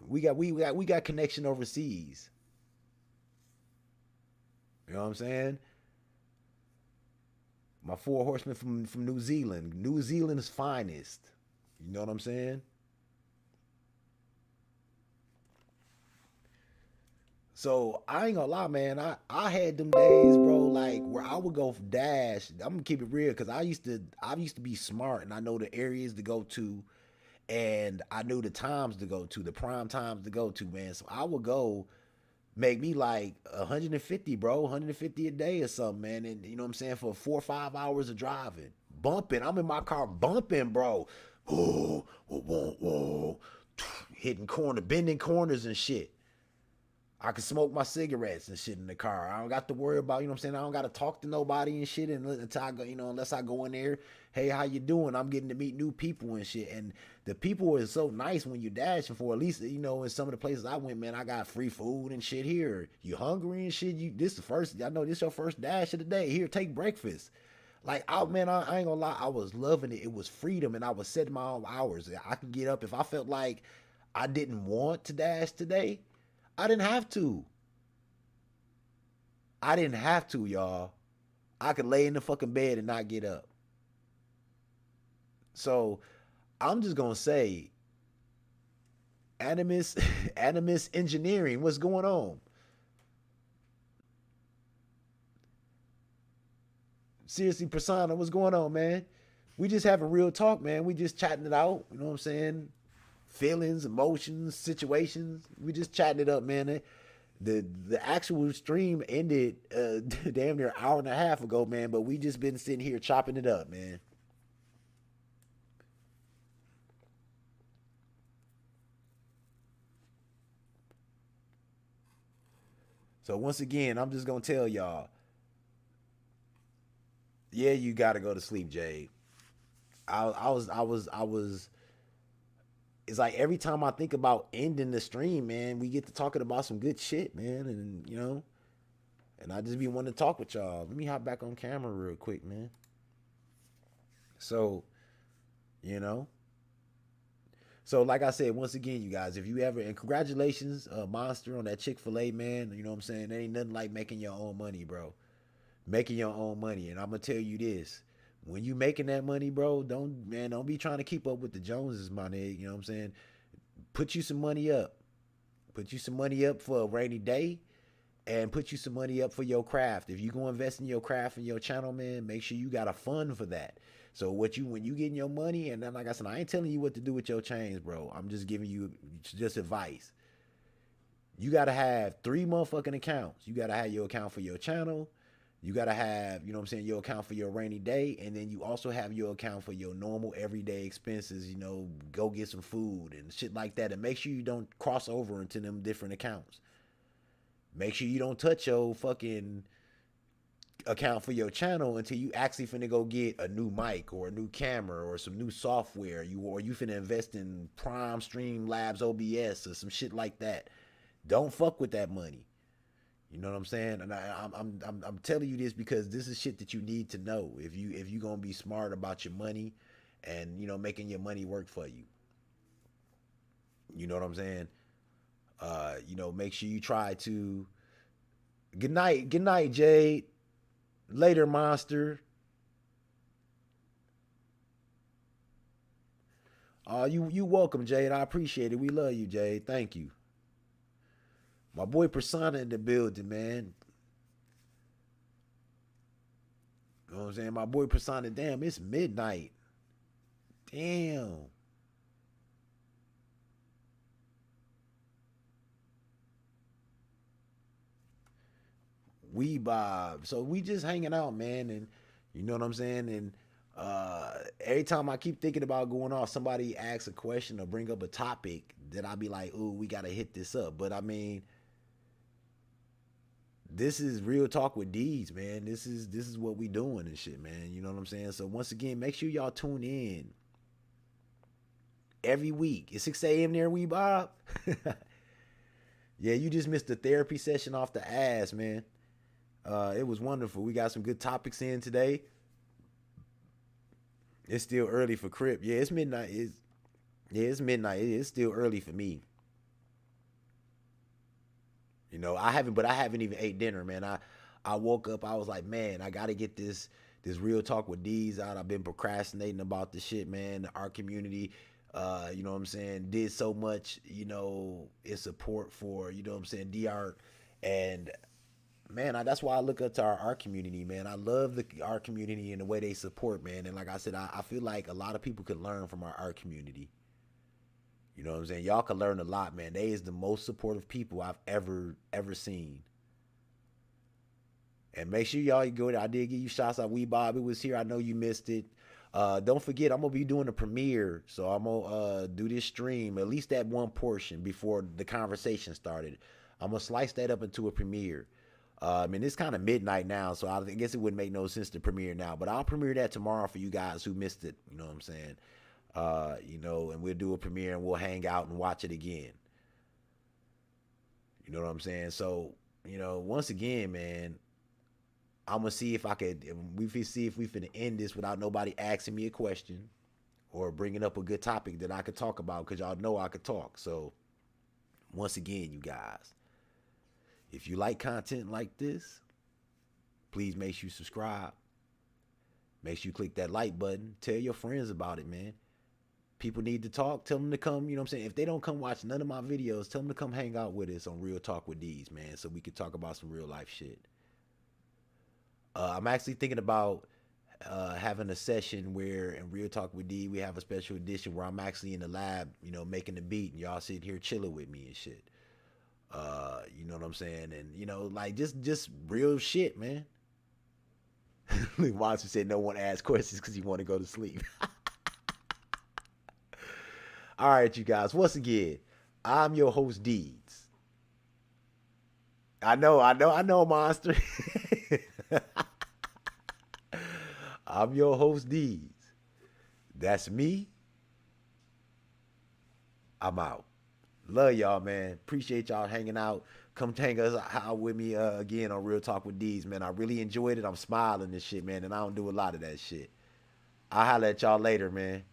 We got connection overseas. You know what I'm saying? My four horsemen from New Zealand. New Zealand's finest. You know what I'm saying? So I ain't gonna lie, man. I had them days, bro, like where I would go for dash. I'm gonna keep it real because I used to be smart and I know the areas to go to and I knew the times to go to, the prime times to go to, man. So I would go make me like 150, bro, 150 a day or something, man. And you know what I'm saying? For 4 or 5 hours of driving, bumping. I'm in my car bumping, bro. Whoa, whoa, whoa, whoa. Hitting bending corners and shit. I can smoke my cigarettes and shit in the car. I don't got to worry about, you know what I'm saying? I don't got to talk to nobody and shit until I go, unless I go in there, hey, how you doing? I'm getting to meet new people and shit. And the people are so nice when you dashing for, at least, in some of the places I went, man, I got free food and shit here. You hungry and shit? I know this your first dash of the day. Here, take breakfast. Like, man, I ain't gonna lie, I was loving it. It was freedom and I was setting my own hours. I could get up if I felt like I didn't want to dash today. I didn't have to. I didn't have to, y'all. I could lay in the fucking bed and not get up. So I'm just gonna say, Animus, Animus Engineering, what's going on? Seriously, Persona, what's going on, man? We just having real talk, man. We just chatting it out. You know what I'm saying? Feelings, emotions, situations. We just chatting it up, man. The actual stream ended damn near an hour and a half ago, man. But we just been sitting here chopping it up, man. So once again, I'm just gonna tell y'all, yeah, you gotta go to sleep, Jade. I was. It's like every time I think about ending the stream, man, we get to talking about some good shit, man, and and I just be wanting to talk with y'all. Let me hop back on camera real quick, man. So, you know, so like I said, once again, you guys, if you ever, and congratulations, Monster, on that Chick-fil-A, man. You know what I'm saying? There ain't nothing like making your own money, bro. Making your own money, and I'm gonna tell you this: when you making that money, bro, don't be trying to keep up with the Joneses, my nigga. You know what I'm saying? Put you some money up. Put you some money up for a rainy day, and put you some money up for your craft. If you go invest in your craft and your channel, man, make sure you got a fund for that. So when you getting your money, and then like I said, I ain't telling you what to do with your chains, bro. I'm just giving you just advice. You gotta have 3 motherfucking accounts. You gotta have your account for your channel. You gotta have, you know what I'm saying, your account for your rainy day, and then you also have your account for your normal everyday expenses, go get some food and shit like that. And make sure you don't cross over into them different accounts. Make sure you don't touch your fucking account for your channel until you actually finna go get a new mic or a new camera or some new software. You finna invest in Prime Streamlabs OBS or some shit like that. Don't fuck with that money. You know what I'm saying? And I'm telling you this because this is shit that you need to know if you gonna be smart about your money and making your money work for you. You know what I'm saying? Make sure you try to. Good night, Jade. Later, monster. You welcome, Jade. I appreciate it. We love you, Jade. Thank you. My boy Persona in the building, man. You know what I'm saying? My boy Persona, damn, it's midnight. Damn. We Bob. So we just hanging out, man, and you know what I'm saying? And every time I keep thinking about going off, somebody asks a question or bring up a topic that I'll be like, ooh, we gotta hit this up. But I mean, this is real talk with D's, man. This is what we doing and shit, man. You know what I'm saying? So once again, make sure y'all tune in every week. It's 6 a.m. there, we Bob. Yeah, you just missed the therapy session off the ass, man. It was wonderful. We got some good topics in today. It's still early for Crip. Yeah, it's midnight. It's midnight. It's still early for me. I haven't even ate dinner, man. I woke up, I was like, man, I gotta get this real talk with D's out. I've been procrastinating about this shit, man. Our community, you know what I'm saying, did so much, in support for, you know what I'm saying, D-Art. And man, that's why I look up to our art community, man. I love the art community and the way they support, man. And like I said, I feel like a lot of people could learn from our art community. You know what I'm saying? Y'all can learn a lot, man. They is the most supportive people I've ever seen. And make sure y'all go there. I did give you shots out. Wee Bobby was here. I know you missed it. Don't forget, I'm gonna be doing a premiere, so I'm gonna do this stream, at least that one portion before the conversation started. I'm gonna slice that up into a premiere. I mean, it's kind of midnight now, so I guess it wouldn't make no sense to premiere now. But I'll premiere that tomorrow for you guys who missed it. You know what I'm saying? And we'll do a premiere and we'll hang out and watch it again. You know what I'm saying? So, once again, man, I'm gonna see if see if we finna end this without nobody asking me a question or bringing up a good topic that I could talk about, because y'all know I could talk. So, once again, you guys, if you like content like this, please make sure you subscribe. Make sure you click that like button. Tell your friends about it, man. People need to talk. Tell them to come, you know what I'm saying? If they don't come watch none of my videos, tell them to come hang out with us on Real Talk with D's, man, so we can talk about some real life shit. I'm actually thinking about having a session where in Real Talk with D, we have a special edition where I'm actually in the lab, making the beat, and y'all sitting here chilling with me and shit. You know what I'm saying? And, like, just real shit, man. Monster said no one asks questions because he want to go to sleep. All right, you guys. Once again, I'm your host, Deeds. I know, Monster. I'm your host, Deeds. That's me. I'm out. Love y'all, man. Appreciate y'all hanging out. Come hang us out with me again on Real Talk with D's, man. I really enjoyed it. I'm smiling this shit, man, and I don't do a lot of that shit. I'll holler at y'all later, man.